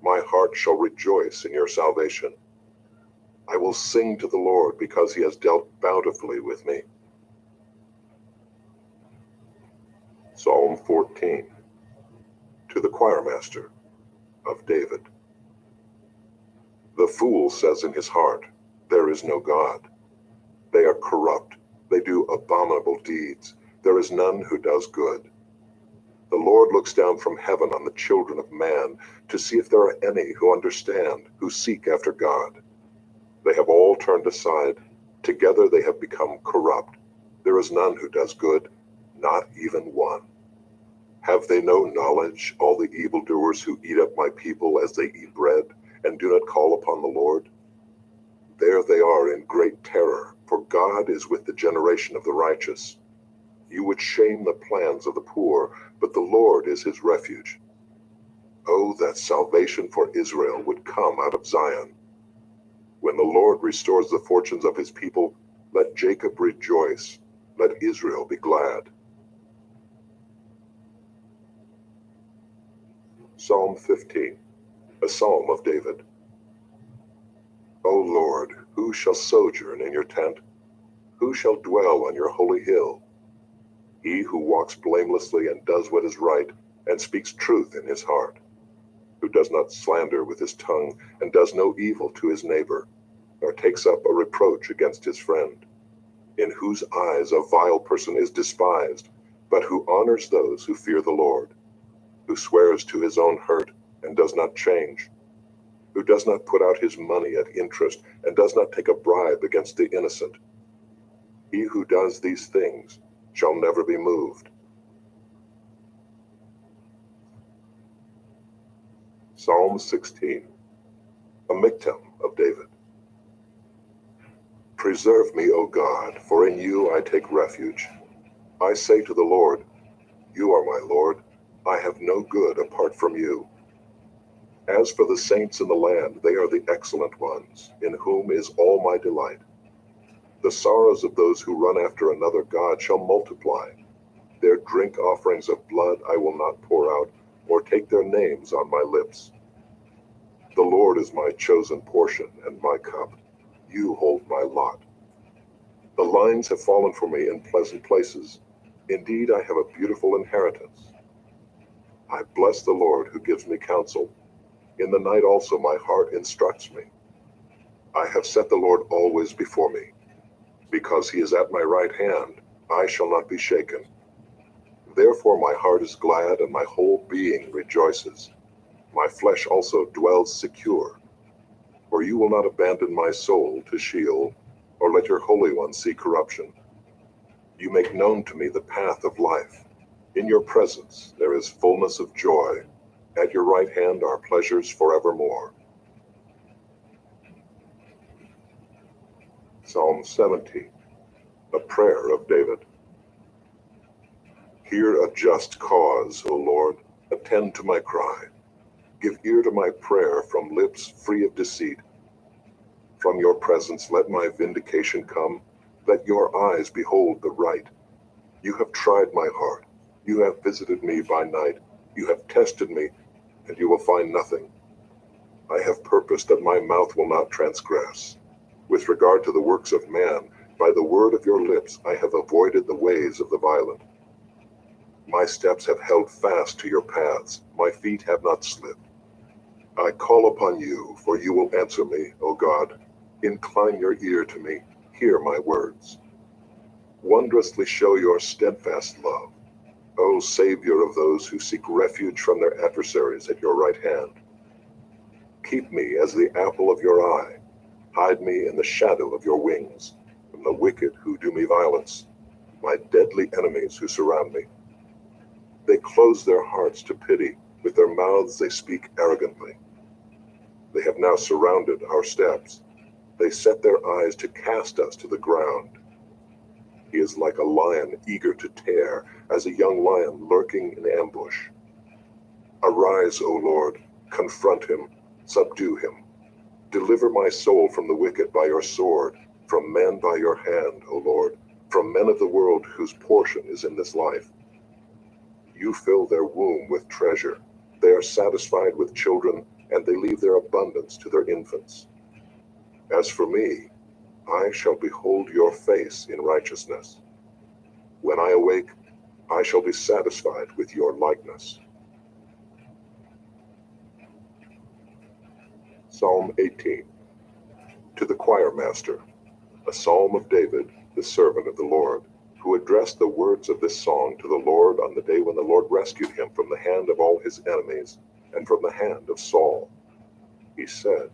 My heart shall rejoice in your salvation. I will sing to the Lord because he has dealt bountifully with me. Psalm 14. To the choir master of David. The fool says in his heart, there is no God. They are corrupt. They do abominable deeds. There is none who does good. The Lord looks down from heaven on the children of man to see if there are any who understand, who seek after God. They have all turned aside. Together they have become corrupt. There is none who does good, not even one. Have they no knowledge, all the evildoers who eat up my people as they eat bread, and do not call upon the Lord? There they are in great terror, for God is with the generation of the righteous. You would shame the plans of the poor, but the Lord is his refuge. Oh, that salvation for Israel would come out of Zion. When the Lord restores the fortunes of his people, let Jacob rejoice, let Israel be glad. Psalm 15, a psalm of David. O Lord, who shall sojourn in your tent? Who shall dwell on your holy hill? He who walks blamelessly and does what is right, and speaks truth in his heart, who does not slander with his tongue, and does no evil to his neighbor, nor takes up a reproach against his friend, in whose eyes a vile person is despised, but who honors those who fear the Lord, who swears to his own hurt and does not change, who does not put out his money at interest and does not take a bribe against the innocent. He who does these things shall never be moved. Psalm 16, a miktam of David. Preserve me, O God, for in you I take refuge. I say to the Lord, you are my Lord. I have no good apart from you. As for the saints in the land, they are the excellent ones, in whom is all my delight. The sorrows of those who run after another God shall multiply. Their drink offerings of blood I will not pour out, or take their names on my lips. The Lord is my chosen portion and my cup. You hold my lot. The lines have fallen for me in pleasant places. Indeed, I have a beautiful inheritance. I bless the Lord who gives me counsel. In the night also my heart instructs me. I have set the Lord always before me. Because he is at my right hand, I shall not be shaken. Therefore my heart is glad and my whole being rejoices. My flesh also dwells secure. For you will not abandon my soul to Sheol, or let your Holy One see corruption. You make known to me the path of life. In your presence there is fullness of joy. At your right hand are pleasures forevermore. Psalm 70, a prayer of David. Hear a just cause, O Lord. Attend to my cry. Give ear to my prayer from lips free of deceit. From your presence let my vindication come. Let your eyes behold the right. You have tried my heart. You have visited me by night. You have tested me, and you will find nothing. I have purposed that my mouth will not transgress. With regard to the works of man, by the word of your lips I have avoided the ways of the violent. My steps have held fast to your paths. My feet have not slipped. I call upon you, for you will answer me, O God. Incline your ear to me. Hear my words. Wondrously show your steadfast love, O Savior of those who seek refuge from their adversaries at your right hand. Keep me as the apple of your eye. Hide me in the shadow of your wings, from the wicked who do me violence, my deadly enemies who surround me. They close their hearts to pity. With their mouths they speak arrogantly. They have now surrounded our steps. They set their eyes to cast us to the ground. He is like a lion eager to tear, as a young lion lurking in ambush. Arise, O Lord, confront him, subdue him. Deliver my soul from the wicked by your sword, from men by your hand, O Lord, from men of the world whose portion is in this life. You fill their womb with treasure. They are satisfied with children, and they leave their abundance to their infants. As for me, I shall behold your face in righteousness. When I awake, I shall be satisfied with your likeness. Psalm 18. To the choir master, a psalm of David, the servant of the Lord, who addressed the words of this song to the Lord on the day when the Lord rescued him from the hand of all his enemies and from the hand of Saul. He said,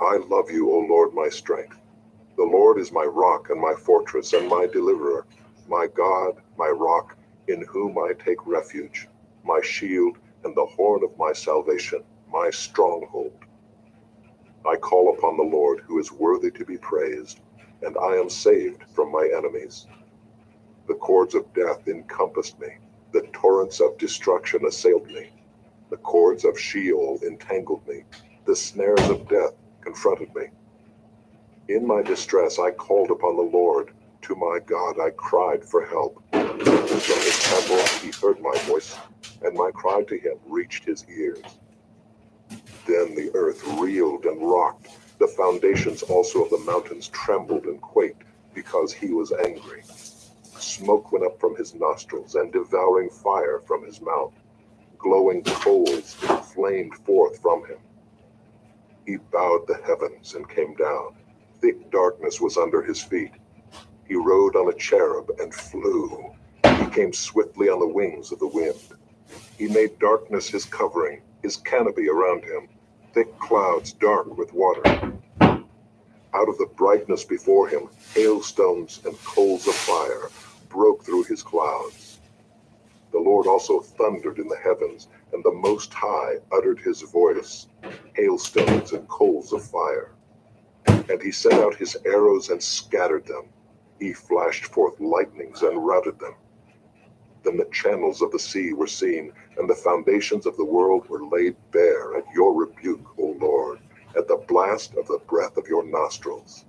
I love you, O Lord, my strength. The Lord is my rock and my fortress and my deliverer, my God, my rock, in whom I take refuge, my shield and the horn of my salvation, my stronghold. I call upon the Lord who is worthy to be praised, and I am saved from my enemies. The cords of death encompassed me, the torrents of destruction assailed me. The cords of Sheol entangled me, the snares of death confronted me. In my distress I called upon the Lord. To my God I cried for help. From his temple he heard my voice, and my cry to him reached his ears. Then the earth reeled and rocked. The foundations also of the mountains trembled and quaked, because he was angry. Smoke went up from his nostrils, and devouring fire from his mouth. Glowing coals flamed forth from him. He bowed the heavens and came down. Thick darkness was under his feet. He rode on a cherub and flew. He came swiftly on the wings of the wind. He made darkness his covering, his canopy around him, thick clouds dark with water. Out of the brightness before him, hailstones and coals of fire broke through his clouds. The Lord also thundered in the heavens, and the Most High uttered his voice, hailstones and coals of fire. And he sent out his arrows and scattered them. He flashed forth lightnings and routed them. Then the channels of the sea were seen, and the foundations of the world were laid bare at your rebuke, O Lord, at the blast of the breath of your nostrils.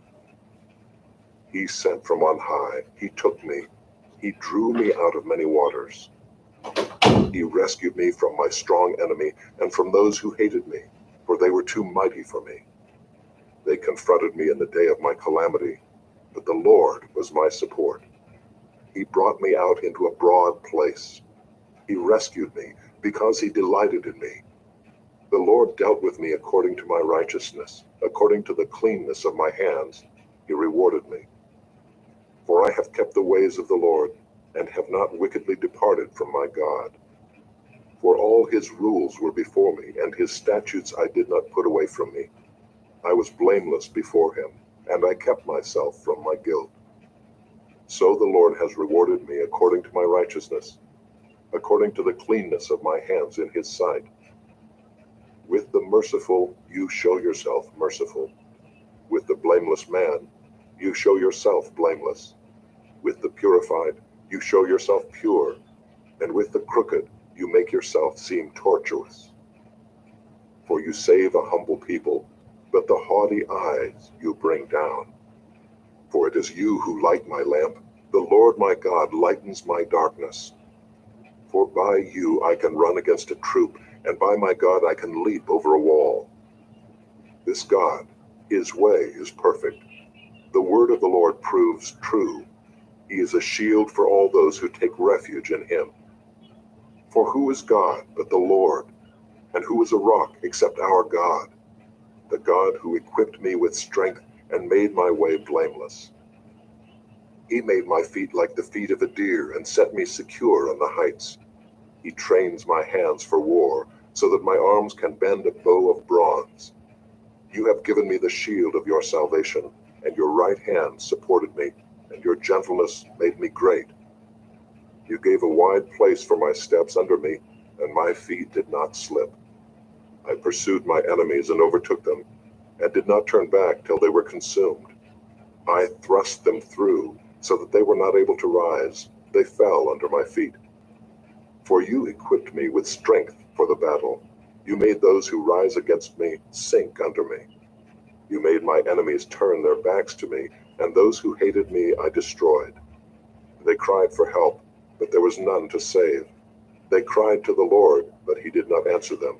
He sent from on high, he took me, he drew me out of many waters. He rescued me from my strong enemy and from those who hated me, for they were too mighty for me. They confronted me in the day of my calamity, but the Lord was my support. He brought me out into a broad place. He rescued me because he delighted in me. The Lord dealt with me according to my righteousness, according to the cleanness of my hands, he rewarded me. For I have kept the ways of the Lord, and have not wickedly departed from my God. For all his rules were before me, and his statutes I did not put away from me. I was blameless before him, and I kept myself from my guilt. So the Lord has rewarded me according to my righteousness, according to the cleanness of my hands in his sight. With the merciful, you show yourself merciful. With the blameless man, you show yourself blameless. With the purified, you show yourself pure. And with the crooked, you make yourself seem tortuous. For you save a humble people, but the haughty eyes you bring down. For it is you who light my lamp. The Lord my God lightens my darkness. For by you I can run against a troop, and by my God I can leap over a wall. This God, his way is perfect. The word of the Lord proves true. He is a shield for all those who take refuge in him. For who is God but the Lord? And who is a rock except our God? The God who equipped me with strength and made my way blameless. He made my feet like the feet of a deer and set me secure on the heights. He trains my hands for war, so that my arms can bend a bow of bronze. You have given me the shield of your salvation, and your right hand supported me, and your gentleness made me great. You gave a wide place for my steps under me, and my feet did not slip. I pursued my enemies and overtook them, and did not turn back till they were consumed. I thrust them through, so that they were not able to rise. They fell under my feet. For you equipped me with strength for the battle. You made those who rise against me sink under me. You made my enemies turn their backs to me, and those who hated me I destroyed. They cried for help, but there was none to save. They cried to the Lord, but he did not answer them.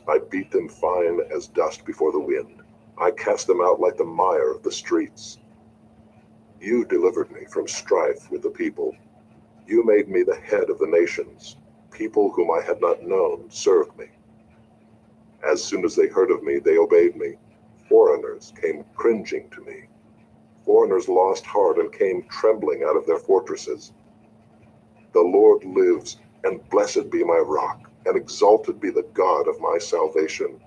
I beat them fine as dust before the wind. I cast them out like the mire of the streets. You delivered me from strife with the people. You made me the head of the nations. People whom I had not known served me. As soon as they heard of me, they obeyed me. Foreigners came cringing to me. Foreigners lost heart and came trembling out of their fortresses. The Lord lives, and blessed be my rock, and exalted be the God of my salvation,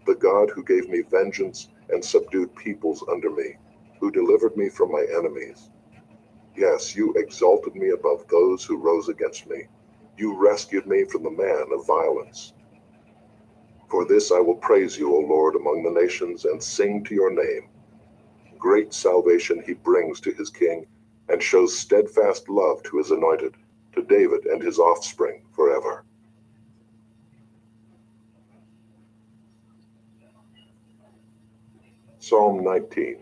the God who gave me vengeance and subdued peoples under me, who delivered me from my enemies. Yes, you exalted me above those who rose against me. You rescued me from the man of violence. For this I will praise you, O Lord, among the nations, and sing to your name. Great salvation he brings to his king, and shows steadfast love to his anointed, to David and his offspring forever. Psalm 19.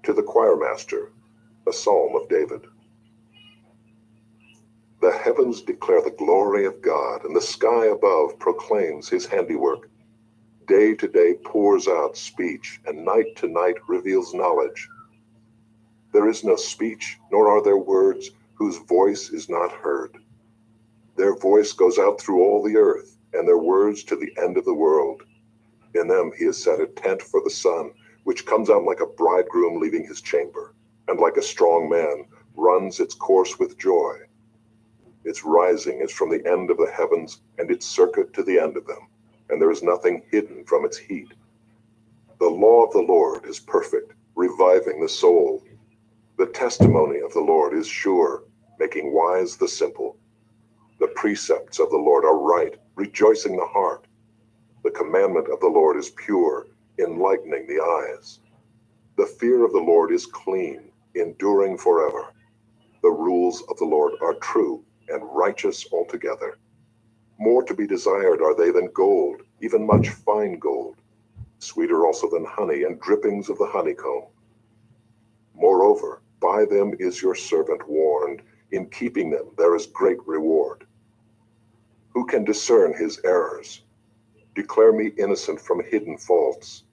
To the choirmaster, a psalm of David. The heavens declare the glory of God, and the sky above proclaims his handiwork. Day to day pours out speech, and night to night reveals knowledge. There is no speech, nor are there words, whose voice is not heard. Their voice goes out through all the earth, and their words to the end of the world. In them he has set a tent for the sun, which comes out like a bridegroom leaving his chamber, and like a strong man runs its course with joy. Its rising is from the end of the heavens, and its circuit to the end of them, and there is nothing hidden from its heat. The law of the Lord is perfect, reviving the soul. The testimony of the Lord is sure, making wise the simple. The precepts of the Lord are right, rejoicing the heart. The commandment of the Lord is pure, enlightening the eyes. The fear of the Lord is clean, enduring forever. The rules of the Lord are true and righteous altogether. More to be desired are they than gold, even much fine gold, sweeter also than honey and drippings of the honeycomb. Moreover, by them is your servant warned. In keeping them there is great reward. Who can discern his errors? Declare me innocent from hidden faults.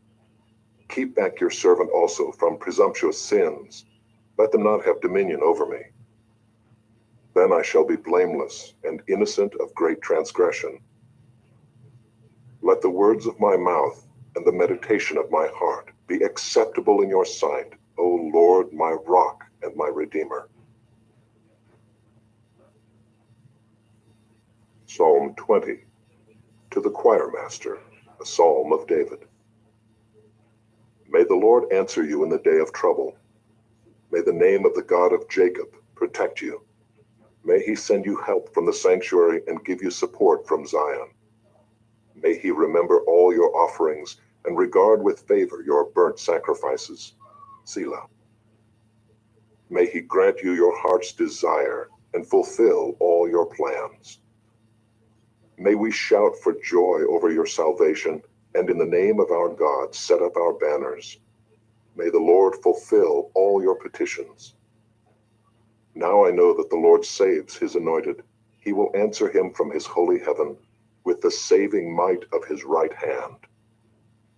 Keep back your servant also from presumptuous sins. Let them not have dominion over me. Then I shall be blameless and innocent of great transgression. Let the words of my mouth and the meditation of my heart be acceptable in your sight, O Lord, my rock and my redeemer. Psalm 20. To the choir master, a psalm of David. May the Lord answer you in the day of trouble. May the name of the God of Jacob protect you. May he send you help from the sanctuary and give you support from Zion. May he remember all your offerings and regard with favor your burnt sacrifices. Selah. May he grant you your heart's desire and fulfill all your plans. May we shout for joy over your salvation, and in the name of our God set up our banners. May the Lord fulfill all your petitions. Now I know that the Lord saves his anointed. He will answer him from his holy heaven with the saving might of his right hand.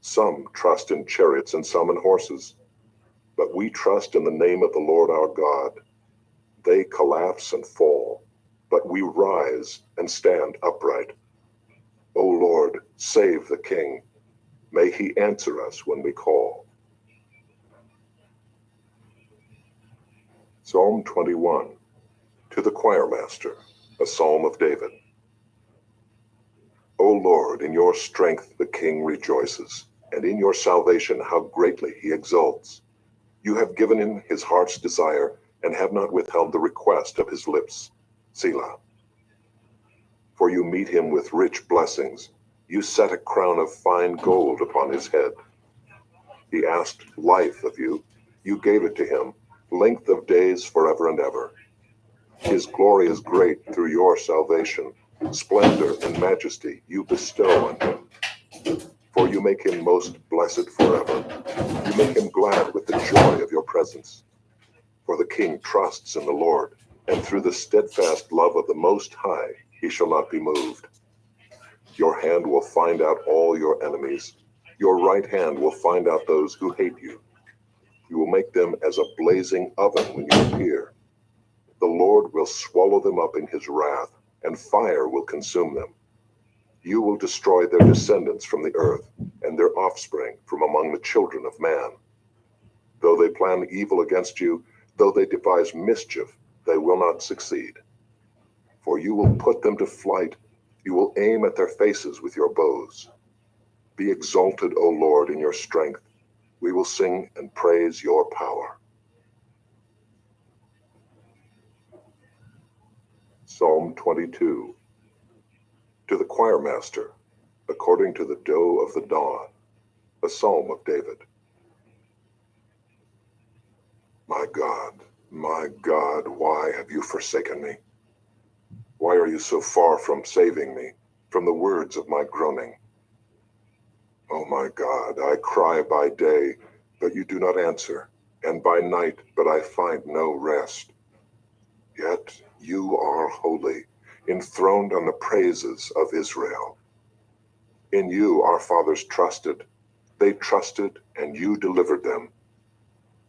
Some trust in chariots and some in horses, but we trust in the name of the Lord our God. They collapse and fall, but we rise and stand upright. O Lord, save the King. May he answer us when we call. Psalm 21. To the choir master, a psalm of David. O Lord, in your strength the King rejoices, and in your salvation how greatly he exults. You have given him his heart's desire, and have not withheld the request of his lips. Selah. For you meet him with rich blessings. You set a crown of fine gold upon his head. He asked life of you. You gave it to him, length of days forever and ever. His glory is great through your salvation. Splendor and majesty you bestow on him. For you make him most blessed forever. You make him glad with the joy of your presence. For the King trusts in the Lord, and through the steadfast love of the Most High he shall not be moved. Your hand will find out all your enemies. Your right hand will find out those who hate you. You will make them as a blazing oven when you appear. The Lord will swallow them up in his wrath, and fire will consume them. You will destroy their descendants from the earth, and their offspring from among the children of man. Though they plan evil against you, though they devise mischief, they will not succeed. For you will put them to flight. You will aim at their faces with your bows. Be exalted, O Lord, in your strength. We will sing and praise your power. Psalm 22. To the choir master, according to the doe of the dawn, a psalm of David. My God, why have you forsaken me? Why are you so far from saving me, from the words of my groaning? O my God, I cry by day, but you do not answer, and by night, but I find no rest. Yet you are holy, enthroned on the praises of Israel. In you our fathers trusted. They trusted, and you delivered them.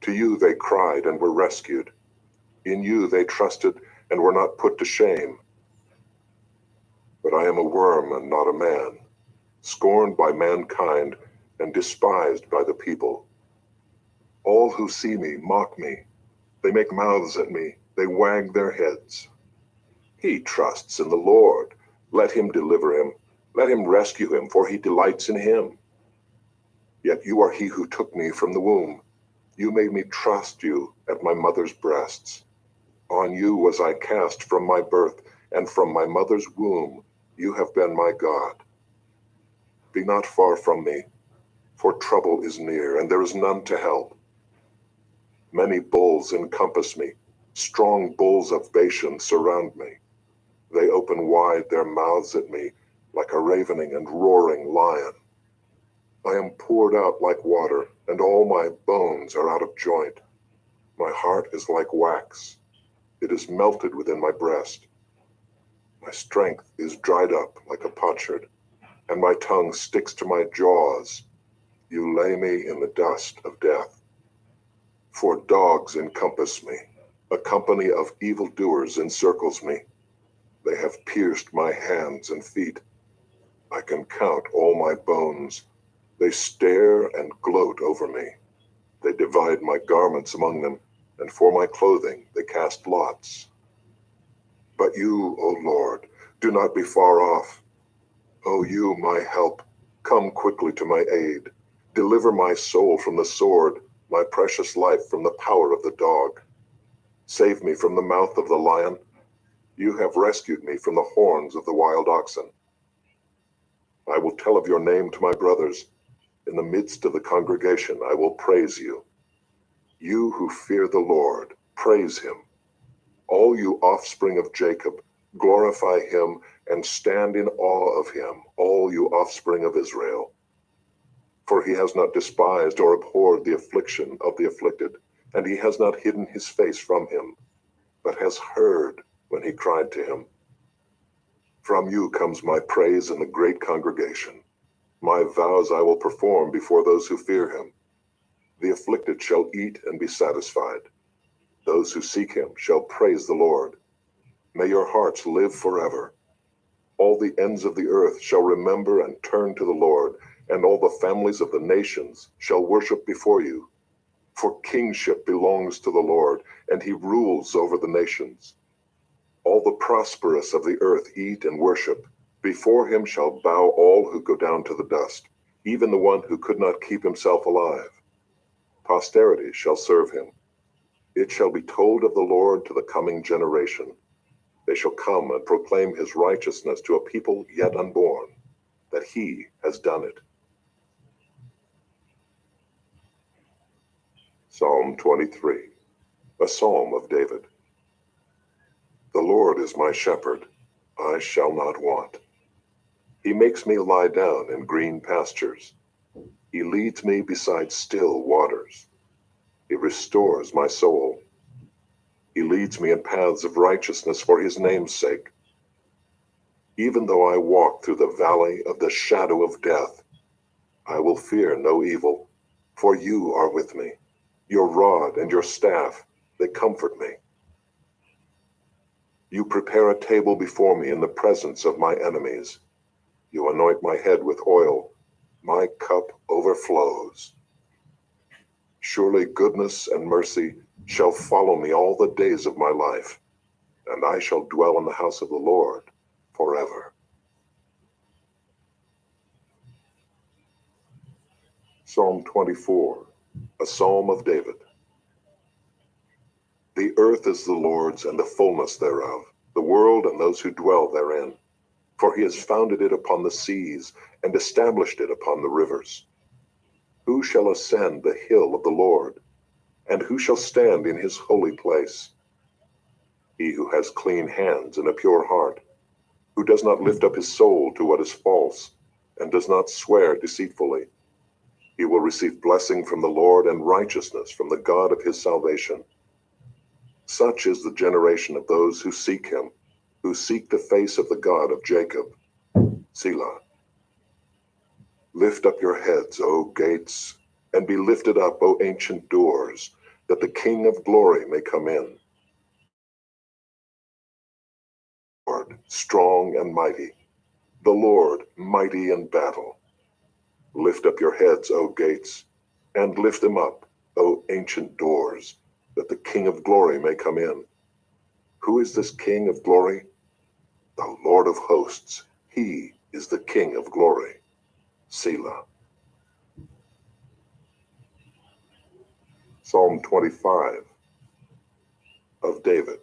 To you they cried and were rescued. In you they trusted and were not put to shame. But I am a worm and not a man, scorned by mankind and despised by the people. All who see me mock me. They make mouths at me. They wag their heads. He trusts in the Lord. Let him deliver him. Let him rescue him, for he delights in him. Yet you are he who took me from the womb. You made me trust you at my mother's breasts. On you was I cast from my birth, and from my mother's womb you have been my God. Be not far from me, for trouble is near, and there is none to help. Many bulls encompass me. Strong bulls of Bashan surround me. They open wide their mouths at me like a ravening and roaring lion. I am poured out like water, and all my bones are out of joint. My heart is like wax. It is melted within my breast. My strength is dried up like a potsherd, and my tongue sticks to my jaws. You lay me in the dust of death. For dogs encompass me. A company of evildoers encircles me. They have pierced my hands and feet. I can count all my bones. They stare and gloat over me. They divide my garments among them, and for my clothing they cast lots. But you, O Lord, do not be far off. O you, my help, come quickly to my aid. Deliver my soul from the sword, my precious life from the power of the dog. Save me from the mouth of the lion. You have rescued me from the horns of the wild oxen. I will tell of your name to my brothers. In the midst of the congregation, I will praise you. You who fear the Lord, praise him. All you offspring of Jacob, glorify him and stand in awe of him, all you offspring of Israel. For he has not despised or abhorred the affliction of the afflicted, and he has not hidden his face from him, but has heard when he cried to him. From you comes my praise in the great congregation. My vows I will perform before those who fear him. The afflicted shall eat and be satisfied. Those who seek him shall praise the Lord. May your hearts live forever. All the ends of the earth shall remember and turn to the Lord, and all the families of the nations shall worship before you. For kingship belongs to the Lord, and he rules over the nations. All the prosperous of the earth eat and worship. Before him shall bow all who go down to the dust, even the one who could not keep himself alive. Posterity shall serve him. It shall be told of the Lord to the coming generation. They shall come and proclaim his righteousness to a people yet unborn, that he has done it. Psalm 23, a psalm of David. The Lord is my shepherd, I shall not want. He makes me lie down in green pastures. He leads me beside still waters. He restores my soul. He leads me in paths of righteousness for his name's sake. Even though I walk through the valley of the shadow of death, I will fear no evil, for you are with me. Your rod and your staff, they comfort me. You prepare a table before me in the presence of my enemies. You anoint my head with oil. My cup overflows. Surely goodness and mercy shall follow me all the days of my life, and I shall dwell in the house of the Lord forever. Psalm 24, a psalm of David. The earth is the Lord's and the fullness thereof, the world and those who dwell therein. For he has founded it upon the seas and established it upon the rivers. Who shall ascend the hill of the Lord? And who shall stand in his holy place? He who has clean hands and a pure heart, who does not lift up his soul to what is false, and does not swear deceitfully. He will receive blessing from the Lord and righteousness from the God of his salvation. Such is the generation of those who seek him, who seek the face of the God of Jacob. Selah. Lift up your heads, O gates, and be lifted up, O ancient doors, that the King of glory may come in. Lord, strong and mighty, the Lord mighty in battle. Lift up your heads, O gates, and lift them up, O ancient doors, that the King of glory may come in. Who is this King of glory? The Lord of hosts. He is the King of glory. Selah. Psalm 25 of David.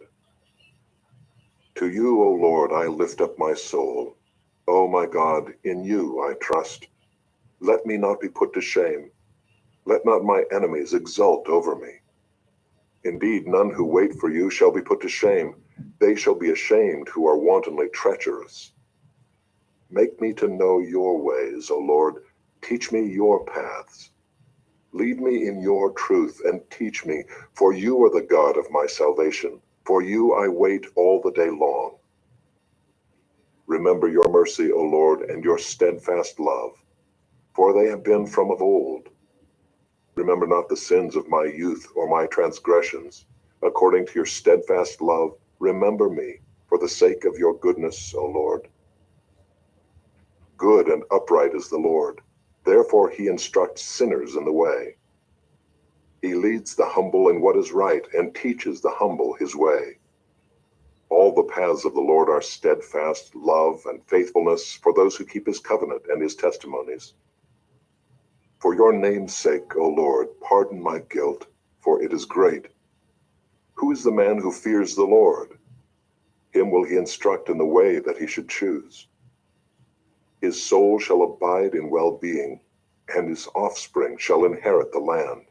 To you, O Lord, I lift up my soul. O my God, in you I trust. Let me not be put to shame. Let not my enemies exult over me. Indeed, none who wait for you shall be put to shame. They shall be ashamed who are wantonly treacherous. Make me to know your ways, O Lord. Teach me your paths. Lead me in your truth and teach me, for you are the God of my salvation. For you I wait all the day long. Remember your mercy, O Lord, and your steadfast love, for they have been from of old. Remember not the sins of my youth or my transgressions. According to your steadfast love, remember me, for the sake of your goodness, O Lord. Good and upright is the Lord. Therefore he instructs sinners in the way. He leads the humble in what is right and teaches the humble his way. All the paths of the Lord are steadfast, love, and faithfulness for those who keep his covenant and his testimonies. For your name's sake, O Lord, pardon my guilt, for it is great. Who is the man who fears the Lord? Him will he instruct in the way that he should choose. His soul shall abide in well-being, and his offspring shall inherit the land.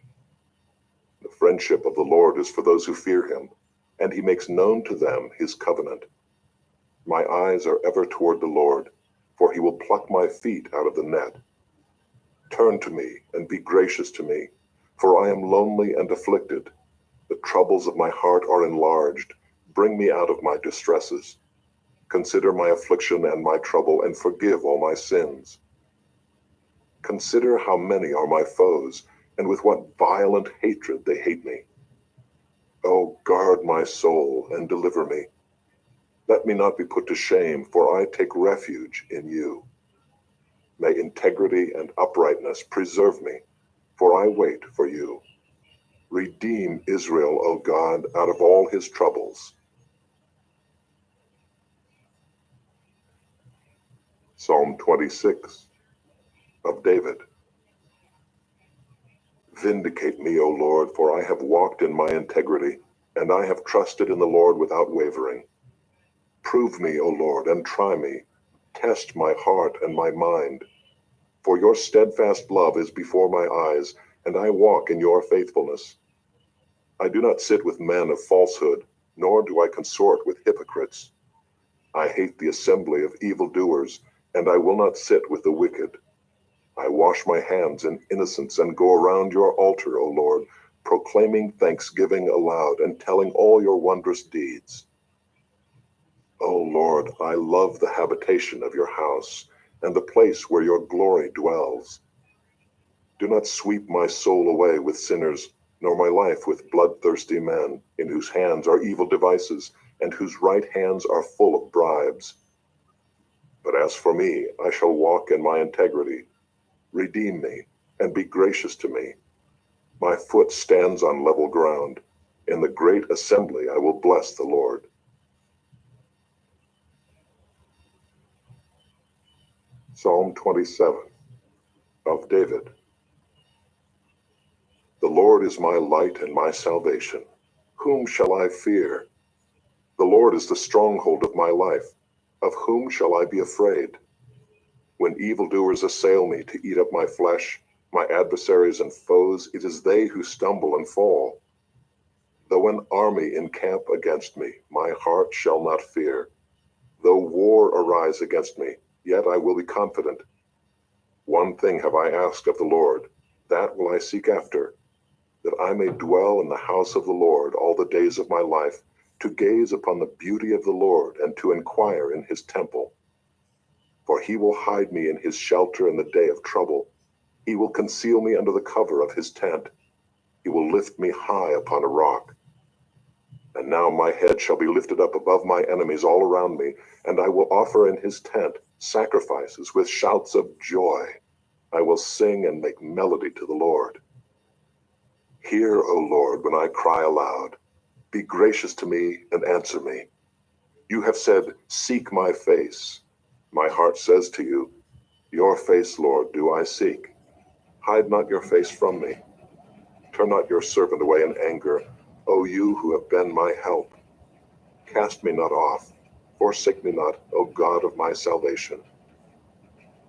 The friendship of the Lord is for those who fear him, and he makes known to them his covenant. My eyes are ever toward the Lord, for he will pluck my feet out of the net. Turn to me and be gracious to me, for I am lonely and afflicted. The troubles of my heart are enlarged. Bring me out of my distresses. Consider my affliction and my trouble, and forgive all my sins. Consider how many are my foes, and with what violent hatred they hate me. Oh, guard my soul and deliver me. Let me not be put to shame, for I take refuge in you. May integrity and uprightness preserve me, for I wait for you. Redeem Israel, O God, out of all his troubles. Psalm 26 of David. Vindicate me, O Lord, for I have walked in my integrity, and I have trusted in the Lord without wavering. Prove me, O Lord, and try me. Test my heart and my mind. For your steadfast love is before my eyes, and I walk in your faithfulness. I do not sit with men of falsehood, nor do I consort with hypocrites. I hate the assembly of evildoers, and I will not sit with the wicked. I wash my hands in innocence and go around your altar, O Lord, proclaiming thanksgiving aloud and telling all your wondrous deeds. O Lord, I love the habitation of your house and the place where your glory dwells. Do not sweep my soul away with sinners, nor my life with bloodthirsty men, in whose hands are evil devices, and whose right hands are full of bribes. But as for me, I shall walk in my integrity. Redeem me, and be gracious to me. My foot stands on level ground. In the great assembly I will bless the Lord. Psalm 27 of David. The Lord is my light and my salvation. Whom shall I fear? The Lord is the stronghold of my life. Of whom shall I be afraid? When evildoers assail me to eat up my flesh, my adversaries and foes, it is they who stumble and fall. Though an army encamp against me, my heart shall not fear. Though war arise against me, yet I will be confident. One thing have I asked of the Lord, that will I seek after, that I may dwell in the house of the Lord all the days of my life, to gaze upon the beauty of the Lord and to inquire in his temple. For he will hide me in his shelter in the day of trouble. He will conceal me under the cover of his tent. He will lift me high upon a rock. And now my head shall be lifted up above my enemies all around me, and I will offer in his tent sacrifices with shouts of joy. I will sing and make melody to the Lord. Hear, O Lord, when I cry aloud. Be gracious to me and answer me. You have said, seek my face. My heart says to you, your face, Lord, do I seek. Hide not your face from me. Turn not your servant away in anger, O you who have been my help. Cast me not off, forsake me not, O God of my salvation.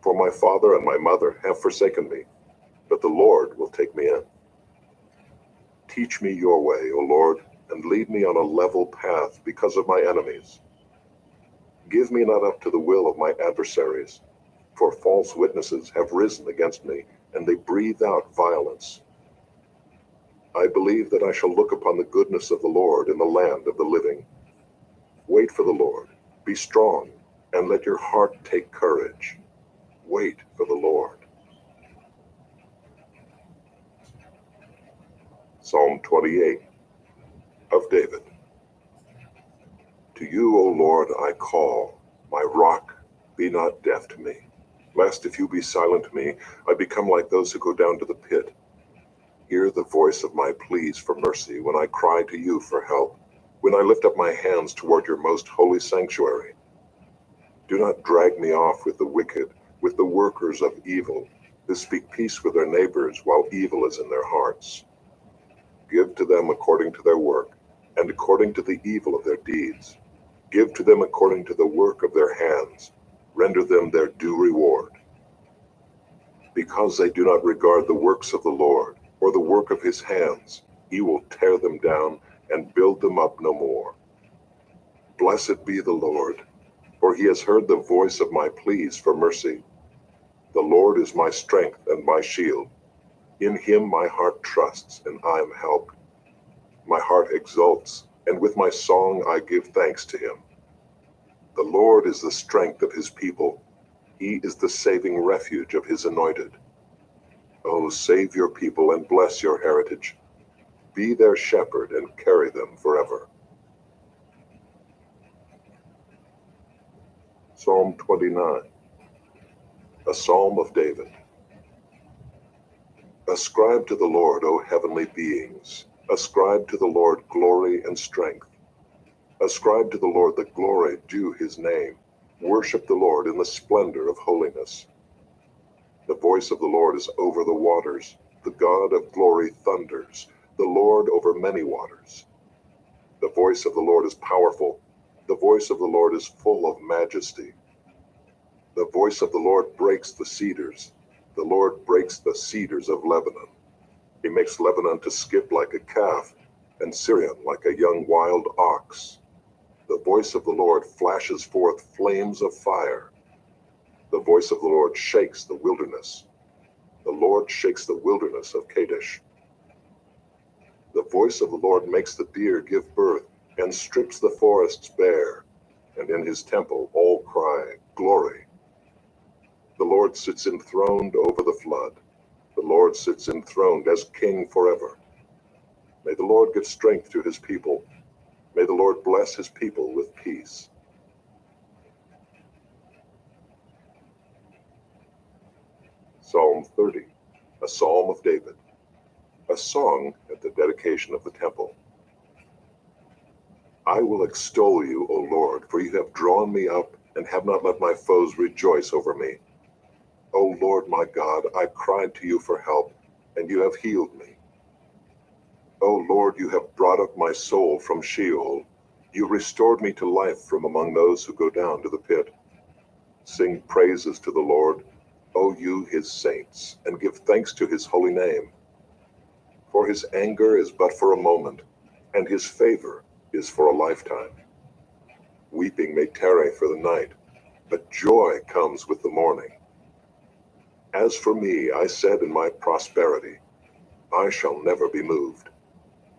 For my father and my mother have forsaken me, but the Lord will take me in. Teach me your way, O Lord, and lead me on a level path because of my enemies. Give me not up to the will of my adversaries, for false witnesses have risen against me, and they breathe out violence. I believe that I shall look upon the goodness of the Lord in the land of the living. Wait for the Lord, be strong, and let your heart take courage. Wait for the Lord. Psalm 28 of David. To you, O Lord, I call, my rock, be not deaf to me. Lest if you be silent to me, I become like those who go down to the pit. Hear the voice of my pleas for mercy when I cry to you for help, when I lift up my hands toward your most holy sanctuary. Do not drag me off with the wicked, with the workers of evil, who speak peace with their neighbors while evil is in their hearts. Give to them according to their work, and according to the evil of their deeds. Give to them according to the work of their hands. Render them their due reward. Because they do not regard the works of the Lord, or the work of his hands, he will tear them down and build them up no more. Blessed be the Lord, for he has heard the voice of my pleas for mercy. The Lord is my strength and my shield. In him my heart trusts, and I am helped. My heart exults, and with my song I give thanks to him. The Lord is the strength of his people. He is the saving refuge of his anointed. Oh, save your people and bless your heritage. Be their shepherd and carry them forever. Psalm 29, a psalm of David. Ascribe to the Lord, O heavenly beings. Ascribe to the Lord glory and strength. Ascribe to the Lord the glory due his name. Worship the Lord in the splendor of holiness. The voice of the Lord is over the waters. The God of glory thunders. The Lord over many waters. The voice of the Lord is powerful. The voice of the Lord is full of majesty. The voice of the Lord breaks the cedars. The Lord breaks the cedars of Lebanon. He makes Lebanon to skip like a calf, and Syrian like a young wild ox. The voice of the Lord flashes forth flames of fire. The voice of the Lord shakes the wilderness. The Lord shakes the wilderness of Kadesh. The voice of the Lord makes the deer give birth, and strips the forests bare. And in his temple all cry, Glory. The Lord sits enthroned over the flood. The Lord sits enthroned as king forever. May the Lord give strength to his people. May the Lord bless his people with peace. Psalm 30, a psalm of David, a song at the dedication of the temple. I will extol you, O Lord, for you have drawn me up and have not let my foes rejoice over me. O Lord my God, I cried to you for help, and you have healed me. O Lord, you have brought up my soul from Sheol. You restored me to life from among those who go down to the pit. Sing praises to the Lord, O you his saints, and give thanks to his holy name. For his anger is but for a moment, and his favor is for a lifetime. Weeping may tarry for the night, but joy comes with the morning. As for me, I said in my prosperity, I shall never be moved.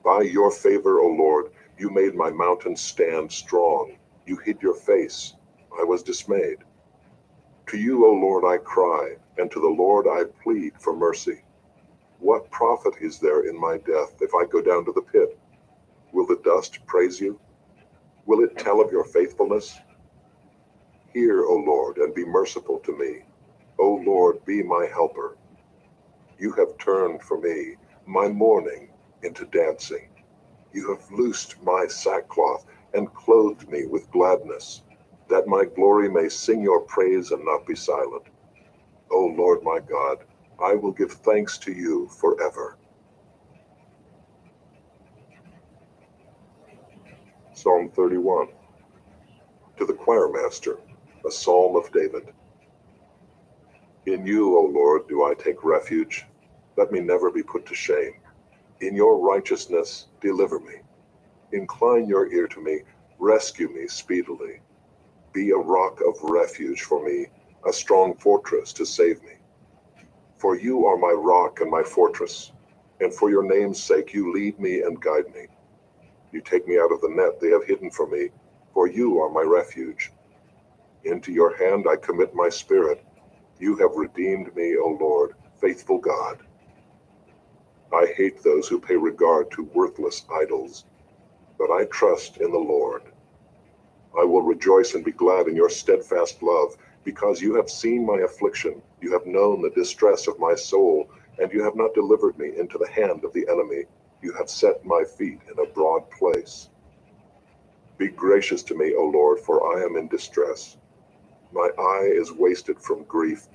By your favor, O Lord, you made my mountain stand strong. You hid your face. I was dismayed. To you, O Lord, I cry, and to the Lord I plead for mercy. What profit is there in my death if I go down to the pit? Will the dust praise you? Will it tell of your faithfulness? Hear, O Lord, and be merciful to me. O Lord, be my helper. You have turned for me my mourning into dancing. You have loosed my sackcloth and clothed me with gladness, that my glory may sing your praise and not be silent. O Lord my God, I will give thanks to you forever. Psalm 31. To the choir master, a psalm of David. In you, O Lord, do I take refuge. Let me never be put to shame. In your righteousness, deliver me. Incline your ear to me. Rescue me speedily. Be a rock of refuge for me, a strong fortress to save me. For you are my rock and my fortress, and for your name's sake you lead me and guide me. You take me out of the net they have hidden for me, for you are my refuge. Into your hand I commit my spirit. You have redeemed me, O Lord, faithful God. I hate those who pay regard to worthless idols, but I trust in the Lord. I will rejoice and be glad in your steadfast love, because you have seen my affliction, you have known the distress of my soul, and you have not delivered me into the hand of the enemy. You have set my feet in a broad place. Be gracious to me, O Lord, for I am in distress. My eye is wasted from grief,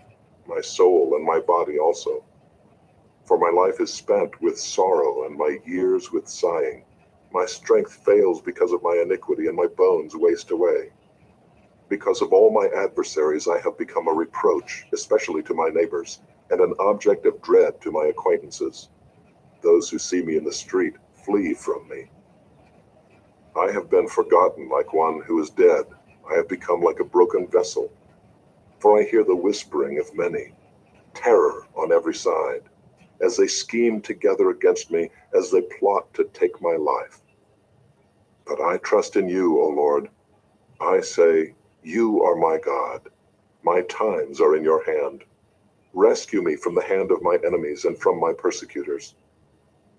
my soul and my body also. For my life is spent with sorrow and my years with sighing. My strength fails because of my iniquity, and my bones waste away. Because of all my adversaries I have become a reproach, especially to my neighbors, and an object of dread to my acquaintances. Those who see me in the street flee from me. I have been forgotten like one who is dead. I have become like a broken vessel. For I hear the whispering of many, terror on every side, as they scheme together against me, as they plot to take my life. But I trust in you, O Lord. I say, you are my God. My times are in your hand. Rescue me from the hand of my enemies and from my persecutors.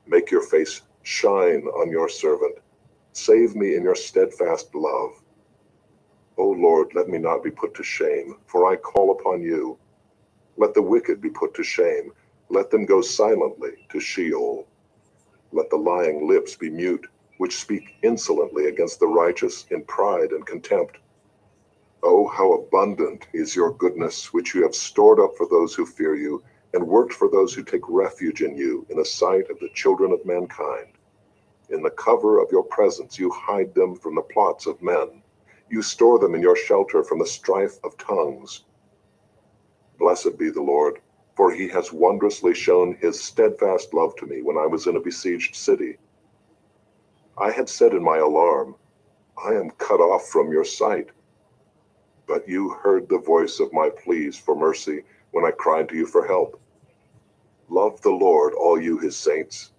Make your face shine on your servant. Save me in your steadfast love. O Lord, let me not be put to shame, for I call upon you. Let the wicked be put to shame. Let them go silently to Sheol. Let the lying lips be mute, which speak insolently against the righteous in pride and contempt. Oh, how abundant is your goodness, which you have stored up for those who fear you, and worked for those who take refuge in you, in the sight of the children of mankind. In the cover of your presence you hide them from the plots of men. You store them in your shelter from the strife of tongues. Blessed be the Lord, for he has wondrously shown his steadfast love to me when I was in a besieged city. I had said in my alarm, I am cut off from your sight. But you heard the voice of my pleas for mercy when I cried to you for help. Love the Lord, all you his saints.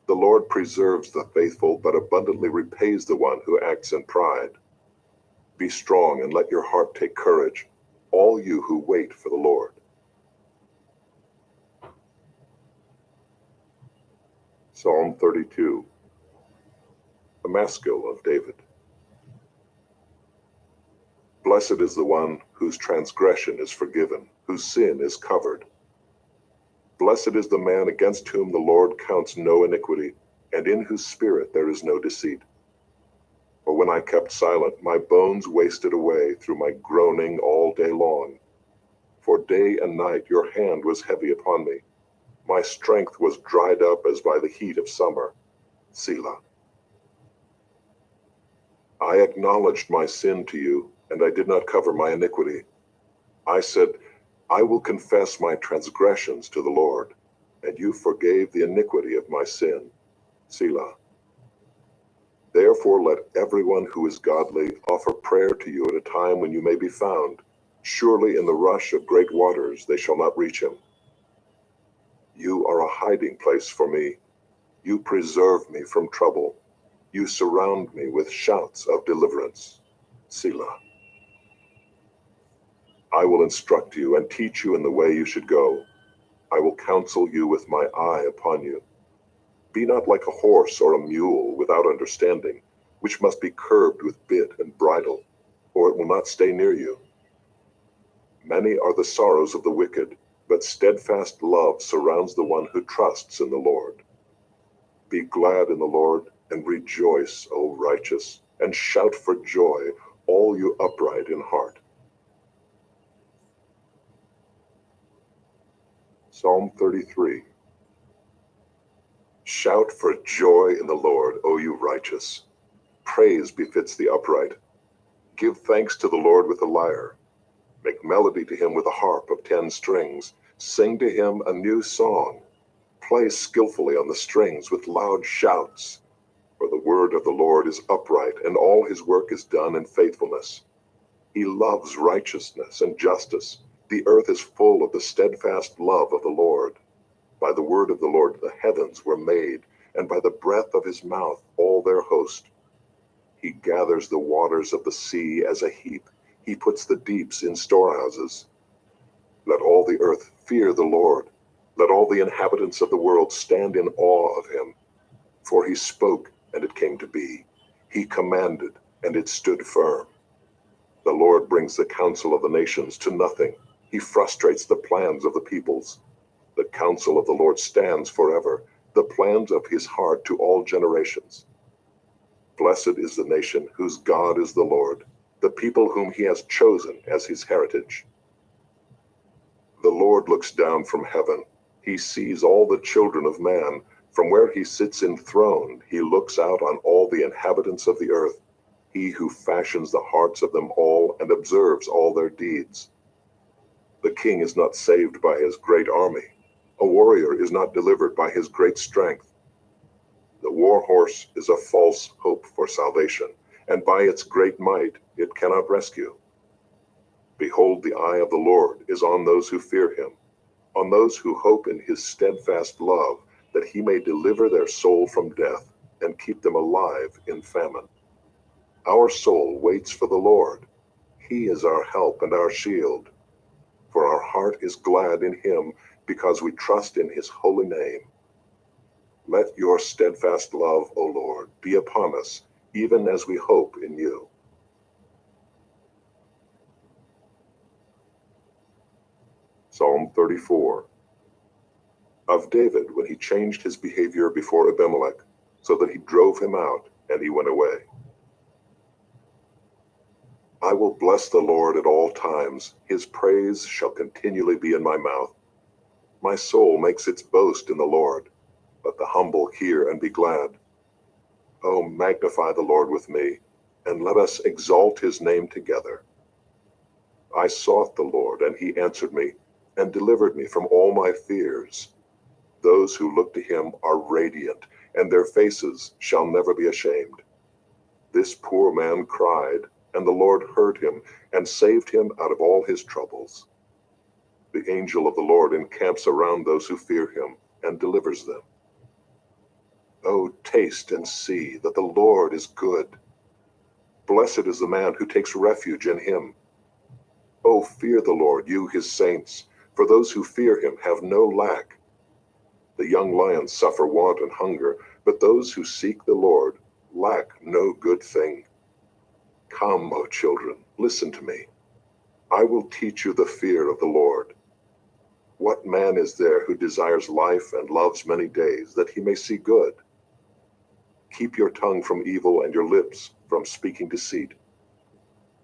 The Lord preserves the faithful, but abundantly repays the one who acts in pride. Be strong and let your heart take courage, all you who wait for the Lord. Psalm 32. A Maskil of David. Blessed is the one whose transgression is forgiven, whose sin is covered. Blessed is the man against whom the Lord counts no iniquity, and in whose spirit there is no deceit. For when I kept silent, my bones wasted away through my groaning all day long. For day and night your hand was heavy upon me. My strength was dried up as by the heat of summer. Selah. I acknowledged my sin to you, and I did not cover my iniquity. I said, I will confess my transgressions to the Lord, and you forgave the iniquity of my sin. Selah. Therefore let everyone who is godly offer prayer to you at a time when you may be found. Surely in the rush of great waters they shall not reach him. You are a hiding place for me. You preserve me from trouble. You surround me with shouts of deliverance. Selah. I will instruct you and teach you in the way you should go. I will counsel you with my eye upon you. Be not like a horse or a mule without understanding, which must be curbed with bit and bridle, or it will not stay near you. Many are the sorrows of the wicked, but steadfast love surrounds the one who trusts in the Lord. Be glad in the Lord, and rejoice, O righteous, and shout for joy, all you upright in heart. Psalm 33. Shout for joy in the Lord, O you righteous. Praise befits the upright. Give thanks to the Lord with a lyre. Make melody to him with a harp of 10 strings. Sing to him a new song. Play skillfully on the strings with loud shouts. For the word of the Lord is upright, and all his work is done in faithfulness. He loves righteousness and justice. The earth is full of the steadfast love of the Lord. By the word of the Lord the heavens were made, and by the breath of his mouth all their host. He gathers the waters of the sea as a heap. He puts the deeps in storehouses. Let all the earth fear the Lord. Let all the inhabitants of the world stand in awe of him. For he spoke, and it came to be. He commanded, and it stood firm. The Lord brings the counsel of the nations to nothing. He frustrates the plans of the peoples. The counsel of the Lord stands forever, the plans of his heart to all generations. Blessed is the nation whose God is the Lord, the people whom he has chosen as his heritage. The Lord looks down from heaven. He sees all the children of man. From where he sits enthroned, he looks out on all the inhabitants of the earth. He who fashions the hearts of them all and observes all their deeds. The king is not saved by his great army. A warrior is not delivered by his great strength. The war horse is a false hope for salvation, and by its great might it cannot rescue. Behold, the eye of the Lord is on those who fear him, on those who hope in his steadfast love, that he may deliver their soul from death and keep them alive in famine. Our soul waits for the Lord. He is our help and our shield. For our heart is glad in him, because we trust in his holy name. Let your steadfast love, O Lord, be upon us, even as we hope in you. Psalm 34. Of David, when he changed his behavior before Abimelech, so that he drove him out, and he went away. I will bless the Lord at all times. His praise shall continually be in my mouth. My soul makes its boast in the Lord. Let the humble hear and be glad. Oh, magnify the Lord with me, and let us exalt his name together. I sought the Lord, and he answered me, and delivered me from all my fears. Those who look to him are radiant, and their faces shall never be ashamed. This poor man cried, and the Lord heard him, and saved him out of all his troubles. The angel of the Lord encamps around those who fear him, and delivers them. Oh, taste and see that the Lord is good. Blessed is the man who takes refuge in him. Oh, fear the Lord, you his saints, for those who fear him have no lack. The young lions suffer want and hunger, but those who seek the Lord lack no good thing. Come, O children, listen to me. I will teach you the fear of the Lord. What man is there who desires life and loves many days, that he may see good? Keep your tongue from evil and your lips from speaking deceit.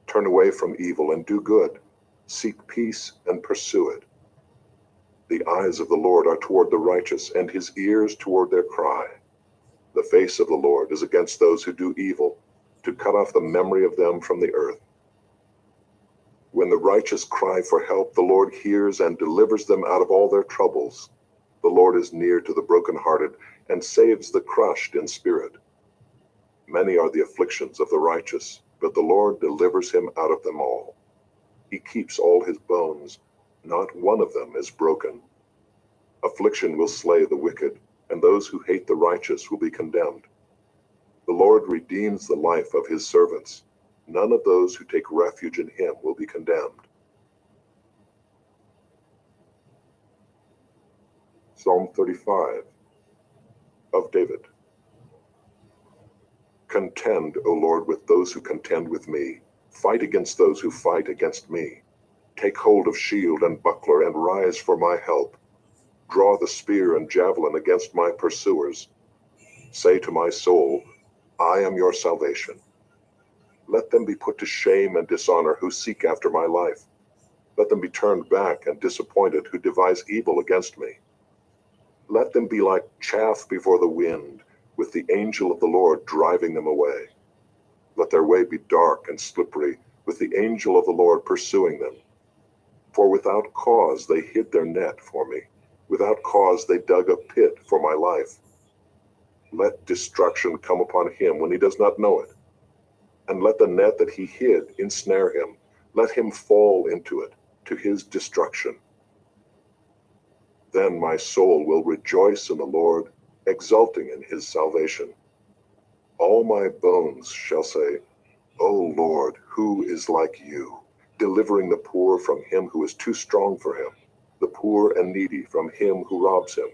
Turn away from evil and do good. Seek peace and pursue it. The eyes of the Lord are toward the righteous, and his ears toward their cry. The face of the Lord is against those who do evil, to cut off the memory of them from the earth. When the righteous cry for help, the Lord hears and delivers them out of all their troubles. The Lord is near to the brokenhearted and saves the crushed in spirit. Many are the afflictions of the righteous, but the Lord delivers him out of them all. He keeps all his bones. Not one of them is broken. Affliction will slay the wicked, and those who hate the righteous will be condemned. The Lord redeems the life of his servants. None of those who take refuge in him will be condemned. Psalm 35 of David. Contend, O Lord, with those who contend with me. Fight against those who fight against me. Take hold of shield and buckler and rise for my help. Draw the spear and javelin against my pursuers. Say to my soul, I am your salvation. Let them be put to shame and dishonor who seek after my life. Let them be turned back and disappointed who devise evil against me. Let them be like chaff before the wind, with the angel of the Lord driving them away. Let their way be dark and slippery, with the angel of the Lord pursuing them. For without cause they hid their net for me. Without cause they dug a pit for my life. Let destruction come upon him when he does not know it. And let the net that he hid ensnare him. Let him fall into it, to his destruction. Then my soul will rejoice in the Lord, exulting in his salvation. All my bones shall say, O Lord, who is like you, delivering the poor from him who is too strong for him, the poor and needy from him who robs him.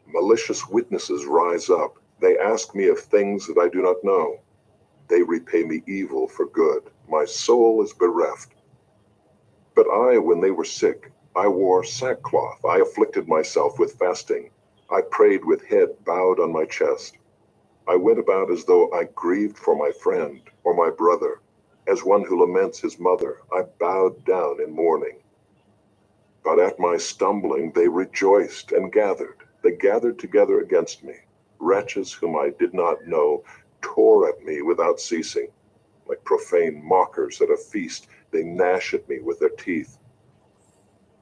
Malicious witnesses rise up. They ask me of things that I do not know. They repay me evil for good. My soul is bereft. But I, when they were sick, I wore sackcloth. I afflicted myself with fasting. I prayed with head bowed on my chest. I went about as though I grieved for my friend or my brother. As one who laments his mother, I bowed down in mourning. But at my stumbling they rejoiced and gathered. They gathered together against me. Wretches whom I did not know tore at me without ceasing. Like profane mockers at a feast, they gnash at me with their teeth.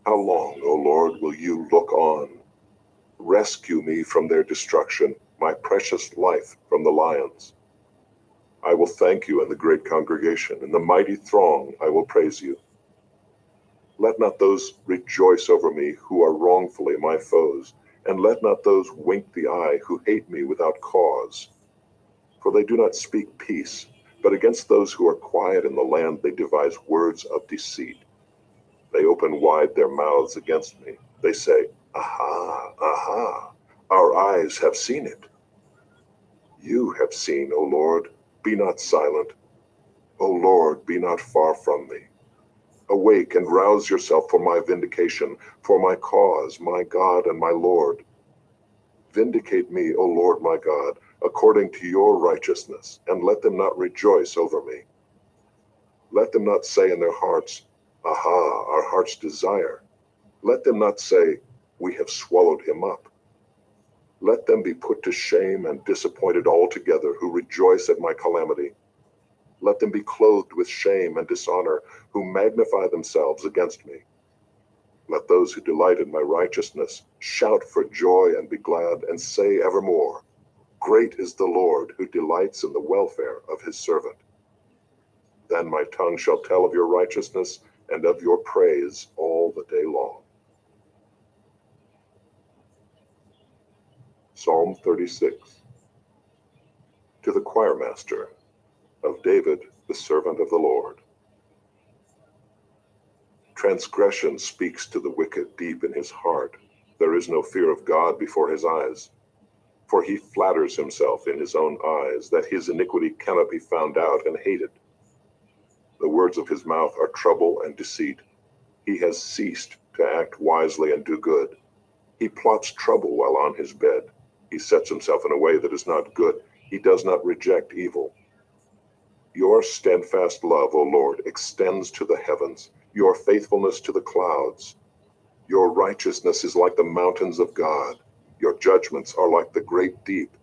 How long, O Lord, will you look on? Rescue me from their destruction, my precious life from the lions. I will thank you in the great congregation. In the mighty throng I will praise you. Let not those rejoice over me who are wrongfully my foes, and let not those wink the eye who hate me without cause. For they do not speak peace, but against those who are quiet in the land they devise words of deceit. They open wide their mouths against me. They say, Aha, aha, our eyes have seen it. You have seen, O Lord, be not silent. O Lord, be not far from me. Awake and rouse yourself for my vindication, for my cause, my God and my Lord. Vindicate me, O Lord my God, according to your righteousness, and let them not rejoice over me. Let them not say in their hearts, Aha, our heart's desire. Let them not say, We have swallowed him up. Let them be put to shame and disappointed altogether who rejoice at my calamity. Let them be clothed with shame and dishonor who magnify themselves against me. Let those who delight in my righteousness shout for joy and be glad and say evermore, Great is the Lord who delights in the welfare of his servant. Then my tongue shall tell of your righteousness and of your praise all the day long. Psalm 36. To the choirmaster, of David, the servant of the Lord. Transgression speaks to the wicked deep in his heart. There is no fear of God before his eyes. For he flatters himself in his own eyes that his iniquity cannot be found out and hated. The words of his mouth are trouble and deceit. He has ceased to act wisely and do good. He plots trouble while on his bed. He sets himself in a way that is not good. He does not reject evil. Your steadfast love, O Lord, extends to the heavens, your faithfulness to the clouds. Your righteousness is like the mountains of God. Your judgments are like the great deep.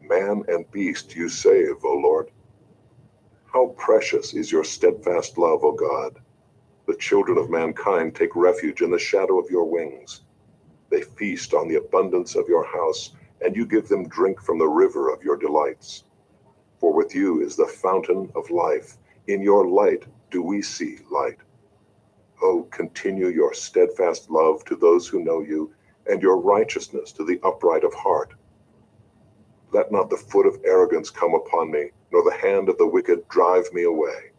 Man and beast you save, O Lord. How precious is your steadfast love, O God. The children of mankind take refuge in the shadow of your wings. They feast on the abundance of your house, and you give them drink from the river of your delights. For with you is the fountain of life. In your light do we see light. Oh, continue your steadfast love to those who know you, and your righteousness to the upright of heart. Let not the foot of arrogance come upon me, nor the hand of the wicked drive me away.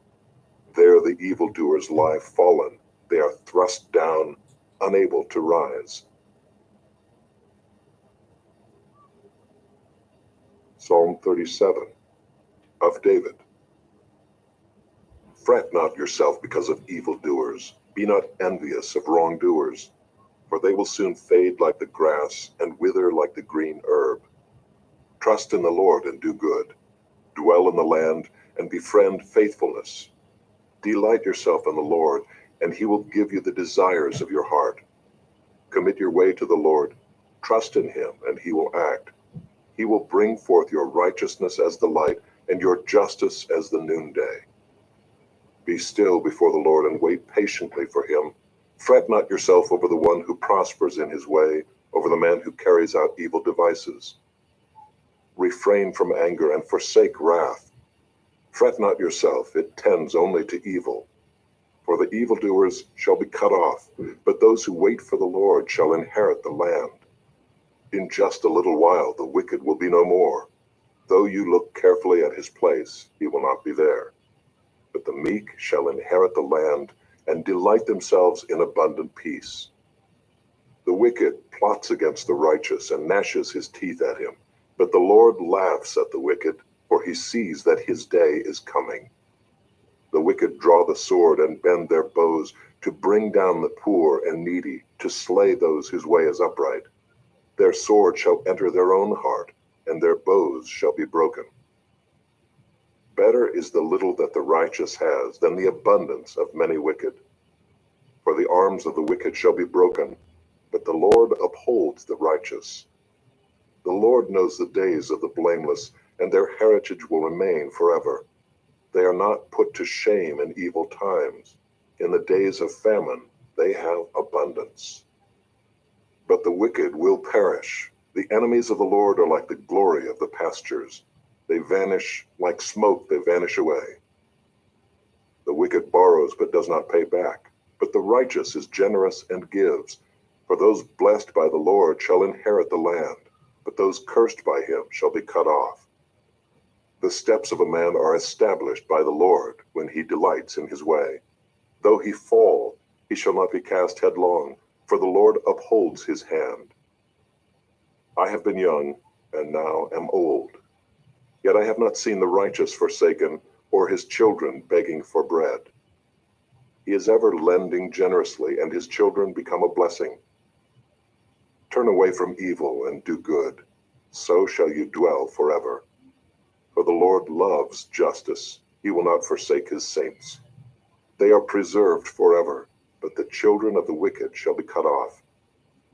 There the evildoers lie fallen. They are thrust down, unable to rise. Psalm 37, of David. Fret not yourself because of evildoers. Be not envious of wrongdoers, for they will soon fade like the grass and wither like the green herb. Trust in the Lord and do good. Dwell in the land and befriend faithfulness. Delight yourself in the Lord, and he will give you the desires of your heart. Commit your way to the Lord. Trust in him, and he will act. He will bring forth your righteousness as the light, and your justice as the noonday. Be still before the Lord and wait patiently for him. Fret not yourself over the one who prospers in his way, over the man who carries out evil devices. Refrain from anger and forsake wrath. Fret not yourself, it tends only to evil. For the evildoers shall be cut off, but those who wait for the Lord shall inherit the land. In just a little while the wicked will be no more. Though you look carefully at his place, he will not be there. But the meek shall inherit the land and delight themselves in abundant peace. The wicked plots against the righteous and gnashes his teeth at him. But the Lord laughs at the wicked, for he sees that his day is coming. The wicked draw the sword and bend their bows to bring down the poor and needy, to slay those whose way is upright. Their sword shall enter their own heart, and their bows shall be broken. Better is the little that the righteous has than the abundance of many wicked. For the arms of the wicked shall be broken, but the Lord upholds the righteous. The Lord knows the days of the blameless, and their heritage will remain forever. They are not put to shame in evil times. In the days of famine, they have abundance. But the wicked will perish. The enemies of the Lord are like the glory of the pastures. They vanish like smoke, they vanish away. The wicked borrows but does not pay back, but the righteous is generous and gives. For those blessed by the Lord shall inherit the land, but those cursed by him shall be cut off. The steps of a man are established by the Lord when he delights in his way. Though he fall, he shall not be cast headlong, for the Lord upholds his hand. I have been young, and now am old. Yet I have not seen the righteous forsaken, or his children begging for bread. He is ever lending generously, and his children become a blessing. Turn away from evil and do good, so shall you dwell forever. For the Lord loves justice, he will not forsake his saints. They are preserved forever, but the children of the wicked shall be cut off.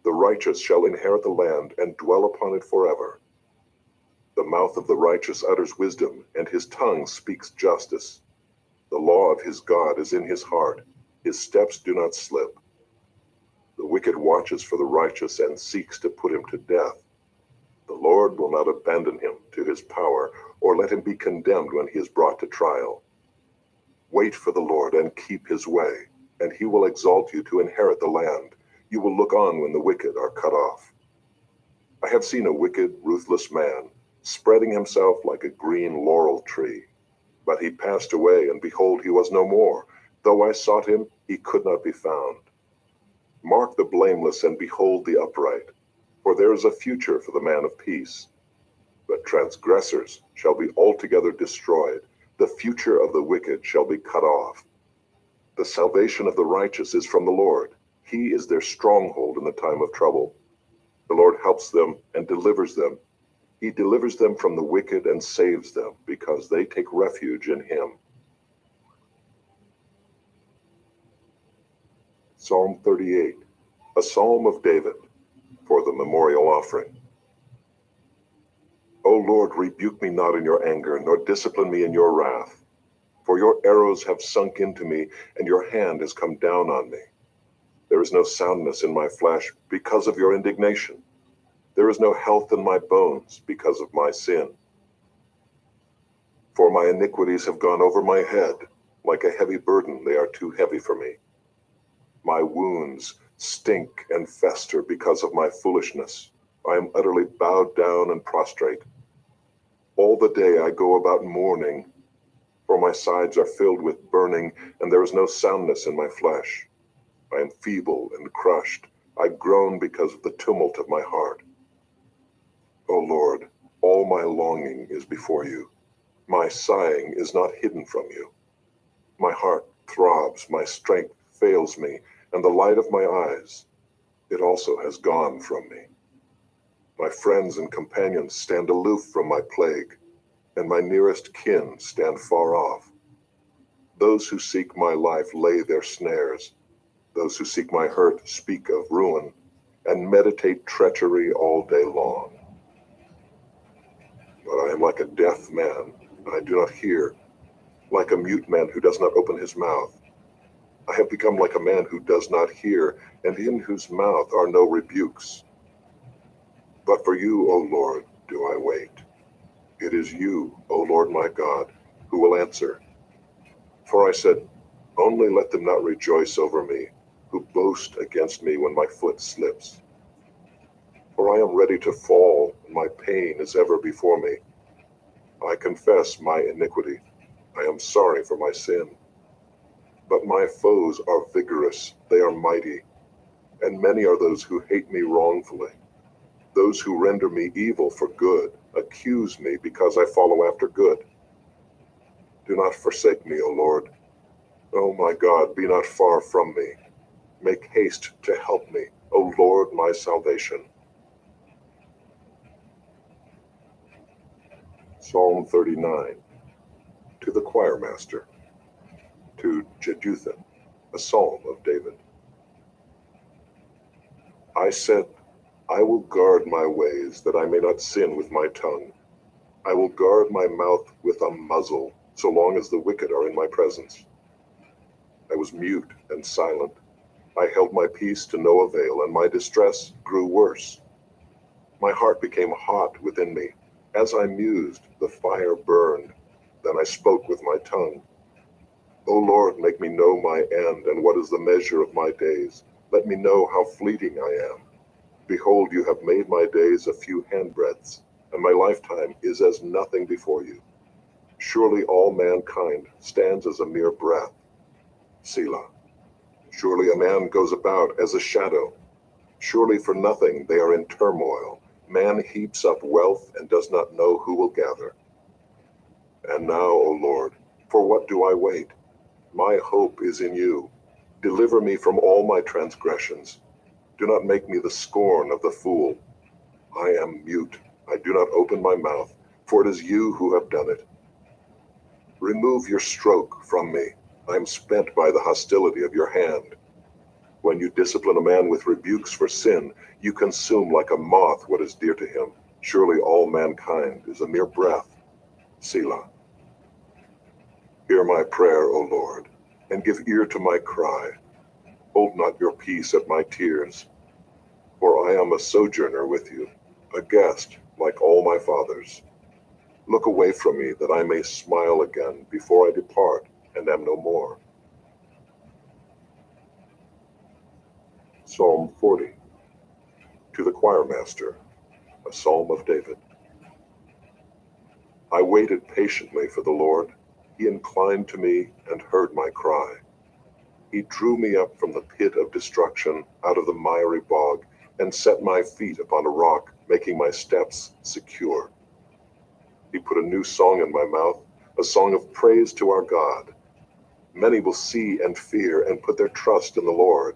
The righteous shall inherit the land and dwell upon it forever. The mouth of the righteous utters wisdom, and his tongue speaks justice. The law of his God is in his heart, his steps do not slip. The wicked watches for the righteous and seeks to put him to death. The Lord will not abandon him to his power, or let him be condemned when he is brought to trial. Wait for the Lord and keep his way, and he will exalt you to inherit the land. You will look on when the wicked are cut off. I have seen a wicked, ruthless man, spreading himself like a green laurel tree. But he passed away, and behold, he was no more. Though I sought him, he could not be found. Mark the blameless and behold the upright, for there is a future for the man of peace. But transgressors shall be altogether destroyed. The future of the wicked shall be cut off. The salvation of the righteous is from the Lord. He is their stronghold in the time of trouble. The Lord helps them and delivers them. He delivers them from the wicked and saves them, because they take refuge in him. Psalm 38, a psalm of David, for the memorial offering. O Lord, rebuke me not in your anger, nor discipline me in your wrath. For your arrows have sunk into me, and your hand has come down on me. There is no soundness in my flesh because of your indignation. There is no health in my bones because of my sin. For my iniquities have gone over my head. Like a heavy burden, they are too heavy for me. My wounds stink and fester because of my foolishness. I am utterly bowed down and prostrate. All the day I go about mourning, for my sides are filled with burning, and there is no soundness in my flesh. I am feeble and crushed. I groan because of the tumult of my heart. O Lord, all my longing is before you. My sighing is not hidden from you. My heart throbs, my strength fails me, and the light of my eyes, it also has gone from me. My friends and companions stand aloof from my plague, and my nearest kin stand far off. Those who seek my life lay their snares. Those who seek my hurt speak of ruin, and meditate treachery all day long. But I am like a deaf man, I do not hear, like a mute man who does not open his mouth. I have become like a man who does not hear, and in whose mouth are no rebukes. But for you, O Lord, do I wait. It is you, O Lord my God, who will answer. For I said, only let them not rejoice over me, who boast against me when my foot slips. For I am ready to fall, and my pain is ever before me. I confess my iniquity. I am sorry for my sin. But my foes are vigorous, they are mighty, and many are those who hate me wrongfully. Those who render me evil for good accuse me because I follow after good. Do not forsake me, O Lord. O my God, be not far from me. Make haste to help me, O Lord, my salvation. Psalm 39. To the choir master. To Jeduthun, a psalm of David. I said, I will guard my ways, that I may not sin with my tongue. I will guard my mouth with a muzzle, so long as the wicked are in my presence. I was mute and silent. I held my peace to no avail, and my distress grew worse. My heart became hot within me. As I mused, the fire burned. Then I spoke with my tongue. O Lord, make me know my end, and what is the measure of my days. Let me know how fleeting I am. Behold, you have made my days a few handbreadths, and my lifetime is as nothing before you. Surely all mankind stands as a mere breath. Selah. Surely a man goes about as a shadow. Surely for nothing they are in turmoil. Man heaps up wealth and does not know who will gather. And now, O Lord, for what do I wait? My hope is in you. Deliver me from all my transgressions. Do not make me the scorn of the fool. I am mute. I do not open my mouth, for it is you who have done it. Remove your stroke from me. I am spent by the hostility of your hand. When you discipline a man with rebukes for sin, you consume like a moth what is dear to him. Surely all mankind is a mere breath. Selah. Hear my prayer, O Lord, and give ear to my cry. Hold not your peace at my tears, for I am a sojourner with you, a guest like all my fathers. Look away from me that I may smile again before I depart and am no more. Psalm 40. To the choir master, a psalm of David. I waited patiently for the Lord. He inclined to me and heard my cry. He drew me up from the pit of destruction, out of the miry bog, and set my feet upon a rock, making my steps secure. He put a new song in my mouth, a song of praise to our God. Many will see and fear and put their trust in the Lord.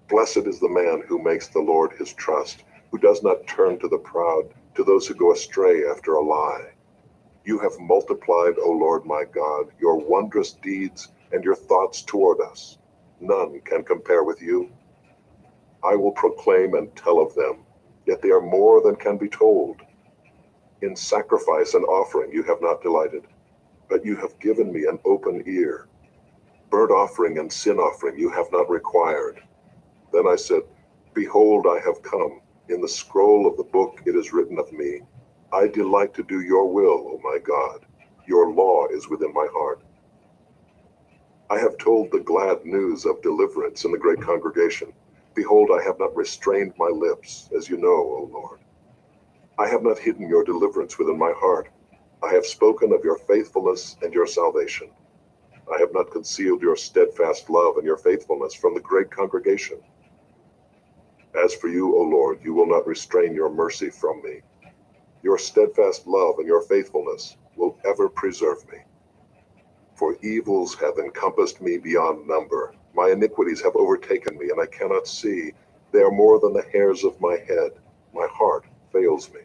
Blessed is the man who makes the Lord his trust, who does not turn to the proud, to those who go astray after a lie. You have multiplied, O Lord my God, your wondrous deeds and your thoughts toward us. None can compare with you. I will proclaim and tell of them, yet they are more than can be told. In sacrifice and offering you have not delighted, but you have given me an open ear. Burnt offering and sin offering you have not required. Then I said, behold, I have come. In the scroll of the book it is written of me. I delight to do your will, O my God. Your law is within my heart. I have told the glad news of deliverance in the great congregation. Behold, I have not restrained my lips, as you know, O Lord. I have not hidden your deliverance within my heart. I have spoken of your faithfulness and your salvation. I have not concealed your steadfast love and your faithfulness from the great congregation. As for you, O Lord, you will not restrain your mercy from me. Your steadfast love and your faithfulness will ever preserve me. For evils have encompassed me beyond number. My iniquities have overtaken me, and I cannot see. They are more than the hairs of my head. My heart fails me.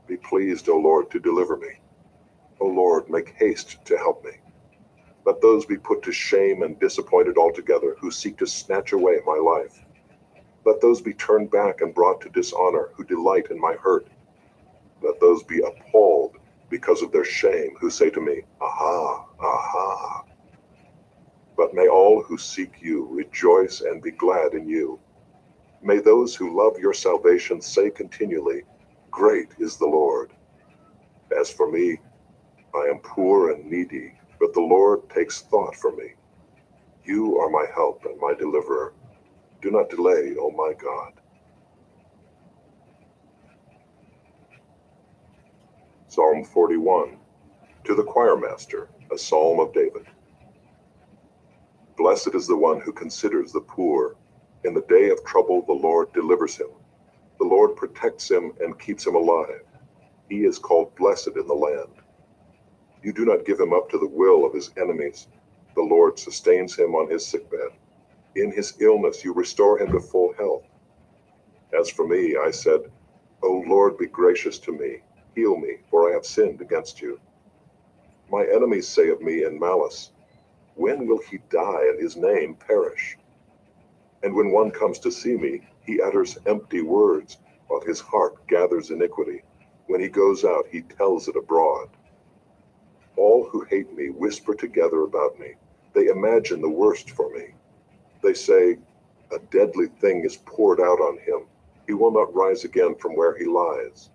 Be pleased, O Lord, to deliver me. O Lord, make haste to help me. Let those be put to shame and disappointed altogether who seek to snatch away my life. Let those be turned back and brought to dishonor who delight in my hurt. Let those be appalled because of their shame who say to me, aha, aha. all who seek you rejoice and be glad in you. May those who love your salvation say continually, "Great is the Lord." As for me, I am poor and needy, but the Lord takes thought for me. You are my help and my deliverer. Do not delay, O my God. Psalm 41. To the choir master, a psalm of David. Blessed is the one who considers the poor. In the day of trouble, the Lord delivers him. The Lord protects him and keeps him alive. He is called blessed in the land. You do not give him up to the will of his enemies. The Lord sustains him on his sickbed. In his illness, you restore him to full health. As for me, I said, "O Lord, be gracious to me. Heal me, for I have sinned against you." My enemies say of me in malice, "When will he die and his name perish?" And when one comes to see me, he utters empty words, while his heart gathers iniquity. When he goes out, he tells it abroad. All who hate me whisper together about me. They imagine the worst for me. They say, "A deadly thing is poured out on him. He will not rise again from where he lies."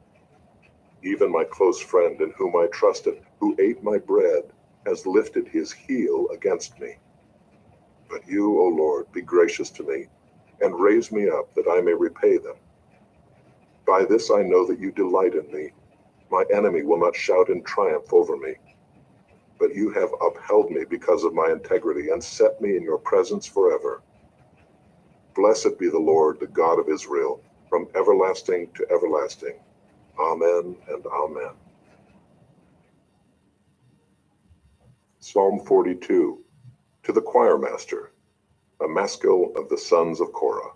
Even my close friend in whom I trusted, who ate my bread, has lifted his heel against me. But you, O Lord, be gracious to me, and raise me up that I may repay them. By this I know that you delight in me. My enemy will not shout in triumph over me. But you have upheld me because of my integrity and set me in your presence forever. Blessed be the Lord, the God of Israel, from everlasting to everlasting. Amen and amen. Psalm 42. To the choir master, a maskil of the sons of Korah.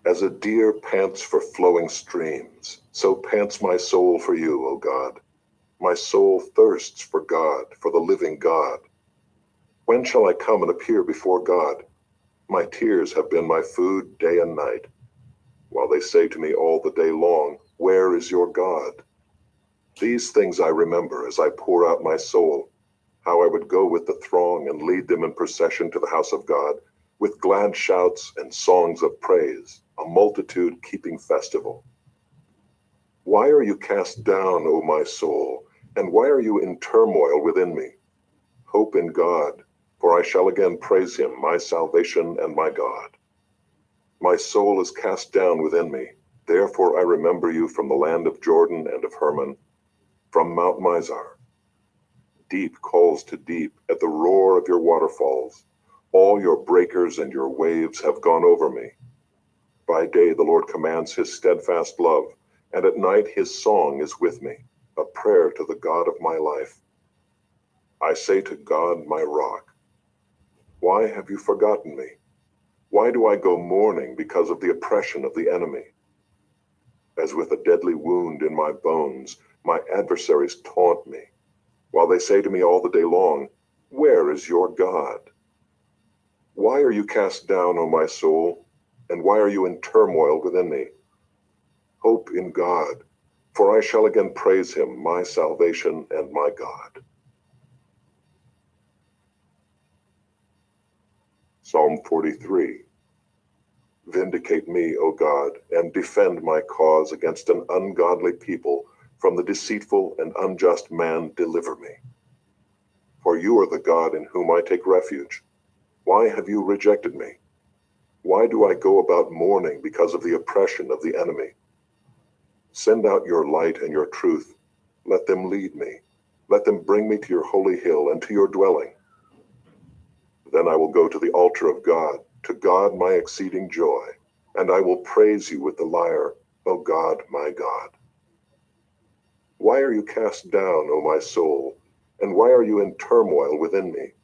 As a deer pants for flowing streams, so pants my soul for you, O God. My soul thirsts for God, for the living God. When shall I come and appear before God? My tears have been my food day and night, while they say to me all the day long, "Where is your God?" These things I remember as I pour out my soul, how I would go with the throng and lead them in procession to the house of God, with glad shouts and songs of praise, a multitude keeping festival. Why are you cast down, O my soul, and why are you in turmoil within me? Hope in God, for I shall again praise him, my salvation and my God. My soul is cast down within me, therefore I remember you from the land of Jordan and of Hermon, from Mount Mizar. Deep calls to deep at the roar of your waterfalls. All your breakers and your waves have gone over me. By day the Lord commands his steadfast love, and at night his song is with me, a prayer to the God of my life. I say to God, my rock, why have you forgotten me? Why do I go mourning because of the oppression of the enemy? As with a deadly wound in my bones, my adversaries taunt me, while they say to me all the day long, "Where is your God?" Why are you cast down, O my soul, and why are you in turmoil within me? Hope in God, for I shall again praise him, my salvation and my God. Psalm 43. Vindicate me, O God, and defend my cause against an ungodly people. From the deceitful and unjust man deliver me. For you are the God in whom I take refuge. Why have you rejected me? Why do I go about mourning because of the oppression of the enemy? Send out your light and your truth. Let them lead me. Let them bring me to your holy hill and to your dwelling. Then I will go to the altar of God, to God my exceeding joy, and I will praise you with the lyre, O God, my God. Why are you cast down, O my soul, and why are you in turmoil within me?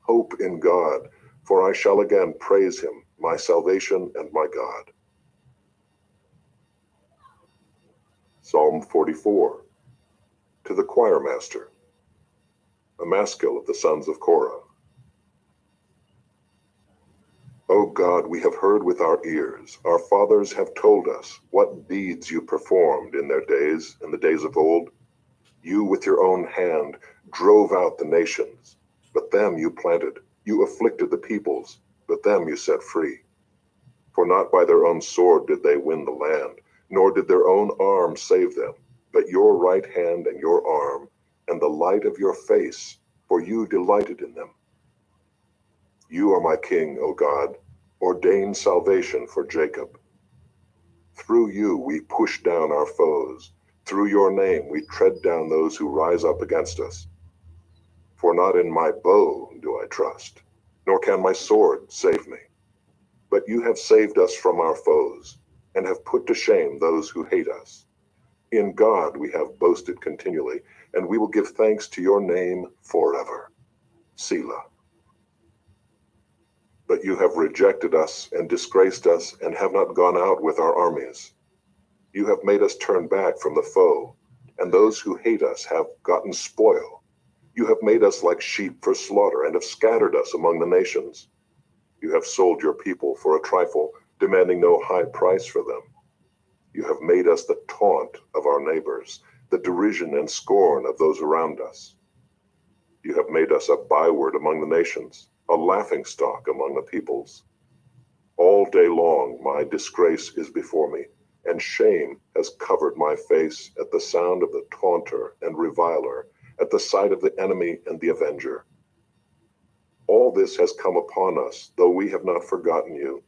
Hope in God, for I shall again praise him, my salvation and my God. Psalm 44. To the choir master, a maskil of the sons of Korah. O God, we have heard with our ears, our fathers have told us what deeds you performed in their days, in the days of old. You with your own hand drove out the nations, but them you planted. You afflicted the peoples, but them you set free. For not by their own sword did they win the land, nor did their own arm save them, but your right hand and your arm, and the light of your face, for you delighted in them. You are my king, O God. Ordain salvation for Jacob. Through you we push down our foes. Through your name we tread down those who rise up against us. For not in my bow do I trust, nor can my sword save me. But you have saved us from our foes, and have put to shame those who hate us. In God we have boasted continually, and we will give thanks to your name forever. Selah. But you have rejected us and disgraced us, and have not gone out with our armies. You have made us turn back from the foe, and those who hate us have gotten spoil. You have made us like sheep for slaughter, and have scattered us among the nations. You have sold your people for a trifle, demanding no high price for them. You have made us the taunt of our neighbors, the derision and scorn of those around us. You have made us a byword among the nations, a laughingstock among the peoples. All day long my disgrace is before me, and shame has covered my face at the sound of the taunter and reviler, at the sight of the enemy and the avenger. All this has come upon us, though we have not forgotten you,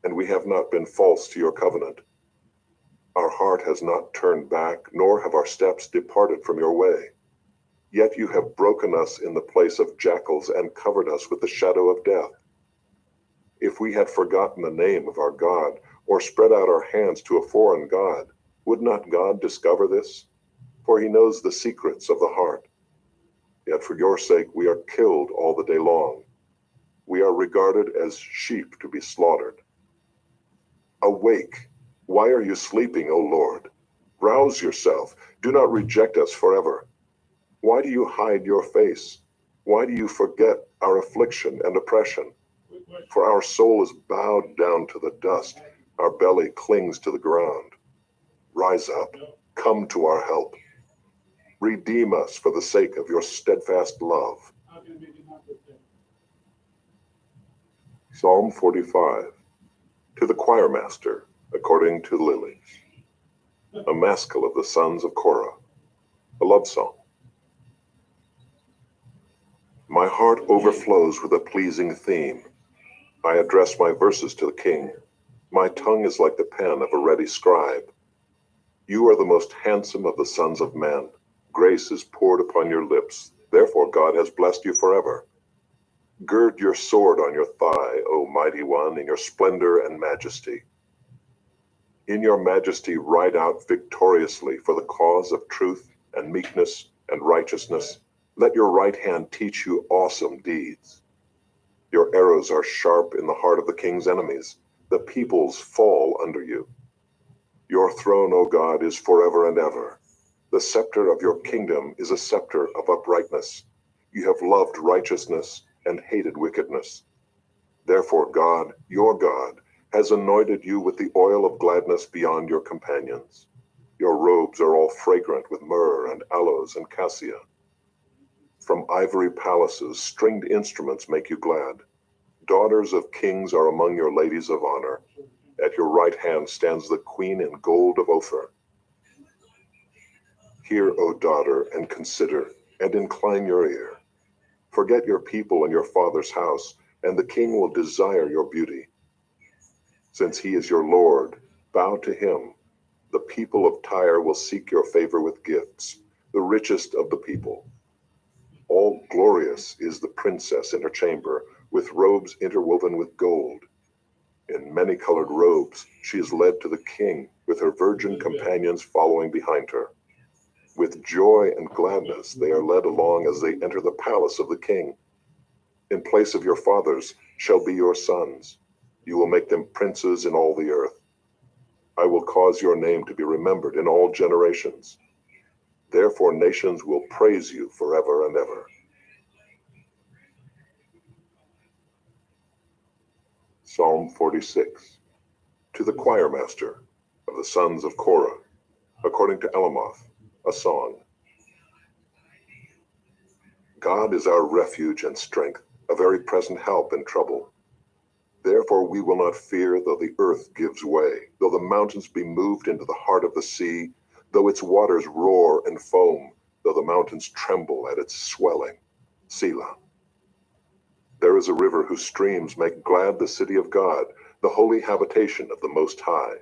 and we have not been false to your covenant. Our heart has not turned back, nor have our steps departed from your way. Yet you have broken us in the place of jackals and covered us with the shadow of death. If we had forgotten the name of our God, or spread out our hands to a foreign God, would not God discover this? For he knows the secrets of the heart. Yet for your sake we are killed all the day long. We are regarded as sheep to be slaughtered. Awake! Why are you sleeping, O Lord? Rouse yourself. Do not reject us forever. Why do you hide your face? Why do you forget our affliction and oppression? For our soul is bowed down to the dust. Our belly clings to the ground. Rise up. Come to our help. Redeem us for the sake of your steadfast love. Psalm 45. To the choir master, according to Lilies. A maskil of the sons of Korah. A love song. My heart overflows with a pleasing theme. I address my verses to the king. My tongue is like the pen of a ready scribe. You are the most handsome of the sons of men. Grace is poured upon your lips. Therefore God has blessed you forever. Gird your sword on your thigh, O mighty one, in your splendor and majesty. In your majesty ride out victoriously for the cause of truth and meekness and righteousness. Let your right hand teach you awesome deeds. Your arrows are sharp in the heart of the king's enemies. The peoples fall under you. Your throne, O God, is forever and ever. The scepter of your kingdom is a scepter of uprightness. You have loved righteousness and hated wickedness. Therefore God, your God, has anointed you with the oil of gladness beyond your companions. Your robes are all fragrant with myrrh and aloes and cassia. From ivory palaces, stringed instruments make you glad. Daughters of kings are among your ladies of honor. At your right hand stands the queen in gold of Ophir. Hear, O daughter, and consider, and incline your ear. Forget your people and your father's house, and the king will desire your beauty. Since he is your Lord, bow to him. The people of Tyre will seek your favor with gifts, the richest of the people. All glorious is the princess in her chamber, with robes interwoven with gold. In many-colored robes, she is led to the king, with her virgin companions following behind her. With joy and gladness they are led along as they enter the palace of the king. In place of your fathers shall be your sons. You will make them princes in all the earth. I will cause your name to be remembered in all generations. Therefore nations will praise you forever and ever. Psalm 46. To the choir master of the sons of Korah, according to Elamoth, a song. God is our refuge and strength, a very present help in trouble. Therefore we will not fear, though the earth gives way, though the mountains be moved into the heart of the sea, though its waters roar and foam, though the mountains tremble at its swelling. Selah. There is a river whose streams make glad the city of God, the holy habitation of the Most High.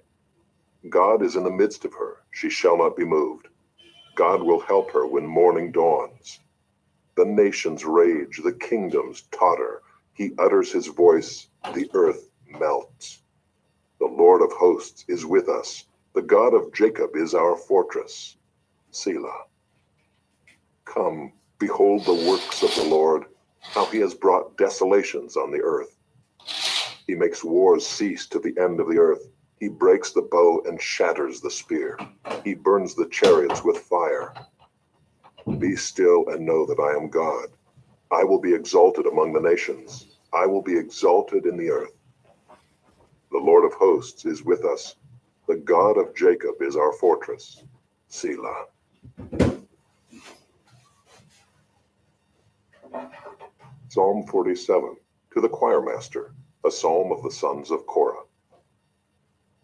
God is in the midst of her, she shall not be moved. God will help her when morning dawns. The nations rage, the kingdoms totter. He utters his voice, the earth melts. The Lord of hosts is with us. The God of Jacob is our fortress. Selah. Come, behold the works of the Lord, how he has brought desolations on the earth. He makes wars cease to the end of the earth. He breaks the bow and shatters the spear. He burns the chariots with fire. Be still and know that I am God. I will be exalted among the nations. I will be exalted in the earth. The Lord of hosts is with us. The God of Jacob is our fortress. Selah. Psalm 47, to the choir master, a psalm of the sons of Korah.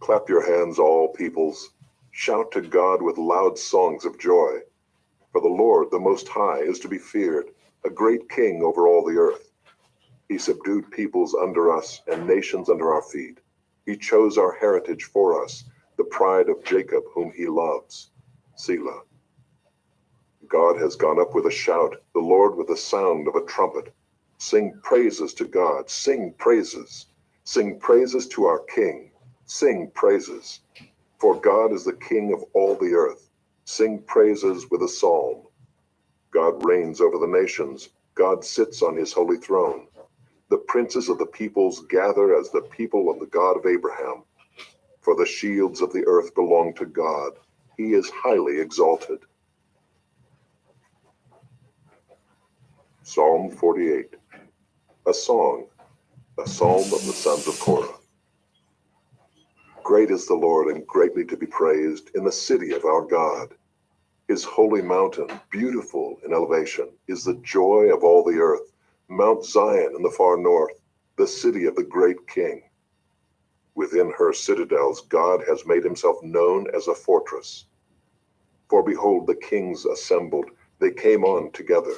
Clap your hands, all peoples. Shout to God with loud songs of joy. For the Lord, the Most High, is to be feared, a great king over all the earth. He subdued peoples under us and nations under our feet. He chose our heritage for us, the pride of Jacob whom he loves. Selah. God has gone up with a shout, the Lord with the sound of a trumpet. Sing praises to God, sing praises. Sing praises to our King, sing praises. For God is the King of all the earth. Sing praises with a psalm. God reigns over the nations. God sits on his holy throne. The princes of the peoples gather as the people of the God of Abraham. For the shields of the earth belong to God. He is highly exalted. Psalm 48. A song, a psalm of the sons of Korah. Great is the Lord and greatly to be praised in the city of our God. His holy mountain, beautiful in elevation, is the joy of all the earth. Mount Zion in the far north, the city of the great King. Within her citadels God has made himself known as a fortress. For behold, the kings assembled, they came on together.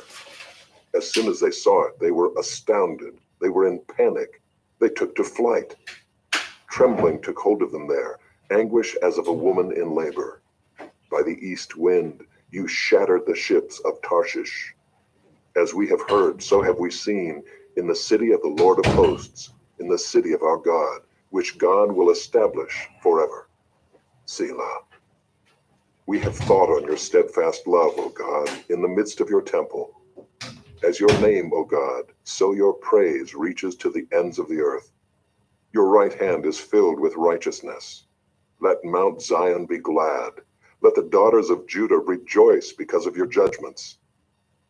As soon as they saw it, they were astounded. They were in panic. They took to flight. Trembling took hold of them there, anguish as of a woman in labor. By the east wind, you shattered the ships of Tarshish. As we have heard, so have we seen, in the city of the Lord of hosts, in the city of our God, which God will establish forever. Selah. We have thought on your steadfast love, O God, in the midst of your temple. As your name, O God, so your praise reaches to the ends of the earth. Your right hand is filled with righteousness. Let Mount Zion be glad. Let the daughters of Judah rejoice because of your judgments.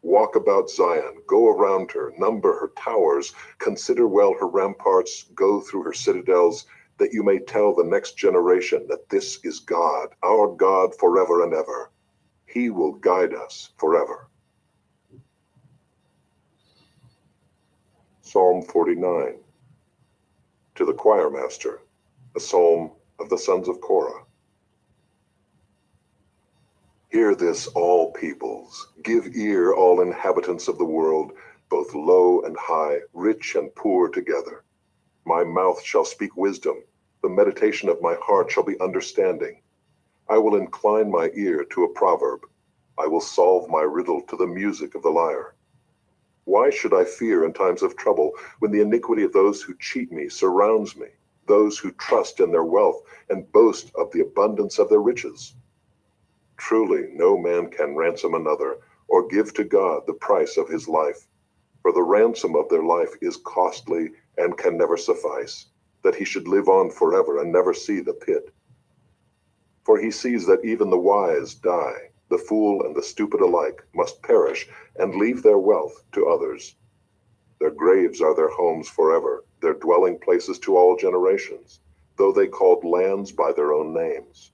Walk about Zion, go around her, number her towers, consider well her ramparts, go through her citadels, that you may tell the next generation that this is God, our God forever and ever. He will guide us forever. Psalm 49. To the choir master, a psalm of the sons of Korah. Hear this, all peoples. Give ear, all inhabitants of the world, both low and high, rich and poor together. My mouth shall speak wisdom. The meditation of my heart shall be understanding. I will incline my ear to a proverb. I will solve my riddle to the music of the lyre. Why should I fear in times of trouble, when the iniquity of those who cheat me surrounds me, those who trust in their wealth and boast of the abundance of their riches? Truly, no man can ransom another, or give to God the price of his life. For the ransom of their life is costly and can never suffice, that he should live on forever and never see the pit. For he sees that even the wise die, the fool and the stupid alike must perish and leave their wealth to others. Their graves are their homes forever, their dwelling places to all generations, though they called lands by their own names.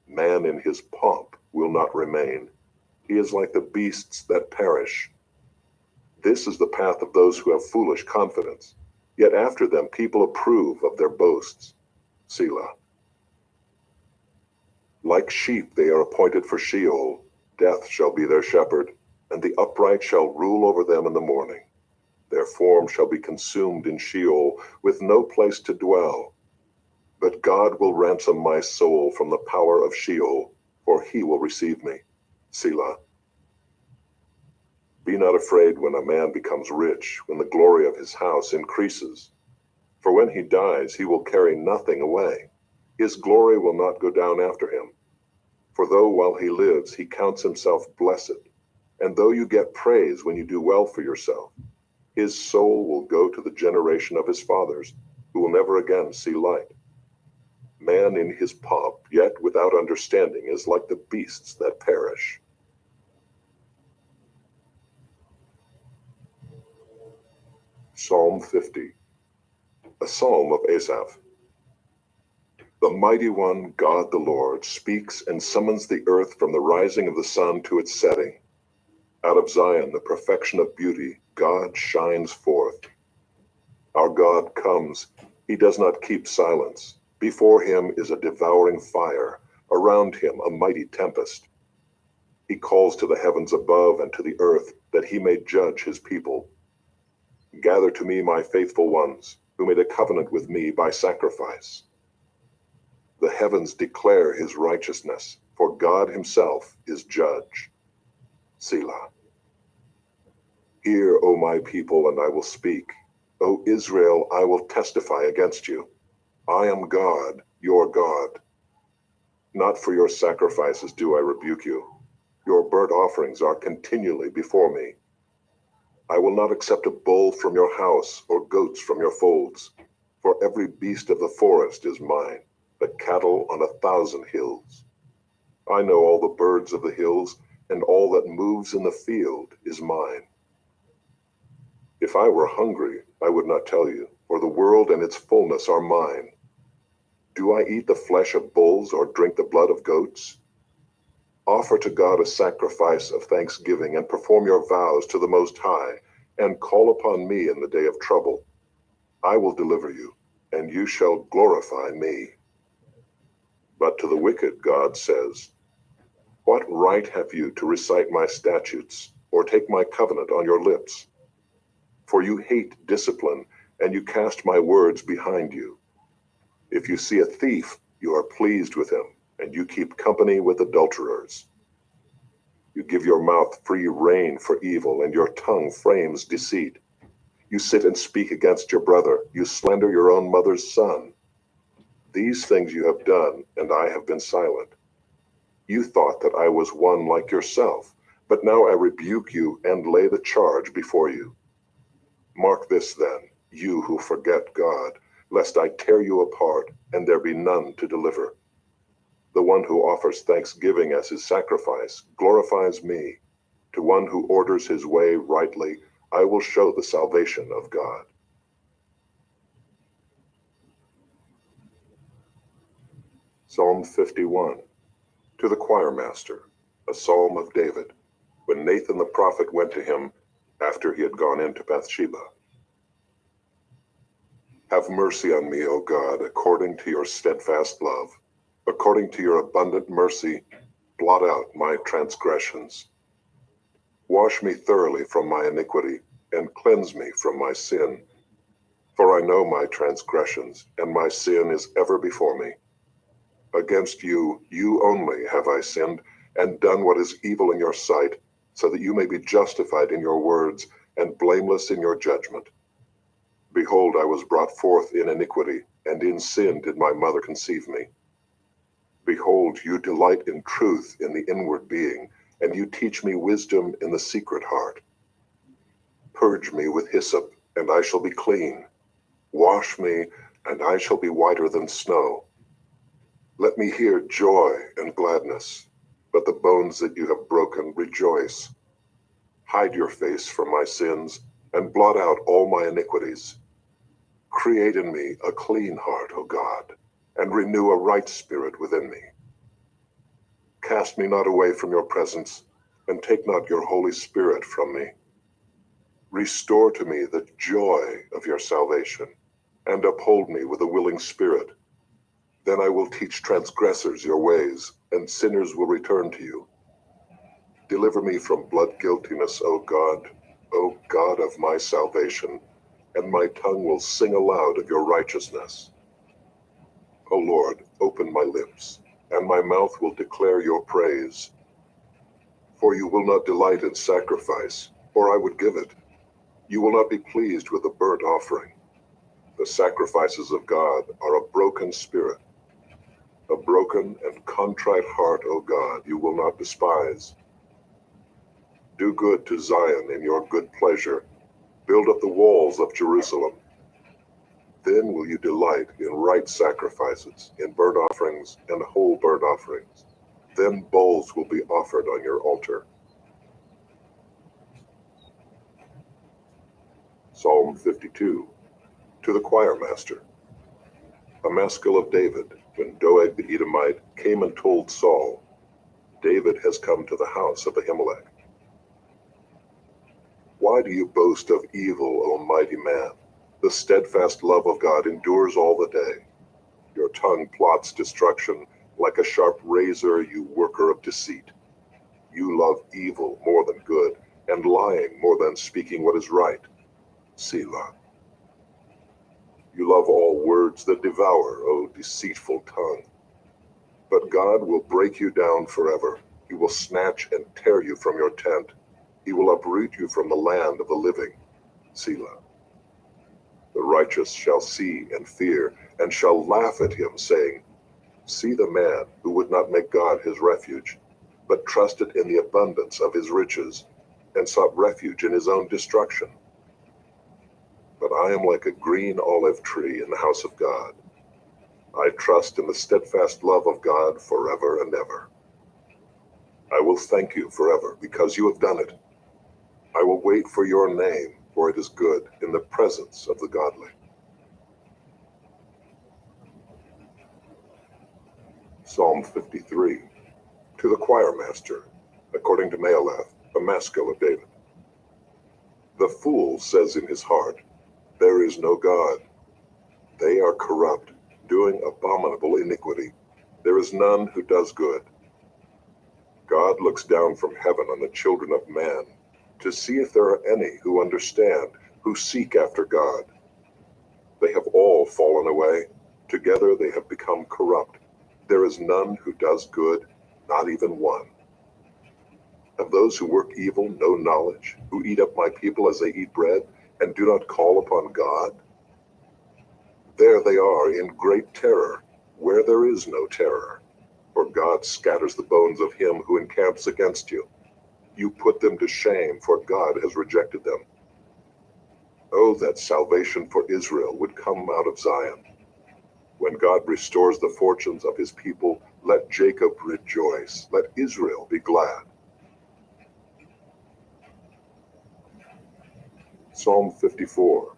Man in his pomp will not remain. He is like the beasts that perish. This is the path of those who have foolish confidence. Yet after them people approve of their boasts. Selah. Like sheep they are appointed for Sheol. Death shall be their shepherd, and the upright shall rule over them in the morning. Their form shall be consumed in Sheol, with no place to dwell. But God will ransom my soul from the power of Sheol, for he will receive me. Selah. Be not afraid when a man becomes rich, when the glory of his house increases. For when he dies, he will carry nothing away. His glory will not go down after him. For though while he lives, he counts himself blessed, and though you get praise when you do well for yourself, his soul will go to the generation of his fathers, who will never again see light. Man in his pomp, yet without understanding, is like the beasts that perish. Psalm 50, a psalm of Asaph. The mighty one, God the Lord, speaks and summons the earth from the rising of the sun to its setting. Out of Zion, the perfection of beauty, God shines forth. Our God comes. He does not keep silence. Before him is a devouring fire, around him a mighty tempest. He calls to the heavens above and to the earth, that he may judge his people. Gather to me my faithful ones, who made a covenant with me by sacrifice. The heavens declare his righteousness, for God himself is judge. Selah. Hear, O my people, and I will speak. O Israel, I will testify against you. I am God, your God. Not for your sacrifices do I rebuke you. Your burnt offerings are continually before me. I will not accept a bull from your house or goats from your folds, for every beast of the forest is mine, the cattle on 1,000 hills. I know all the birds of the hills, and all that moves in the field is mine. If I were hungry, I would not tell you, for the world and its fullness are mine. Do I eat the flesh of bulls or drink the blood of goats? Offer to God a sacrifice of thanksgiving and perform your vows to the Most High, and call upon me in the day of trouble. I will deliver you, and you shall glorify me. But to the wicked God says, what right have you to recite my statutes, or take my covenant on your lips? For you hate discipline, and you cast my words behind you. If you see a thief, you are pleased with him, and you keep company with adulterers. You give your mouth free rein for evil, and your tongue frames deceit. You sit and speak against your brother. You slander your own mother's son. These things you have done, and I have been silent. You thought that I was one like yourself, but now I rebuke you and lay the charge before you. Mark this then, you who forget God, lest I tear you apart, and there be none to deliver. The one who offers thanksgiving as his sacrifice glorifies me. To one who orders his way rightly, I will show the salvation of God. Psalm 51. To the choir master, a psalm of David, when Nathan the prophet went to him after he had gone into Bathsheba. Have mercy on me, O God, according to your steadfast love. According to your abundant mercy, blot out my transgressions. Wash me thoroughly from my iniquity, and cleanse me from my sin. For I know my transgressions, and my sin is ever before me. Against you, you only have I sinned, and done what is evil in your sight, so that you may be justified in your words, and blameless in your judgment. Behold, I was brought forth in iniquity, and in sin did my mother conceive me. Behold, you delight in truth in the inward being, and you teach me wisdom in the secret heart. Purge me with hyssop, and I shall be clean. Wash me, and I shall be whiter than snow. Let me hear joy and gladness, but the bones that you have broken rejoice. Hide your face from my sins, and blot out all my iniquities. Create in me a clean heart, O God, and renew a right spirit within me. Cast me not away from your presence, and take not your Holy Spirit from me. Restore to me the joy of your salvation, and uphold me with a willing spirit. Then I will teach transgressors your ways, and sinners will return to you. Deliver me from blood guiltiness, O God of my salvation, and my tongue will sing aloud of your righteousness. O Lord, open my lips, and my mouth will declare your praise. For you will not delight in sacrifice, or I would give it. You will not be pleased with a burnt offering. The sacrifices of God are a broken spirit. A broken and contrite heart, O God, you will not despise. Do good to Zion in your good pleasure. Build up the walls of Jerusalem. Then will you delight in right sacrifices, in burnt offerings and whole burnt offerings. Then bulls will be offered on your altar. Psalm 52. To the choir master. A maskil of David, when Doeg the Edomite came and told Saul, David has come to the house of Ahimelech. Why do you boast of evil, O mighty man? The steadfast love of God endures all the day. Your tongue plots destruction. Like a sharp razor, you worker of deceit. You love evil more than good, and lying more than speaking what is right. Selah. You love all words that devour, O deceitful tongue. But God will break you down forever. He will snatch and tear you from your tent. He will uproot you from the land of the living. Selah. The righteous shall see and fear, and shall laugh at him, saying, See the man who would not make God his refuge, but trusted in the abundance of his riches, and sought refuge in his own destruction. But I am like a green olive tree in the house of God. I trust in the steadfast love of God forever and ever. I will thank you forever, because you have done it. I will wait for your name, for it is good in the presence of the godly. Psalm 53. To the choir master, according to Mahaleth, a maskil of David. The fool says in his heart, There is no God. They are corrupt, doing abominable iniquity. There is none who does good. God looks down from heaven on the children of man, to see if there are any who understand, who seek after God. They have all fallen away. Together they have become corrupt. There is none who does good, not even one. Have those who work evil no knowledge, who eat up my people as they eat bread, and do not call upon God? There they are in great terror, where there is no terror. For God scatters the bones of him who encamps against you. You put them to shame, for God has rejected them. Oh, that salvation for Israel would come out of Zion. When God restores the fortunes of his people, let Jacob rejoice, let Israel be glad. Psalm 54.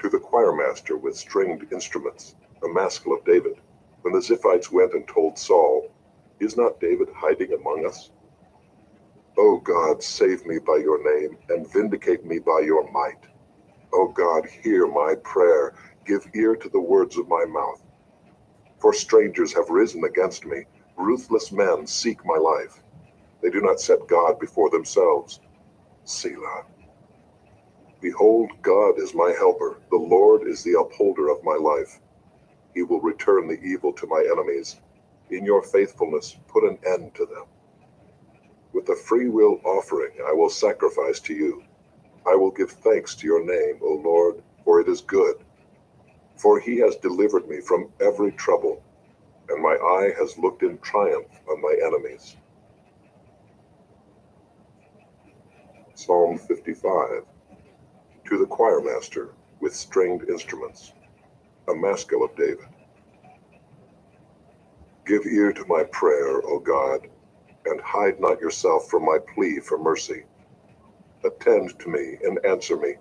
To the choir master with stringed instruments, a maskil of David, when the Ziphites went and told Saul, Is not David hiding among us? O God, save me by your name, and vindicate me by your might. O God, hear my prayer, give ear to the words of my mouth. For strangers have risen against me, ruthless men seek my life. They do not set God before themselves. Selah. Behold, God is my helper, the Lord is the upholder of my life. He will return the evil to my enemies. In your faithfulness, put an end to them. With a free will offering I will sacrifice to you. I will give thanks to your name, O Lord, for it is good. For he has delivered me from every trouble, and my eye has looked in triumph on my enemies. Psalm 55. To the choir master with stringed instruments, a maskil of David. Give ear to my prayer, O God, and hide not yourself from my plea for mercy. Attend to me and answer me.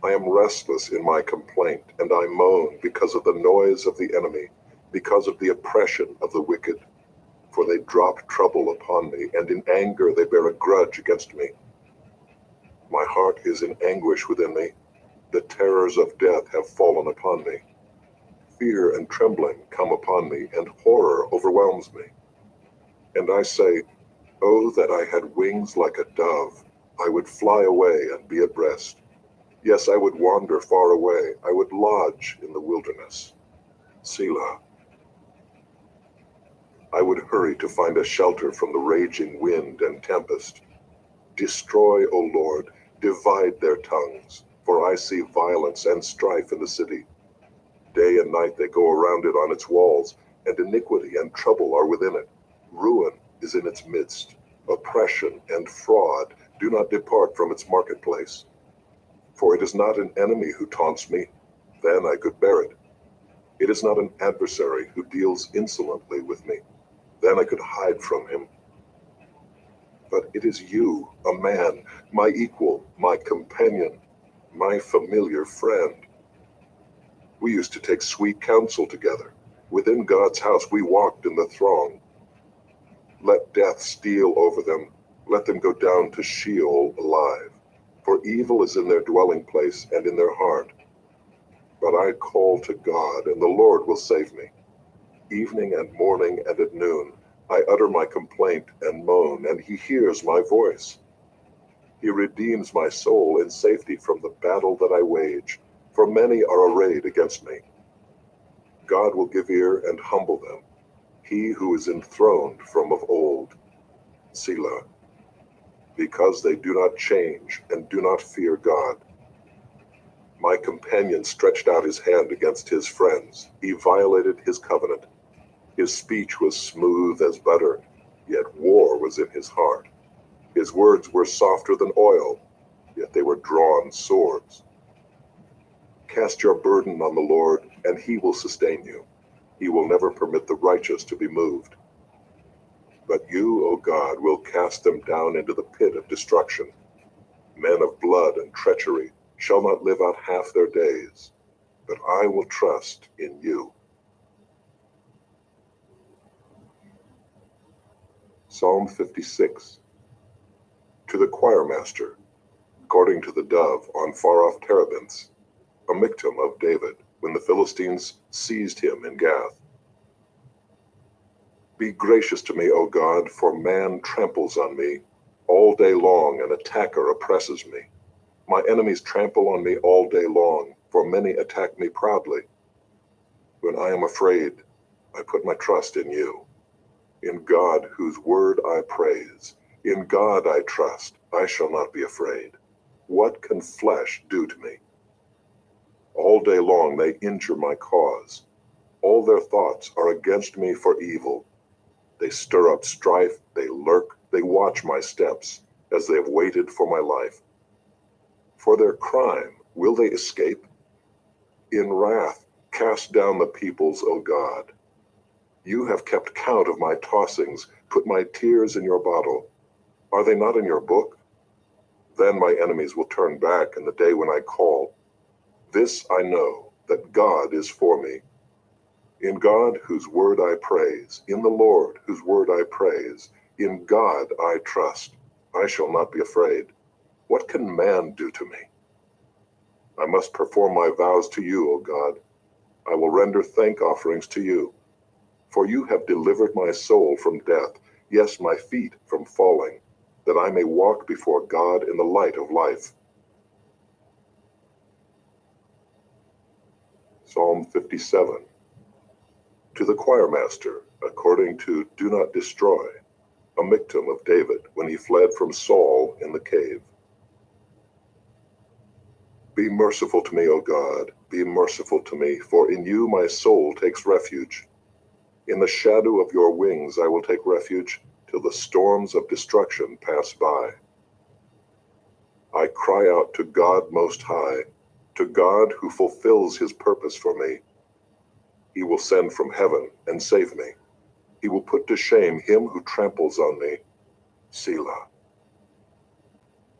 I am restless in my complaint, and I moan because of the noise of the enemy, because of the oppression of the wicked. for they drop trouble upon me, and in anger they bear a grudge against me. My heart is in anguish within me. The terrors of death have fallen upon me. Fear and trembling come upon me, and horror overwhelms me. And I say, oh, that I had wings like a dove. I would fly away and be at rest. Yes, I would wander far away. I would lodge in the wilderness. Selah. I would hurry to find a shelter from the raging wind and tempest. Destroy, O Lord, divide their tongues, for I see violence and strife in the city. Day and night they go around it on its walls, and iniquity and trouble are within it. Ruin is in its midst. Oppression and fraud do not depart from its marketplace. For it is not an enemy who taunts me, then I could bear it. It is not an adversary who deals insolently with me, then I could hide from him. But it is you, a man, my equal, my companion, my familiar friend. We used to take sweet counsel together. Within God's house we walked in the throng. Let death steal over them. Let them go down to Sheol alive. For evil is in their dwelling place and in their heart. But I call to God, and the Lord will save me. Evening and morning and at noon, I utter my complaint and moan, and he hears my voice. He redeems my soul in safety from the battle that I wage, for many are arrayed against me. God will give ear and humble them, he who is enthroned from of old. Selah. Because they do not change and do not fear God. My companion stretched out his hand against his friends. He violated his covenant. His speech was smooth as butter, yet war was in his heart. His words were softer than oil, yet they were drawn swords. Cast your burden on the Lord, and he will sustain you. He will never permit the righteous to be moved. But you, O God, will cast them down into the pit of destruction. Men of blood and treachery shall not live out half their days, but I will trust in you. Psalm 56. To the choir master, according to the dove on far-off terebinths, a miktam of David, when the Philistines seized him in Gath. Be gracious to me, O God, for man tramples on me. All day long an attacker oppresses me. My enemies trample on me all day long, for many attack me proudly. When I am afraid, I put my trust in you. In God, whose word I praise. In God I trust, I shall not be afraid. What can flesh do to me? All day long they injure my cause. All their thoughts are against me for evil. They stir up strife, they lurk, they watch my steps, as they have waited for my life. For their crime, will they escape? In wrath, cast down the peoples, O God. You have kept count of my tossings, put my tears in your bottle. Are they not in your book? Then my enemies will turn back in the day when I call. This I know, that God is for me. In God, whose word I praise, in the Lord, whose word I praise, in God I trust. I shall not be afraid. What can man do to me? I must perform my vows to you, O God. I will render thank offerings to you. For you have delivered my soul from death, yes, my feet from falling, that I may walk before God in the light of life. Psalm 57. To the choir master, according to Do Not Destroy, a miktam of David when he fled from Saul in the cave. Be merciful to me, O God, be merciful to me, for in you my soul takes refuge. In the shadow of your wings I will take refuge, till the storms of destruction pass by. I cry out to God Most High, to God who fulfills his purpose for me. He will send from heaven and save me. He will put to shame him who tramples on me. Selah.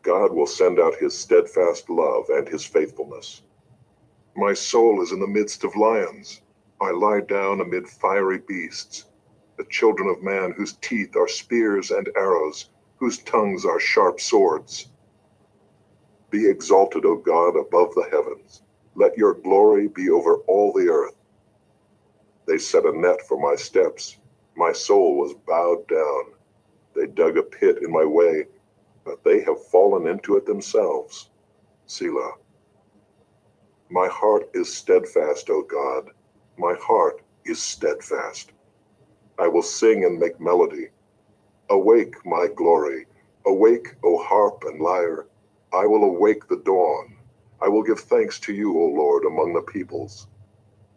God will send out his steadfast love and his faithfulness. My soul is in the midst of lions. I lie down amid fiery beasts. the children of man whose teeth are spears and arrows, whose tongues are sharp swords. Be exalted, O God, above the heavens. Let your glory be over all the earth. They set a net for my steps. My soul was bowed down. They dug a pit in my way, but they have fallen into it themselves. Selah. My heart is steadfast, O God. My heart is steadfast. I will sing and make melody. Awake, my glory. Awake, O harp and lyre. I will awake the dawn. I will give thanks to you, O Lord, among the peoples.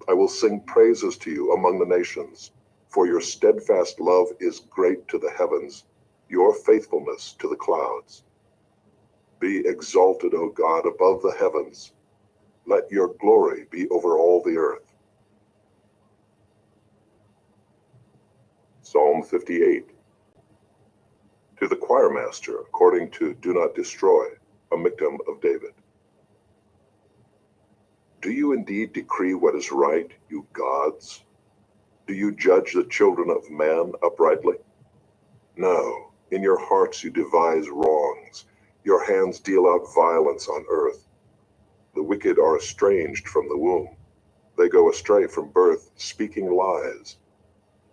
I will sing praises to you among the nations. For your steadfast love is great to the heavens, your faithfulness to the clouds. Be exalted, O God, above the heavens. Let your glory be over all the earth. Psalm 58. To the choir master, according to Do Not Destroy, a Miktam of David. Do you indeed decree what is right, you gods? Do you judge the children of man uprightly? No, in your hearts you devise wrongs. Your hands deal out violence on earth. The wicked are estranged from the womb. They go astray from birth, speaking lies.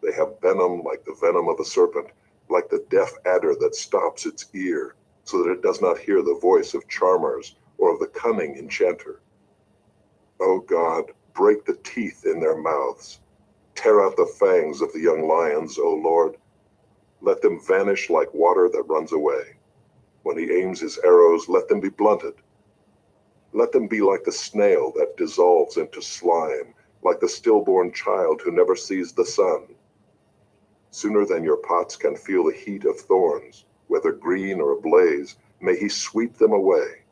They have venom like the venom of a serpent, like the deaf adder that stops its ear, so that it does not hear the voice of charmers or of the cunning enchanter. O God, break the teeth in their mouths. Tear out the fangs of the young lions, O Lord. Let them vanish like water that runs away. When he aims his arrows, let them be blunted. Let them be like the snail that dissolves into slime, like the stillborn child who never sees the sun. Sooner than your pots can feel the heat of thorns, whether green or ablaze, may he sweep them away.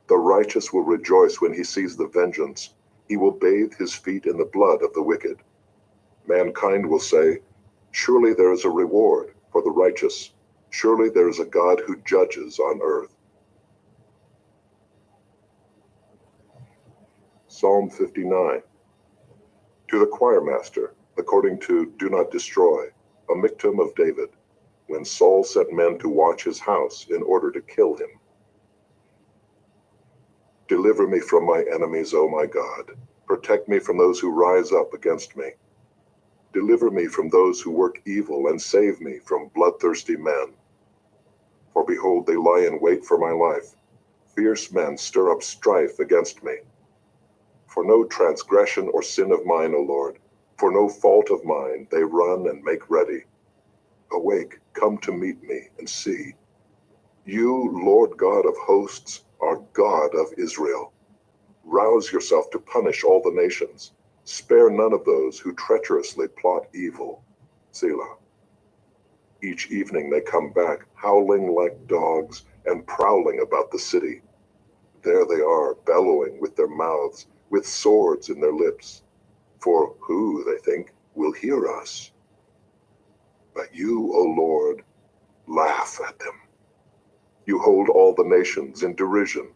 The righteous will rejoice when he sees the vengeance. He will bathe his feet in the blood of the wicked. Mankind will say, surely there is a reward for the righteous. Surely there is a God who judges on earth. Psalm 59. To the choir master, according to Do Not Destroy, a Miktam of David, when Saul sent men to watch his house in order to kill him. Deliver me from my enemies, O my God. Protect me from those who rise up against me. Deliver me from those who work evil, and save me from bloodthirsty men. For behold, they lie in wait for my life. Fierce men stir up strife against me. For no transgression or sin of mine, O Lord, for no fault of mine, they run and make ready. Awake, come to meet me, and see. You, Lord God of hosts, are God of Israel. Rouse yourself to punish all the nations. Spare none of those who treacherously plot evil. Selah. Each evening they come back, howling like dogs and prowling about the city. There they are, bellowing with their mouths, with swords in their lips. For who, they think, will hear us? But you, O Lord, laugh at them. You hold all the nations in derision.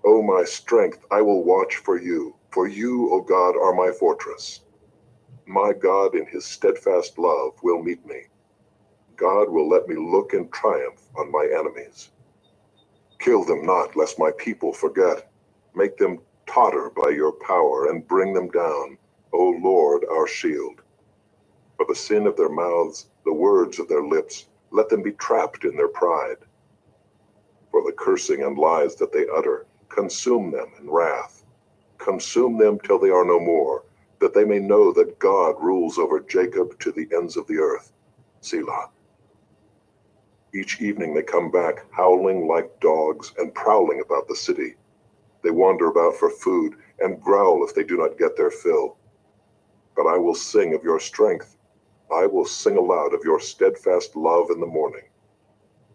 O my strength, I will watch for you O God, are my fortress. My God in his steadfast love will meet me. God will let me look in triumph on my enemies. Kill them not, lest my people forget. Make them totter by your power and bring them down, O Lord, our shield. For the sin of their mouths, the words of their lips, let them be trapped in their pride. For the cursing and lies that they utter, consume them in wrath. Consume them till they are no more, that they may know that God rules over Jacob to the ends of the earth. Selah. Each evening they come back, howling like dogs and prowling about the city. They wander about for food and growl if they do not get their fill. But I will sing of your strength. I will sing aloud of your steadfast love in the morning.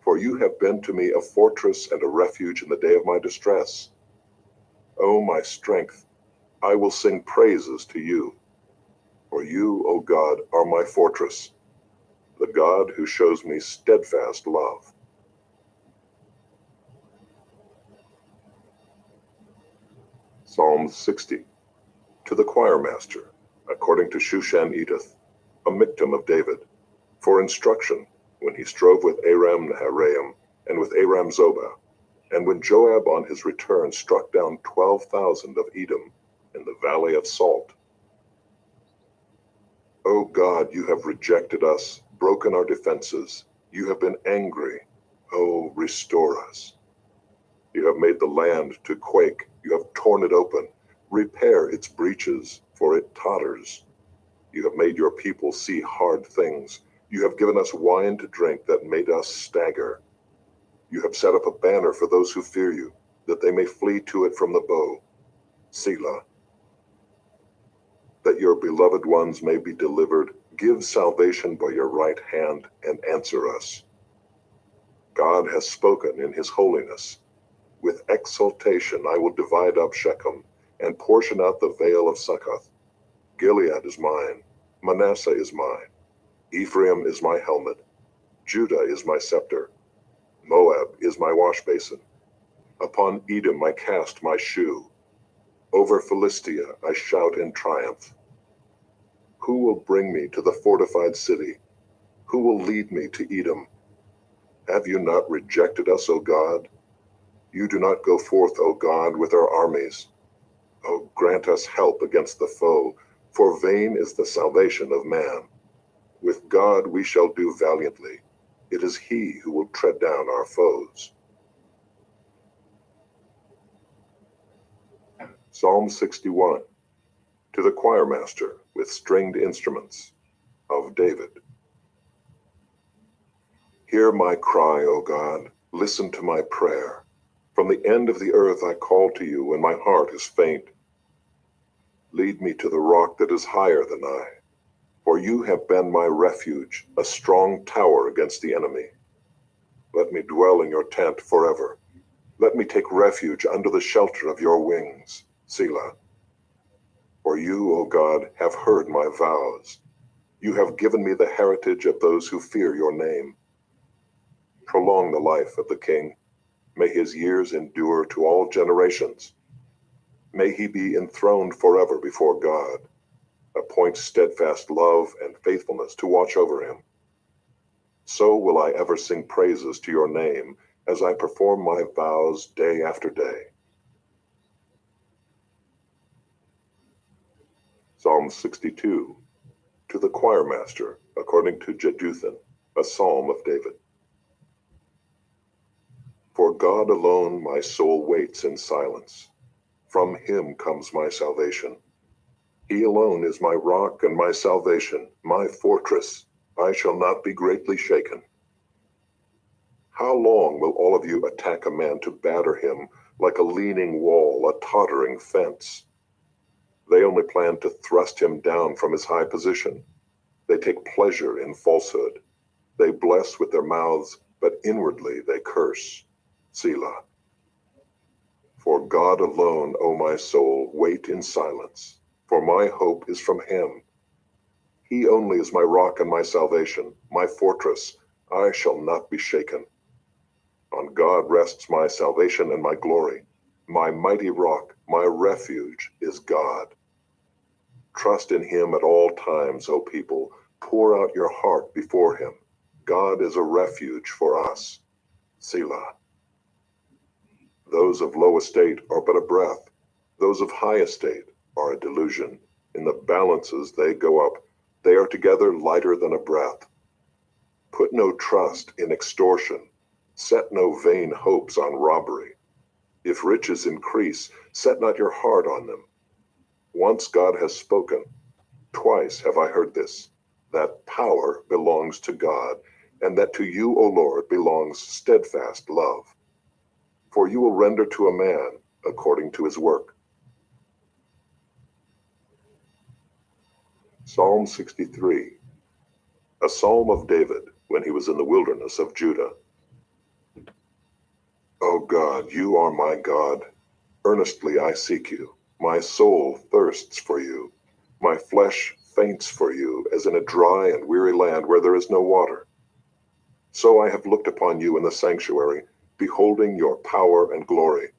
For you have been to me a fortress and a refuge in the day of my distress. O my strength, I will sing praises to you. For you, O God, are my fortress, the God who shows me steadfast love. Psalm 60. To the choir master, according to Shushan Edith, a Michtam of David, for instruction, when he strove with Aram Naharaim and with Aram Zobah, and when Joab on his return struck down 12,000 of Edom in the valley of Salt. O God, you have rejected us, broken our defenses. You have been angry. Oh, restore us. You have made the land to quake. You have torn it open. Repair its breaches, for it totters. You have made your people see hard things. You have given us wine to drink that made us stagger. You have set up a banner for those who fear you, that they may flee to it from the bow. Selah. That your beloved ones may be delivered, give salvation by your right hand and answer us. God has spoken in his holiness. With exultation I will divide up Shechem and portion out the vale of Succoth. Gilead is mine, Manasseh is mine, Ephraim is my helmet, Judah is my scepter, Moab is my wash basin. Upon Edom I cast my shoe. Over Philistia I shout in triumph. Who will bring me to the fortified city? Who will lead me to Edom? Have you not rejected us, O God? You do not go forth, O God, with our armies. O grant us help against the foe, for vain is the salvation of man. With God we shall do valiantly. It is he who will tread down our foes. Psalm 61. To the choir master with stringed instruments, of David. Hear my cry, O God. Listen to my prayer. From the end of the earth I call to you when my heart is faint. Lead me to the rock that is higher than I, for you have been my refuge, a strong tower against the enemy. Let me dwell in your tent forever. Let me take refuge under the shelter of your wings. Selah. For you, O God, have heard my vows. You have given me the heritage of those who fear your name. Prolong the life of the king. May his years endure to all generations. May he be enthroned forever before God. Appoint steadfast love and faithfulness to watch over him. So will I ever sing praises to your name as I perform my vows day after day. Psalm 62. To the choir master, according to Jeduthun, a psalm of David. For God alone my soul waits in silence. From him comes my salvation. He alone is my rock and my salvation, my fortress. I shall not be greatly shaken. How long will all of you attack a man to batter him like a leaning wall, a tottering fence? They only plan to thrust him down from his high position. They take pleasure in falsehood. They bless with their mouths, but inwardly they curse. Selah. For God alone, O my soul, wait in silence, for my hope is from him. He only is my rock and my salvation, my fortress. I shall not be shaken. On God rests my salvation and my glory. My mighty rock, my refuge is God. Trust in him at all times, O people. Pour out your heart before him. God is a refuge for us. Selah. Those of low estate are but a breath. Those of high estate are a delusion. In the balances they go up. They are together lighter than a breath. Put no trust in extortion. Set no vain hopes on robbery. If riches increase, set not your heart on them. Once God has spoken, twice have I heard this, that power belongs to God, and that to you, O Lord, belongs steadfast love. For you will render to a man according to his work. Psalm 63. A psalm of David when he was in the wilderness of Judah. O God, you are my God. Earnestly I seek you. My soul thirsts for you. My flesh faints for you, as in a dry and weary land where there is no water. So I have looked upon you in the sanctuary, beholding your power and glory.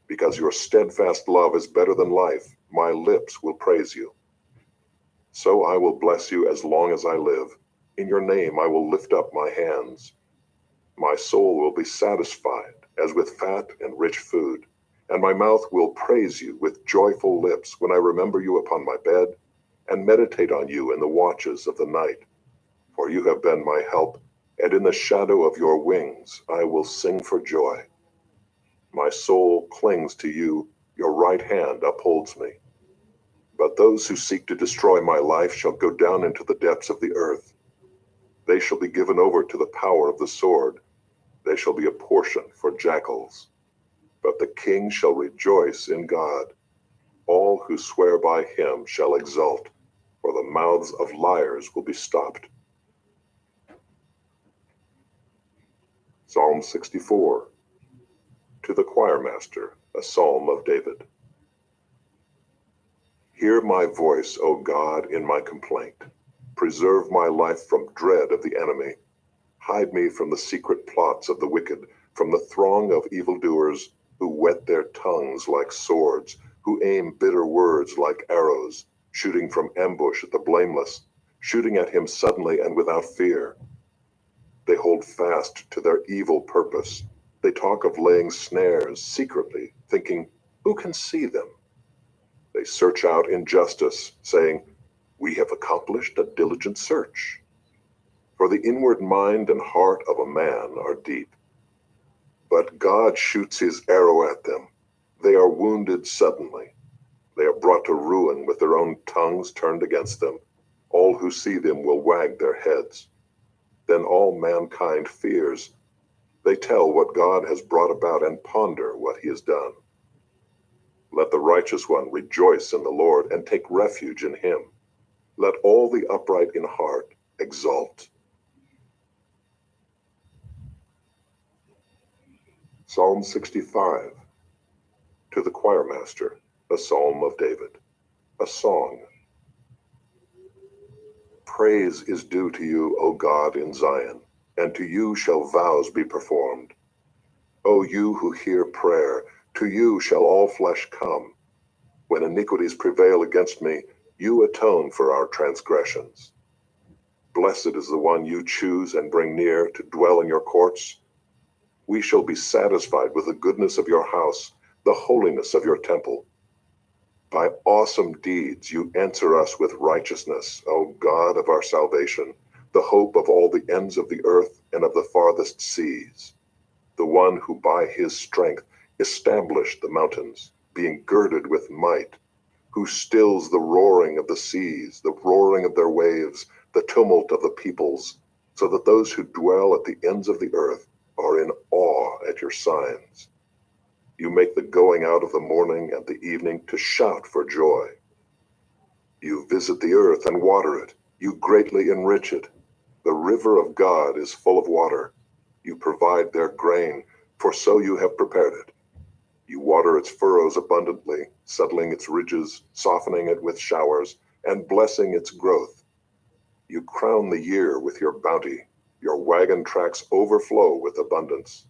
Because your steadfast love is better than life, my lips will praise you. So I will bless you as long as I live. In your name I will lift up my hands. My soul will be satisfied as with fat and rich food, and my mouth will praise you with joyful lips when I remember you upon my bed and meditate on you in the watches of the night. For you have been my help, and in the shadow of your wings I will sing for joy. My soul clings to you, your right hand upholds me. But those who seek to destroy my life shall go down into the depths of the earth. They shall be given over to the power of the sword. They shall be a portion for jackals. But the king shall rejoice in God. All who swear by him shall exult, for the mouths of liars will be stopped. Psalm 64. To the choirmaster, a psalm of David. Hear my voice, O God, in my complaint. Preserve my life from dread of the enemy. Hide me from the secret plots of the wicked, from the throng of evildoers who whet their tongues like swords, who aim bitter words like arrows, shooting from ambush at the blameless, shooting at him suddenly and without fear. They hold fast to their evil purpose. They talk of laying snares secretly, thinking, who can see them? They search out injustice, saying, we have accomplished a diligent search. For the inward mind and heart of a man are deep. But God shoots his arrow at them. They are wounded suddenly. They are brought to ruin with their own tongues turned against them. All who see them will wag their heads. Then all mankind fears. They tell what God has brought about and ponder what he has done. Let the righteous one rejoice in the Lord and take refuge in him. Let all the upright in heart exult. Psalm 65. To the choirmaster, a psalm of David, a song. Praise is due to you, O God, in Zion, and to you shall vows be performed. O you who hear prayer, to you shall all flesh come. When iniquities prevail against me, you atone for our transgressions. Blessed is the one you choose and bring near to dwell in your courts. We shall be satisfied with the goodness of your house, the holiness of your temple. By awesome deeds you answer us with righteousness, O God of our salvation, the hope of all the ends of the earth and of the farthest seas. The one who by his strength established the mountains, being girded with might, who stills the roaring of the seas, the roaring of their waves, the tumult of the peoples, so that those who dwell at the ends of the earth are in awe at your signs. You make the going out of the morning and the evening to shout for joy. You visit the earth and water it. You greatly enrich it. The river of God is full of water. You provide their grain, for so you have prepared it. You water its furrows abundantly, settling its ridges, softening it with showers, and blessing its growth. You crown the year with your bounty. Your wagon tracks overflow with abundance.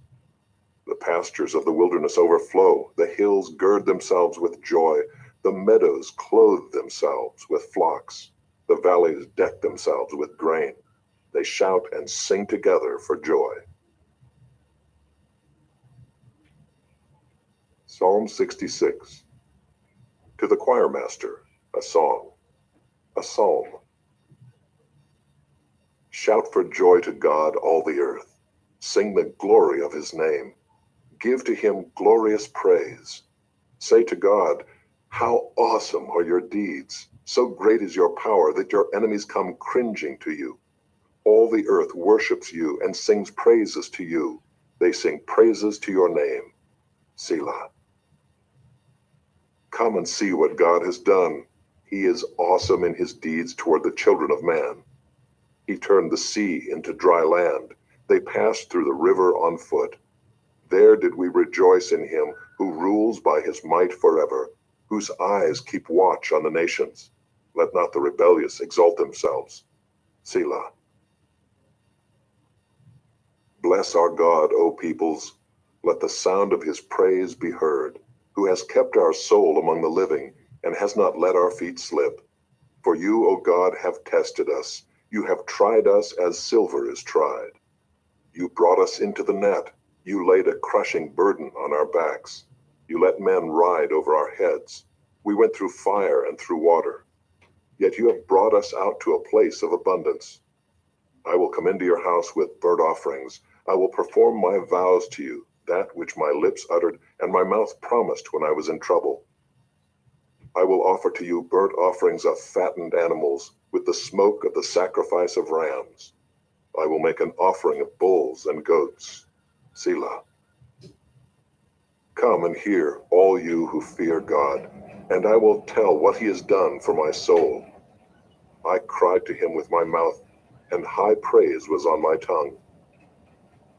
The pastures of the wilderness overflow. The hills gird themselves with joy. The meadows clothe themselves with flocks. The valleys deck themselves with grain. They shout and sing together for joy. Psalm 66. To the choirmaster, a song, a psalm. Shout for joy to God, all the earth. Sing the glory of his name. Give to him glorious praise. Say to God, how awesome are your deeds. So great is your power that your enemies come cringing to you. All the earth worships you and sings praises to you. They sing praises to your name. Selah. Come and see what God has done. He is awesome in his deeds toward the children of man. He turned the sea into dry land. They passed through the river on foot. There did we rejoice in him who rules by his might forever, whose eyes keep watch on the nations. Let not the rebellious exalt themselves. Selah. Bless our God, O peoples. Let the sound of his praise be heard, who has kept our soul among the living and has not let our feet slip. For you, O God, have tested us. You have tried us as silver is tried. You brought us into the net. You laid a crushing burden on our backs. You let men ride over our heads. We went through fire and through water. Yet you have brought us out to a place of abundance. I will come into your house with burnt offerings. I will perform my vows to you, that which my lips uttered and my mouth promised when I was in trouble. I will offer to you burnt offerings of fattened animals with the smoke of the sacrifice of rams. I will make an offering of bulls and goats. Selah. Come and hear, all you who fear God, and I will tell what he has done for my soul. I cried to him with my mouth, and high praise was on my tongue.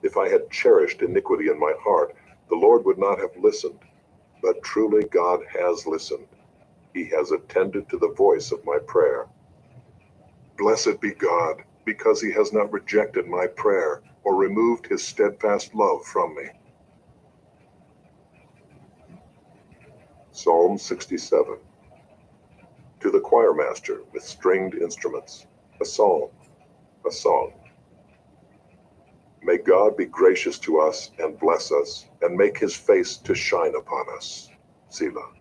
If I had cherished iniquity in my heart, the Lord would not have listened. But truly God has listened. He has attended to the voice of my prayer. Blessed be God, because he has not rejected my prayer or removed his steadfast love from me. Psalm 67. To the choir master with stringed instruments, a psalm, a song. May God be gracious to us and bless us, and make his face to shine upon us. Selah.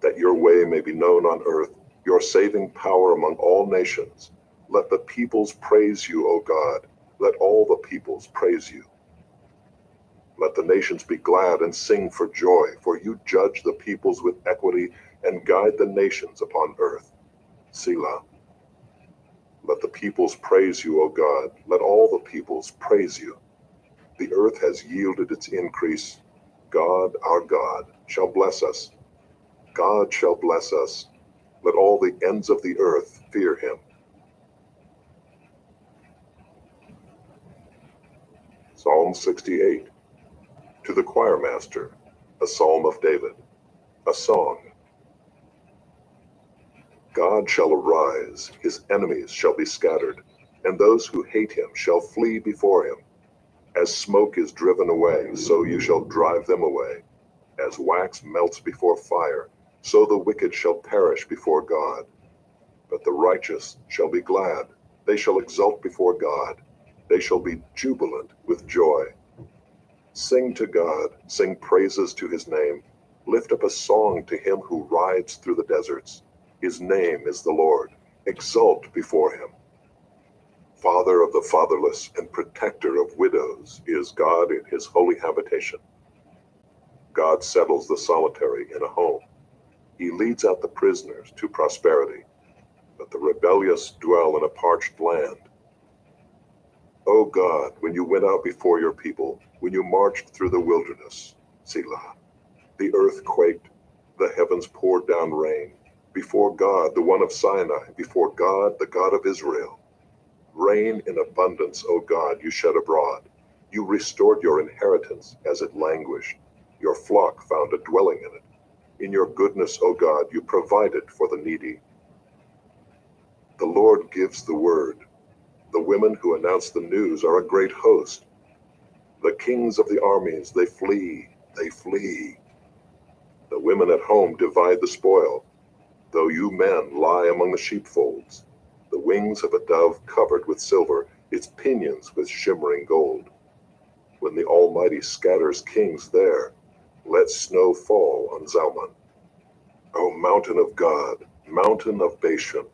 That your way may be known on earth, your saving power among all nations. Let the peoples praise you, O God. Let all the peoples praise you. Let the nations be glad and sing for joy, for you judge the peoples with equity and guide the nations upon earth. Selah. Let the peoples praise you, O God. Let all the peoples praise you. The earth has yielded its increase. God, our God, shall bless us. God shall bless us. Let all the ends of the earth fear him. Psalm 68. To the choir master, a psalm of David, a song. God shall arise, his enemies shall be scattered, and those who hate him shall flee before him. As smoke is driven away, so you shall drive them away. As wax melts before fire, so the wicked shall perish before God. But the righteous shall be glad, they shall exult before God, they shall be jubilant with joy. Sing to God, sing praises to his name, lift up a song to him who rides through the deserts. His name is the Lord, exult before him. Father of the fatherless and protector of widows is God in his holy habitation. God settles the solitary in a home. He leads out the prisoners to prosperity, but the rebellious dwell in a parched land. O God, when you went out before your people, when you marched through the wilderness, Selah. The earth quaked, the heavens poured down rain. Before God, the one of Sinai, before God, the God of Israel. Rain in abundance, O God, you shed abroad. You restored your inheritance as it languished. Your flock found a dwelling in it. In your goodness, O God, you provided for the needy. The Lord gives the word. The women who announce the news are a great host. The kings of the armies, they flee, they flee. The women at home divide the spoil, though you men lie among the sheepfolds. The wings of a dove covered with silver, its pinions with shimmering gold. When the Almighty scatters kings there, let snow fall on Zalman. O mountain of God, mountain of Bashan,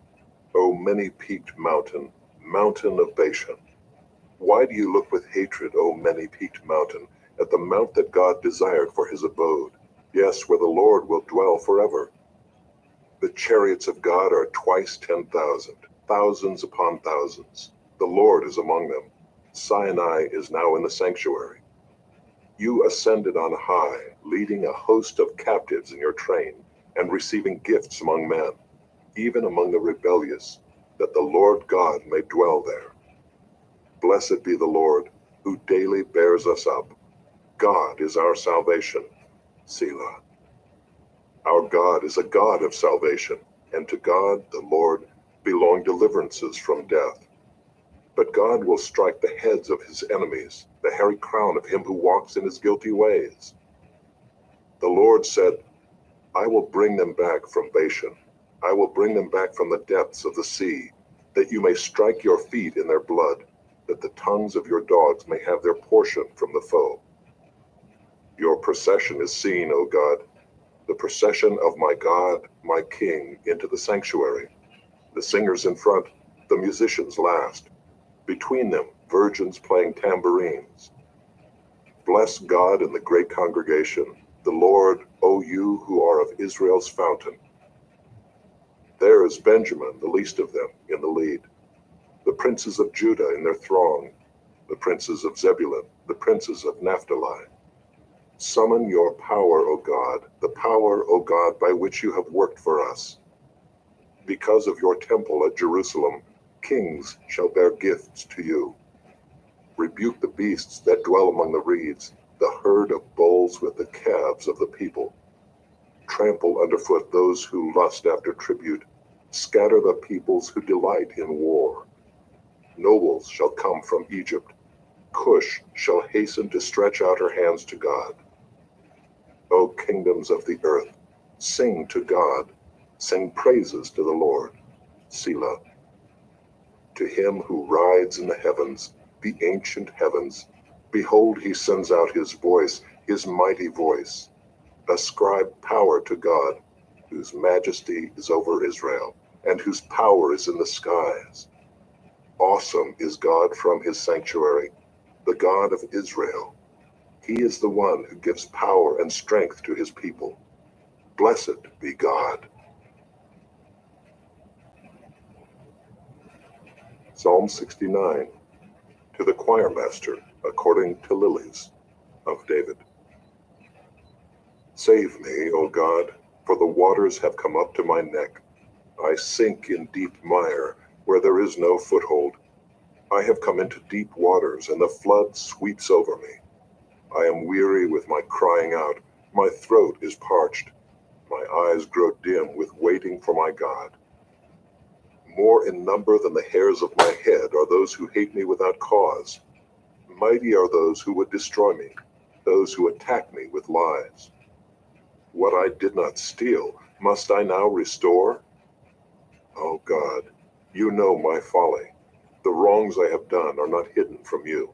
O many-peaked mountain, mountain of Bashan. Why do you look with hatred, O many-peaked mountain, at the mount that God desired for his abode? Yes, where the Lord will dwell forever. The chariots of God are twice 10,000, thousands upon thousands. The Lord is among them. Sinai is now in the sanctuary. You ascended on high, leading a host of captives in your train, and receiving gifts among men, even among the rebellious, that the Lord God may dwell there. Blessed be the Lord, who daily bears us up. God is our salvation. Selah. Our God is a God of salvation, and to God, the Lord, belong deliverances from death. But God will strike the heads of his enemies, the hairy crown of him who walks in his guilty ways. The Lord said, I will bring them back from Bashan. I will bring them back from the depths of the sea, that you may strike your feet in their blood, that the tongues of your dogs may have their portion from the foe. Your procession is seen, O God, the procession of my God, my King, into the sanctuary. The singers in front, the musicians last. Between them, virgins playing tambourines. Bless God in the great congregation, the Lord, O you who are of Israel's fountain. There is Benjamin, the least of them, in the lead. The princes of Judah in their throng, the princes of Zebulun, the princes of Naphtali. Summon your power, O God, the power, O God, by which you have worked for us. Because of your temple at Jerusalem, kings shall bear gifts to you. Rebuke the beasts that dwell among the reeds, the herd of bulls with the calves of the people. Trample underfoot those who lust after tribute. Scatter the peoples who delight in war. Nobles shall come from Egypt. Cush shall hasten to stretch out her hands to God. O kingdoms of the earth, sing to God. Sing praises to the Lord. Selah. To him who rides in the heavens, the ancient heavens, behold, he sends out his voice, his mighty voice. Ascribe power to God, whose majesty is over Israel, and whose power is in the skies. Awesome is God from his sanctuary, the God of Israel. He is the one who gives power and strength to his people. Blessed be God. Psalm 69. To the choir master, according to Lilies, of David. Save me, O God, for the waters have come up to my neck. I sink in deep mire, where there is no foothold. I have come into deep waters, and the flood sweeps over me. I am weary with my crying out. My throat is parched. My eyes grow dim with waiting for my God. More in number than the hairs of my head are those who hate me without cause. Mighty are those who would destroy me, those who attack me with lies. What I did not steal, must I now restore? O God, you know my folly. The wrongs I have done are not hidden from you.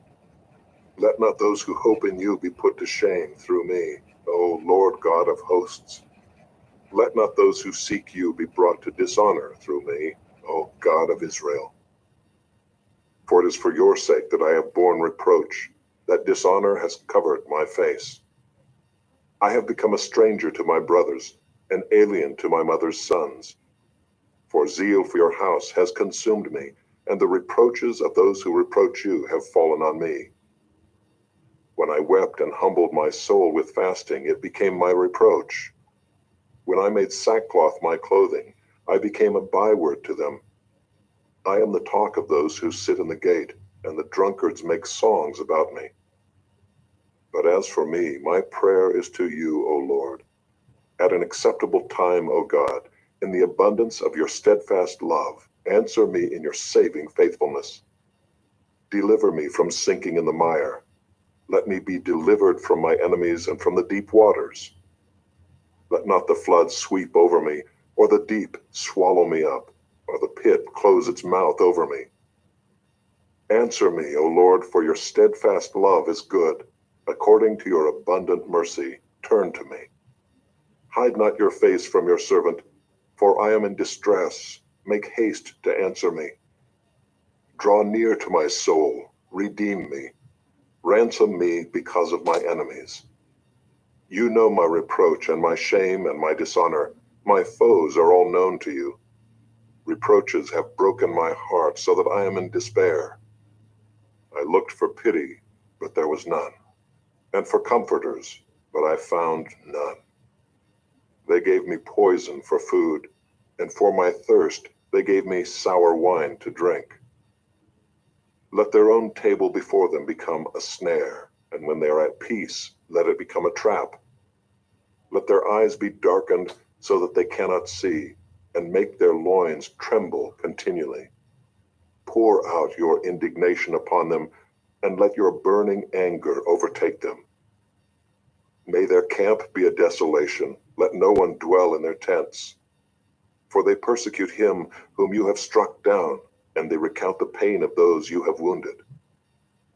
Let not those who hope in you be put to shame through me, O Lord God of hosts. Let not those who seek you be brought to dishonor through me, O God of Israel. For it is for your sake that I have borne reproach, that dishonor has covered my face. I have become a stranger to my brothers, an alien to my mother's sons. For zeal for your house has consumed me, and the reproaches of those who reproach you have fallen on me. When I wept and humbled my soul with fasting, it became my reproach. When I made sackcloth my clothing, I became a byword to them. I am the talk of those who sit in the gate, and the drunkards make songs about me. But as for me, my prayer is to you, O Lord. At an acceptable time, O God, in the abundance of your steadfast love, answer me in your saving faithfulness. Deliver me from sinking in the mire. Let me be delivered from my enemies and from the deep waters. Let not the flood sweep over me, or the deep swallow me up, or the pit close its mouth over me. Answer me, O Lord, for your steadfast love is good. According to your abundant mercy, turn to me. Hide not your face from your servant, for I am in distress. Make haste to answer me. Draw near to my soul, redeem me. Ransom me because of my enemies. You know my reproach and my shame and my dishonor. My foes are all known to you. Reproaches have broken my heart so that I am in despair. I looked for pity, but there was none, and for comforters, but I found none. They gave me poison for food, and for my thirst they gave me sour wine to drink. Let their own table before them become a snare, and when they are at peace, let it become a trap. Let their eyes be darkened so that they cannot see, and make their loins tremble continually. Pour out your indignation upon them, and let your burning anger overtake them. May their camp be a desolation. Let no one dwell in their tents. For they persecute him whom you have struck down, and they recount the pain of those you have wounded.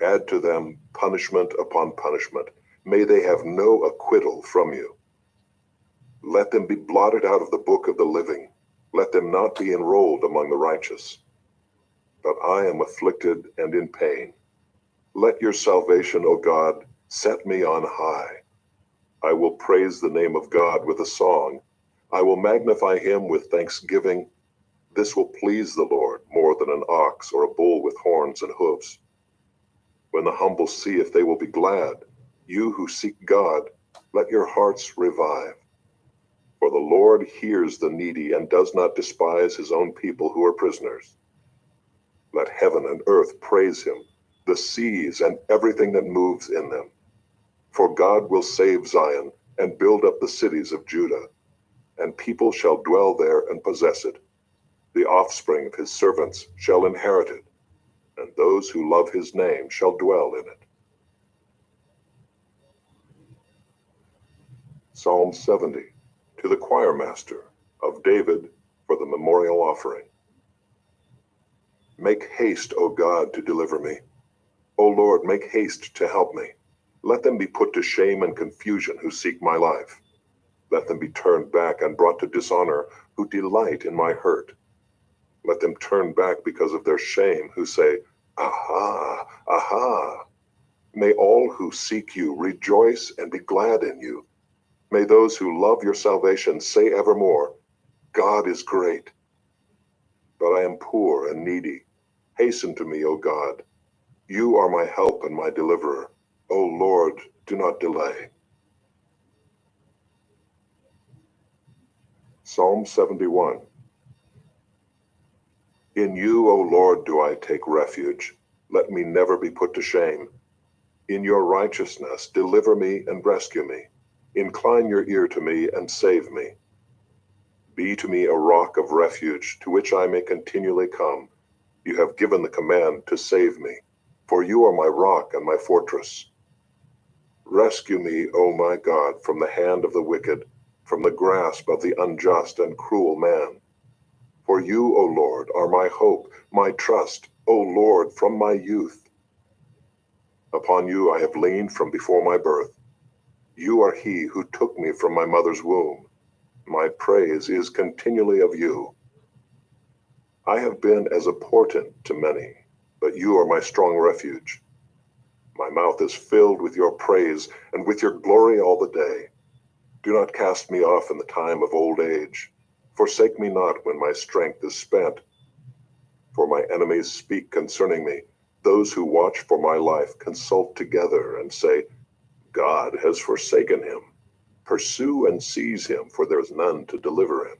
Add to them punishment upon punishment. May they have no acquittal from you. Let them be blotted out of the book of the living. Let them not be enrolled among the righteous. But I am afflicted and in pain. Let your salvation, O God, set me on high. I will praise the name of God with a song. I will magnify him with thanksgiving. This will please the Lord more than an ox or a bull with horns and hooves. When the humble see it, they will be glad. You who seek God, let your hearts revive. For the Lord hears the needy and does not despise his own people who are prisoners. Let heaven and earth praise him, the seas and everything that moves in them. For God will save Zion and build up the cities of Judah, and people shall dwell there and possess it. The offspring of his servants shall inherit it, and those who love his name shall dwell in it. Psalm 70, to the choir master, of David, for the memorial offering. Make haste, O God, to deliver me. O Lord, make haste to help me. Let them be put to shame and confusion who seek my life. Let them be turned back and brought to dishonor who delight in my hurt. Let them turn back because of their shame who say, Aha, aha. May all who seek you rejoice and be glad in you. May those who love your salvation say evermore, God is great. But I am poor and needy. Hasten to me, O God. You are my help and my deliverer. O Lord, do not delay. Psalm 71. In you, O Lord, do I take refuge. Let me never be put to shame. In your righteousness, deliver me and rescue me. Incline your ear to me and save me. Be to me a rock of refuge to which I may continually come. You have given the command to save me, for you are my rock and my fortress. Rescue me, O my God, from the hand of the wicked, from the grasp of the unjust and cruel man. For you, O Lord, are my hope, my trust, O Lord, from my youth. Upon you I have leaned from before my birth. You are he who took me from my mother's womb. My praise is continually of you. I have been as a portent to many, but you are my strong refuge. My mouth is filled with your praise and with your glory all the day. Do not cast me off in the time of old age. Forsake me not when my strength is spent. For my enemies speak concerning me. Those who watch for my life consult together and say, God has forsaken him. Pursue and seize him, for there is none to deliver him.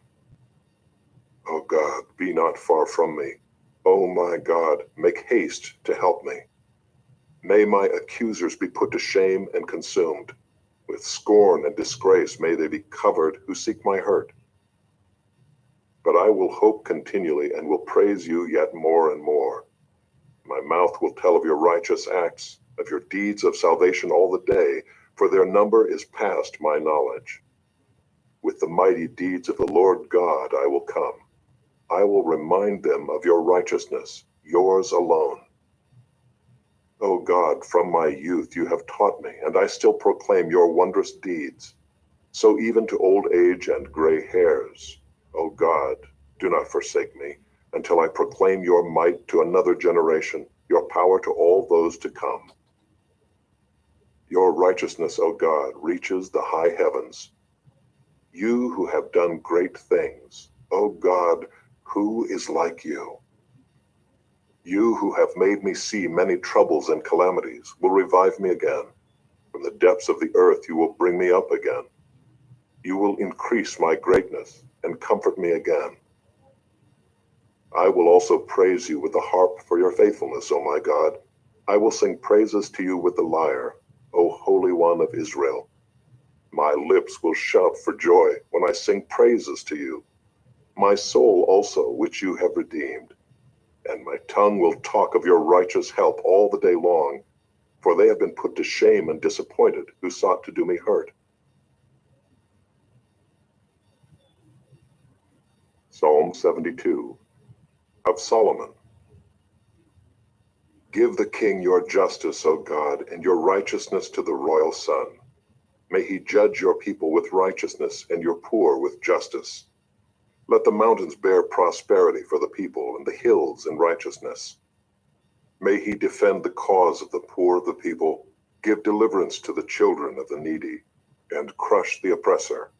O God, be not far from me. O my God, make haste to help me. May my accusers be put to shame and consumed. With scorn and disgrace may they be covered who seek my hurt. But I will hope continually and will praise you yet more and more. My mouth will tell of your righteous acts, of your deeds of salvation all the day, for their number is past my knowledge. With the mighty deeds of the Lord God I will come. I will remind them of your righteousness, yours alone. O God, from my youth you have taught me, and I still proclaim your wondrous deeds. So even to old age and gray hairs, O God, do not forsake me, until I proclaim your might to another generation, your power to all those to come. Your righteousness, O God, reaches the high heavens. You who have done great things, O God, who is like you? You who have made me see many troubles and calamities will revive me again. From the depths of the earth you will bring me up again. You will increase my greatness and comfort me again. I will also praise you with the harp for your faithfulness, O my God. I will sing praises to you with the lyre, O Holy One of Israel. My lips will shout for joy when I sing praises to you. My soul also, which you have redeemed. And my tongue will talk of your righteous help all the day long, for they have been put to shame and disappointed who sought to do me hurt. Psalm 72 of Solomon. Give the king your justice, O God, and your righteousness to the royal son. May he judge your people with righteousness and your poor with justice. Let the mountains bear prosperity for the people and the hills in righteousness. May he defend the cause of the poor of the people, give deliverance to the children of the needy, and crush the oppressor.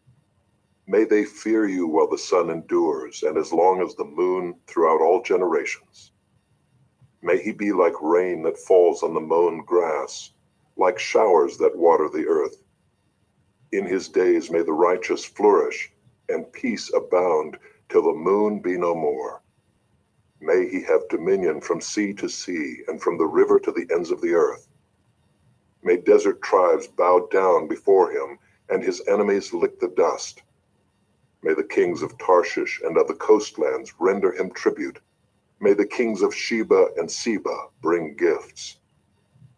May they fear you while the sun endures, and as long as the moon throughout all generations. May he be like rain that falls on the mown grass, like showers that water the earth. In his days may the righteous flourish, and peace abound till the moon be no more. May he have dominion from sea to sea, and from the river to the ends of the earth. May desert tribes bow down before him, and his enemies lick the dust. May the kings of Tarshish and of the coastlands render him tribute. May the kings of Sheba and Seba bring gifts.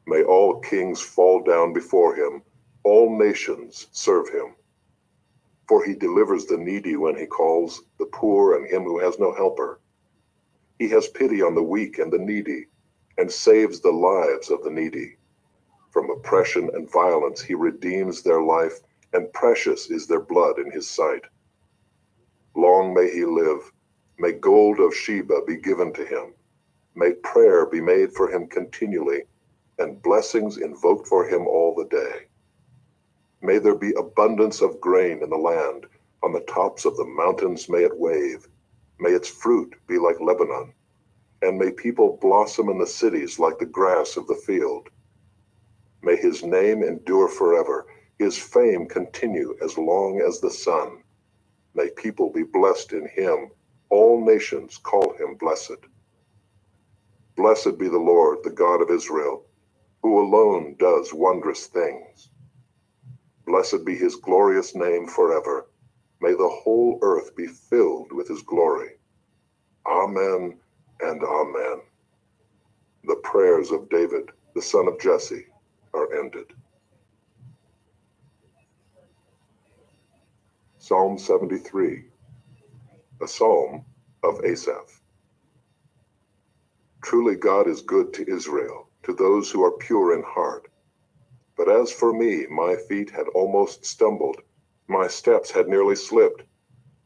May all kings fall down before him, all nations serve him. For he delivers the needy when he calls, the poor and him who has no helper. He has pity on the weak and the needy, and saves the lives of the needy. From oppression and violence he redeems their life, and precious is their blood in his sight. Long may he live. May gold of Sheba be given to him. May prayer be made for him continually, and blessings invoked for him all the day. May there be abundance of grain in the land. On the tops of the mountains may it wave. May its fruit be like Lebanon. And may people blossom in the cities like the grass of the field. May his name endure forever. His fame continue as long as the sun. May people be blessed in him. All nations call him blessed. Blessed be the Lord, the God of Israel, who alone does wondrous things. Blessed be his glorious name forever. May the whole earth be filled with his glory. Amen and amen. The prayers of David, the son of Jesse, are ended. Psalm 73, a psalm of Asaph. Truly God is good to Israel, to those who are pure in heart. But as for me, my feet had almost stumbled, my steps had nearly slipped.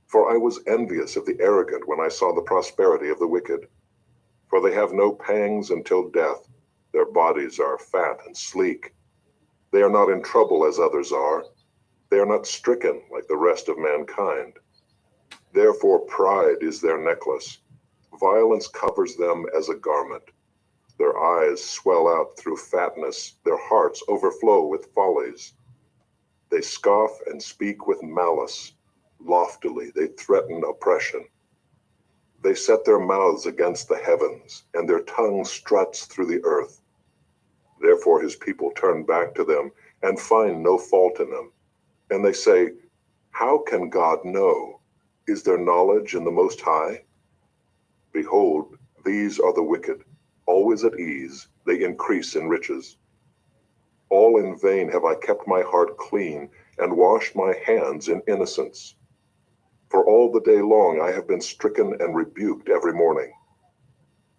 For I was envious of the arrogant when I saw the prosperity of the wicked. For they have no pangs until death, their bodies are fat and sleek. They are not in trouble as others are, they are not stricken like the rest of mankind. Therefore pride is their necklace, violence covers them as a garment. Their eyes swell out through fatness, their hearts overflow with follies. They scoff and speak with malice, loftily they threaten oppression. They set their mouths against the heavens, and their tongue struts through the earth. Therefore his people turn back to them, and find no fault in them. And they say, how can God know? Is there knowledge in the Most High? Behold, these are the wicked, always at ease, they increase in riches. All in vain have I kept my heart clean, and washed my hands in innocence. For all the day long I have been stricken and rebuked every morning.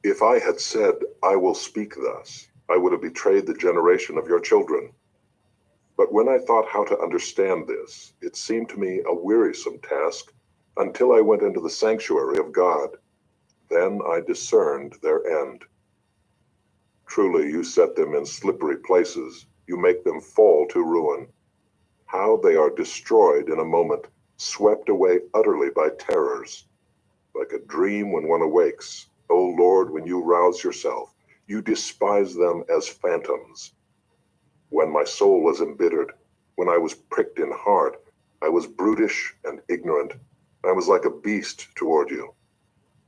If I had said, I will speak thus, I would have betrayed the generation of your children. But when I thought how to understand this, it seemed to me a wearisome task, until I went into the sanctuary of God. Then I discerned their end. Truly you set them in slippery places, you make them fall to ruin. How they are destroyed in a moment, swept away utterly by terrors. Like a dream when one awakes, O Lord, when you rouse yourself, you despise them as phantoms. When my soul was embittered, when I was pricked in heart, I was brutish and ignorant. I was like a beast toward you.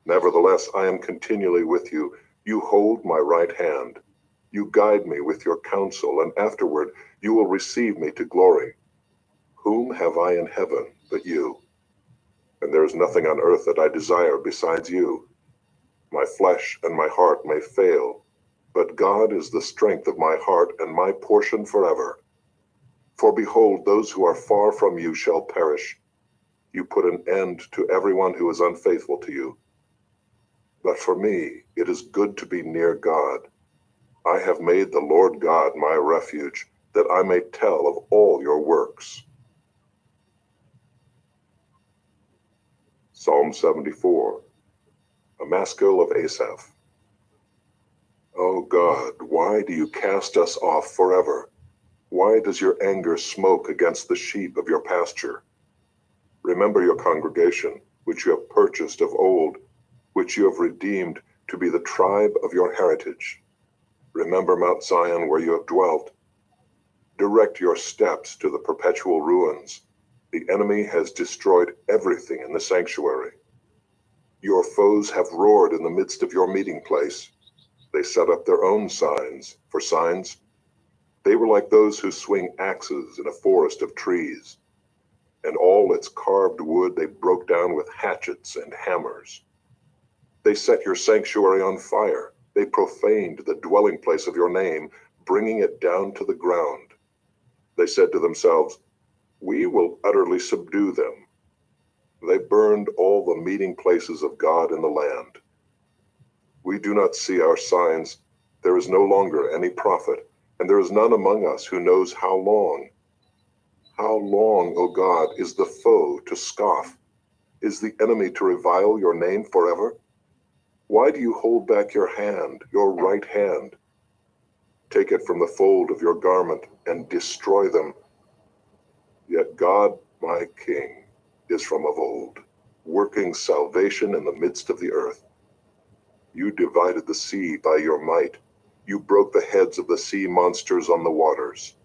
Nevertheless, I am continually with you. You hold my right hand. You guide me with your counsel, and afterward you will receive me to glory. Whom have I in heaven but you? And there is nothing on earth that I desire besides you. My flesh and my heart may fail, but God is the strength of my heart and my portion forever. For behold, those who are far from you shall perish. You put an end to everyone who is unfaithful to you. But for me, it is good to be near God. I have made the Lord God my refuge, that I may tell of all your works. Psalm 74, a maskil of Asaph. O God, why do you cast us off forever? Why does your anger smoke against the sheep of your pasture? Remember your congregation, which you have purchased of old, which you have redeemed to be the tribe of your heritage. Remember Mount Zion, where you have dwelt. Direct your steps to the perpetual ruins. The enemy has destroyed everything in the sanctuary. Your foes have roared in the midst of your meeting place. They set up their own signs. For signs, they were like those who swing axes in a forest of trees. And all its carved wood they broke down with hatchets and hammers. They set your sanctuary on fire. They profaned the dwelling place of your name, bringing it down to the ground. They said to themselves, "We will utterly subdue them." They burned all the meeting places of God in the land. We do not see our signs. There is no longer any prophet, and there is none among us who knows how long. How long, O God, is the foe to scoff? Is the enemy to revile your name forever? Why do you hold back your hand, your right hand? Take it from the fold of your garment and destroy them. Yet God, my King, is from of old, working salvation in the midst of the earth. You divided the sea by your might. You broke the heads of the sea monsters on the waters.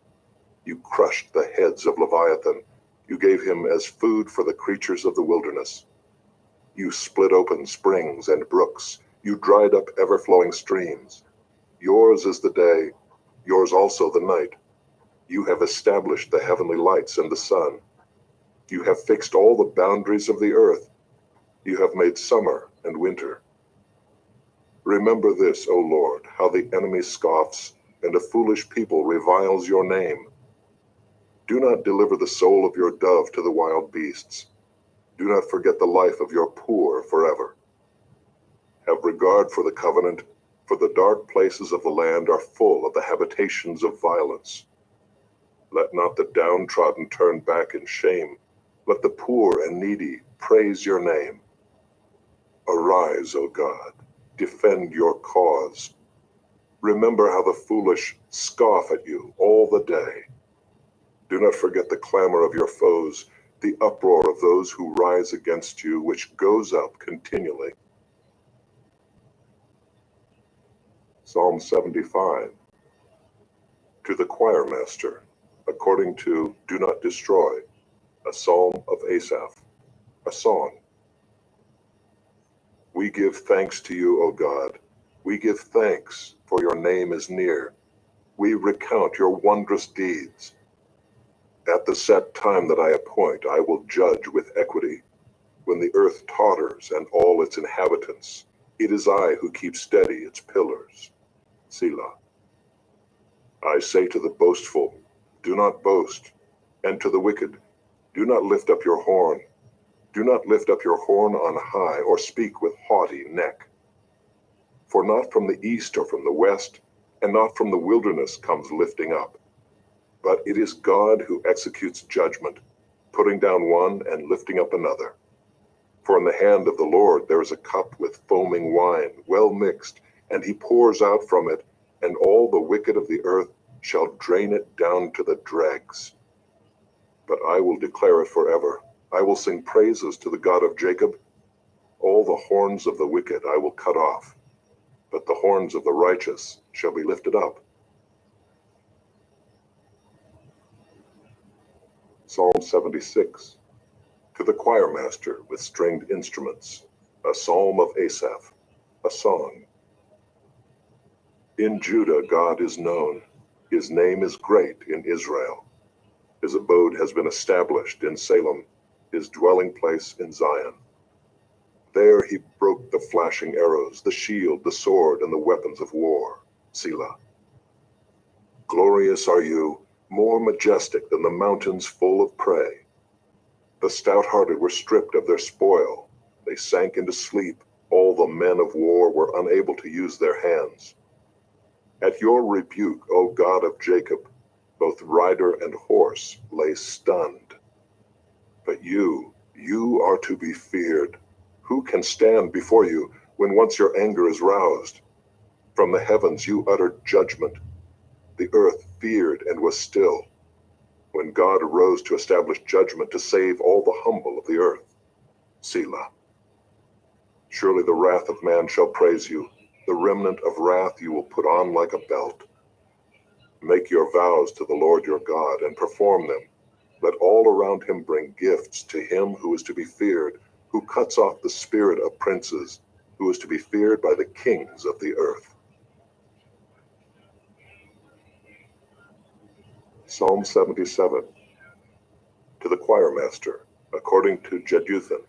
You crushed the heads of Leviathan. You gave him as food for the creatures of the wilderness. You split open springs and brooks. You dried up ever-flowing streams. Yours is the day, yours also the night. You have established the heavenly lights and the sun. You have fixed all the boundaries of the earth. You have made summer and winter. Remember this, O Lord, how the enemy scoffs, and a foolish people reviles your name. Do not deliver the soul of your dove to the wild beasts. Do not forget the life of your poor forever. Have regard for the covenant, for the dark places of the land are full of the habitations of violence. Let not the downtrodden turn back in shame. Let the poor and needy praise your name. Arise, O God, defend your cause. Remember how the foolish scoff at you all the day. Do not forget the clamor of your foes, the uproar of those who rise against you, which goes up continually. Psalm 75. To the choir master, according to Do Not Destroy, a psalm of Asaph, a song. We give thanks to you, O God. We give thanks, for your name is near. We recount your wondrous deeds. At the set time that I appoint, I will judge with equity. When the earth totters and all its inhabitants, it is I who keep steady its pillars. Selah. I say to the boastful, do not boast, and to the wicked, do not lift up your horn. Do not lift up your horn on high, or speak with haughty neck. For not from the east or from the west, and not from the wilderness comes lifting up. But it is God who executes judgment, putting down one and lifting up another. For in the hand of the Lord there is a cup with foaming wine, well mixed, and he pours out from it, and all the wicked of the earth shall drain it down to the dregs. But I will declare it forever. I will sing praises to the God of Jacob. All the horns of the wicked I will cut off, but the horns of the righteous shall be lifted up. Psalm 76. To the choir master with stringed instruments, a psalm of Asaph, a song. In Judah God is known. His name is great in Israel. His abode has been established in Salem, his dwelling place in Zion. There he broke the flashing arrows, the shield, the sword, and the weapons of war. Selah. Glorious are you, more majestic than the mountains full of prey. The stout-hearted were stripped of their spoil. They sank into sleep. All the men of war were unable to use their hands. At your rebuke, O God of Jacob, both rider and horse lay stunned. But you are to be feared. Who can stand before you when once your anger is roused? From the heavens you uttered judgment. The earth feared and was still. When God arose to establish judgment to save all the humble of the earth. Selah. Surely the wrath of man shall praise you. The remnant of wrath you will put on like a belt. Make your vows to the Lord your God and perform them. Let all around him bring gifts to him who is to be feared, who cuts off the spirit of princes, who is to be feared by the kings of the earth. Psalm 77. To the choir master, according to Jeduthun,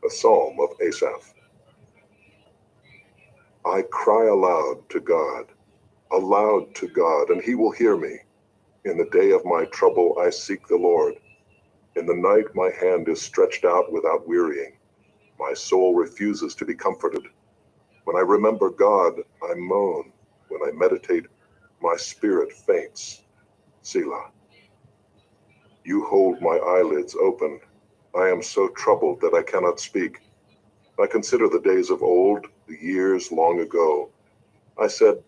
a psalm of Asaph. I cry aloud to God, and he will hear me. In the day of my trouble I seek the Lord. In the night my hand is stretched out without wearying. My soul refuses to be comforted. When I remember God, I moan. When I meditate, my spirit faints. Selah. You hold my eyelids open. I am so troubled that I cannot speak. I consider the days of old, the years long ago. I said,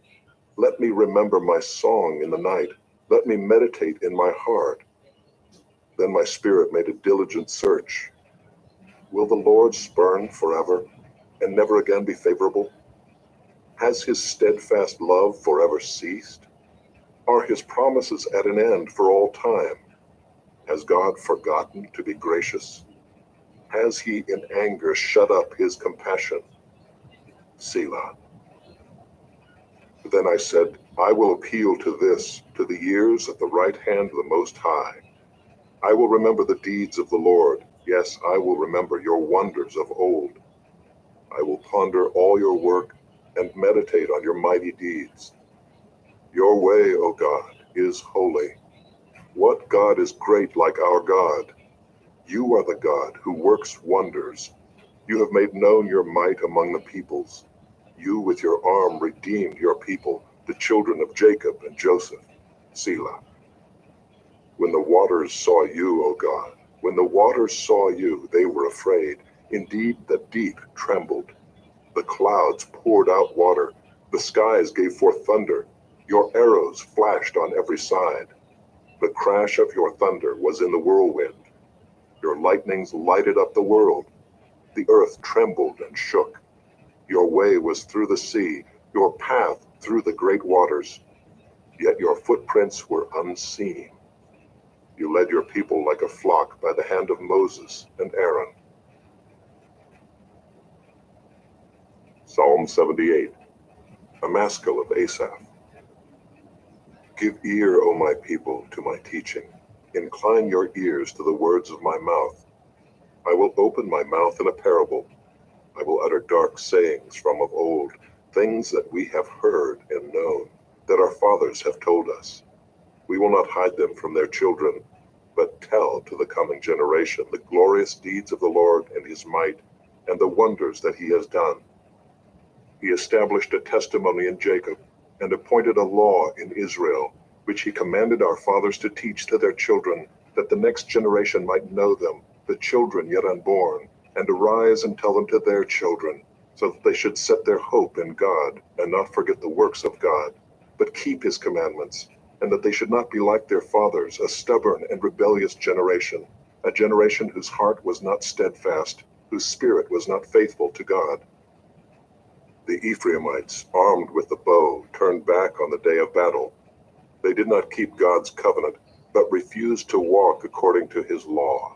let me remember my song in the night. Let me meditate in my heart. Then my spirit made a diligent search. Will the Lord spurn forever and never again be favorable? Has his steadfast love forever ceased? Are his promises at an end for all time? Has God forgotten to be gracious? Has he in anger shut up his compassion? Selah. Then I said, I will appeal to the years at the right hand of the Most High. I will remember the deeds of the Lord. Yes, I will remember your wonders of old. I will ponder all your work and meditate on your mighty deeds. Your way, O God, is holy. What God is great like our God? You are the God who works wonders. You have made known your might among the peoples. You with your arm redeemed your people, the children of Jacob and Joseph. Selah. When the waters saw you, O God, when the waters saw you, they were afraid. Indeed, the deep trembled. The clouds poured out water. The skies gave forth thunder. Your arrows flashed on every side. The crash of your thunder was in the whirlwind. Your lightnings lighted up the world. The earth trembled and shook. Your way was through the sea, your path through the great waters. Yet your footprints were unseen. You led your people like a flock by the hand of Moses and Aaron. Psalm 78. A maskil of Asaph. Give ear, O my people, to my teaching. Incline your ears to the words of my mouth. I will open my mouth in a parable. I will utter dark sayings from of old, things that we have heard and known, that our fathers have told us. We will not hide them from their children, but tell to the coming generation the glorious deeds of the Lord and his might, and the wonders that he has done. He established a testimony in Jacob, and appointed a law in Israel, which he commanded our fathers to teach to their children, that the next generation might know them, the children yet unborn, and arise and tell them to their children, so that they should set their hope in God, and not forget the works of God, but keep his commandments, and that they should not be like their fathers, a stubborn and rebellious generation, a generation whose heart was not steadfast, whose spirit was not faithful to God. The Ephraimites, armed with the bow, turned back on the day of battle. They did not keep God's covenant, but refused to walk according to his law.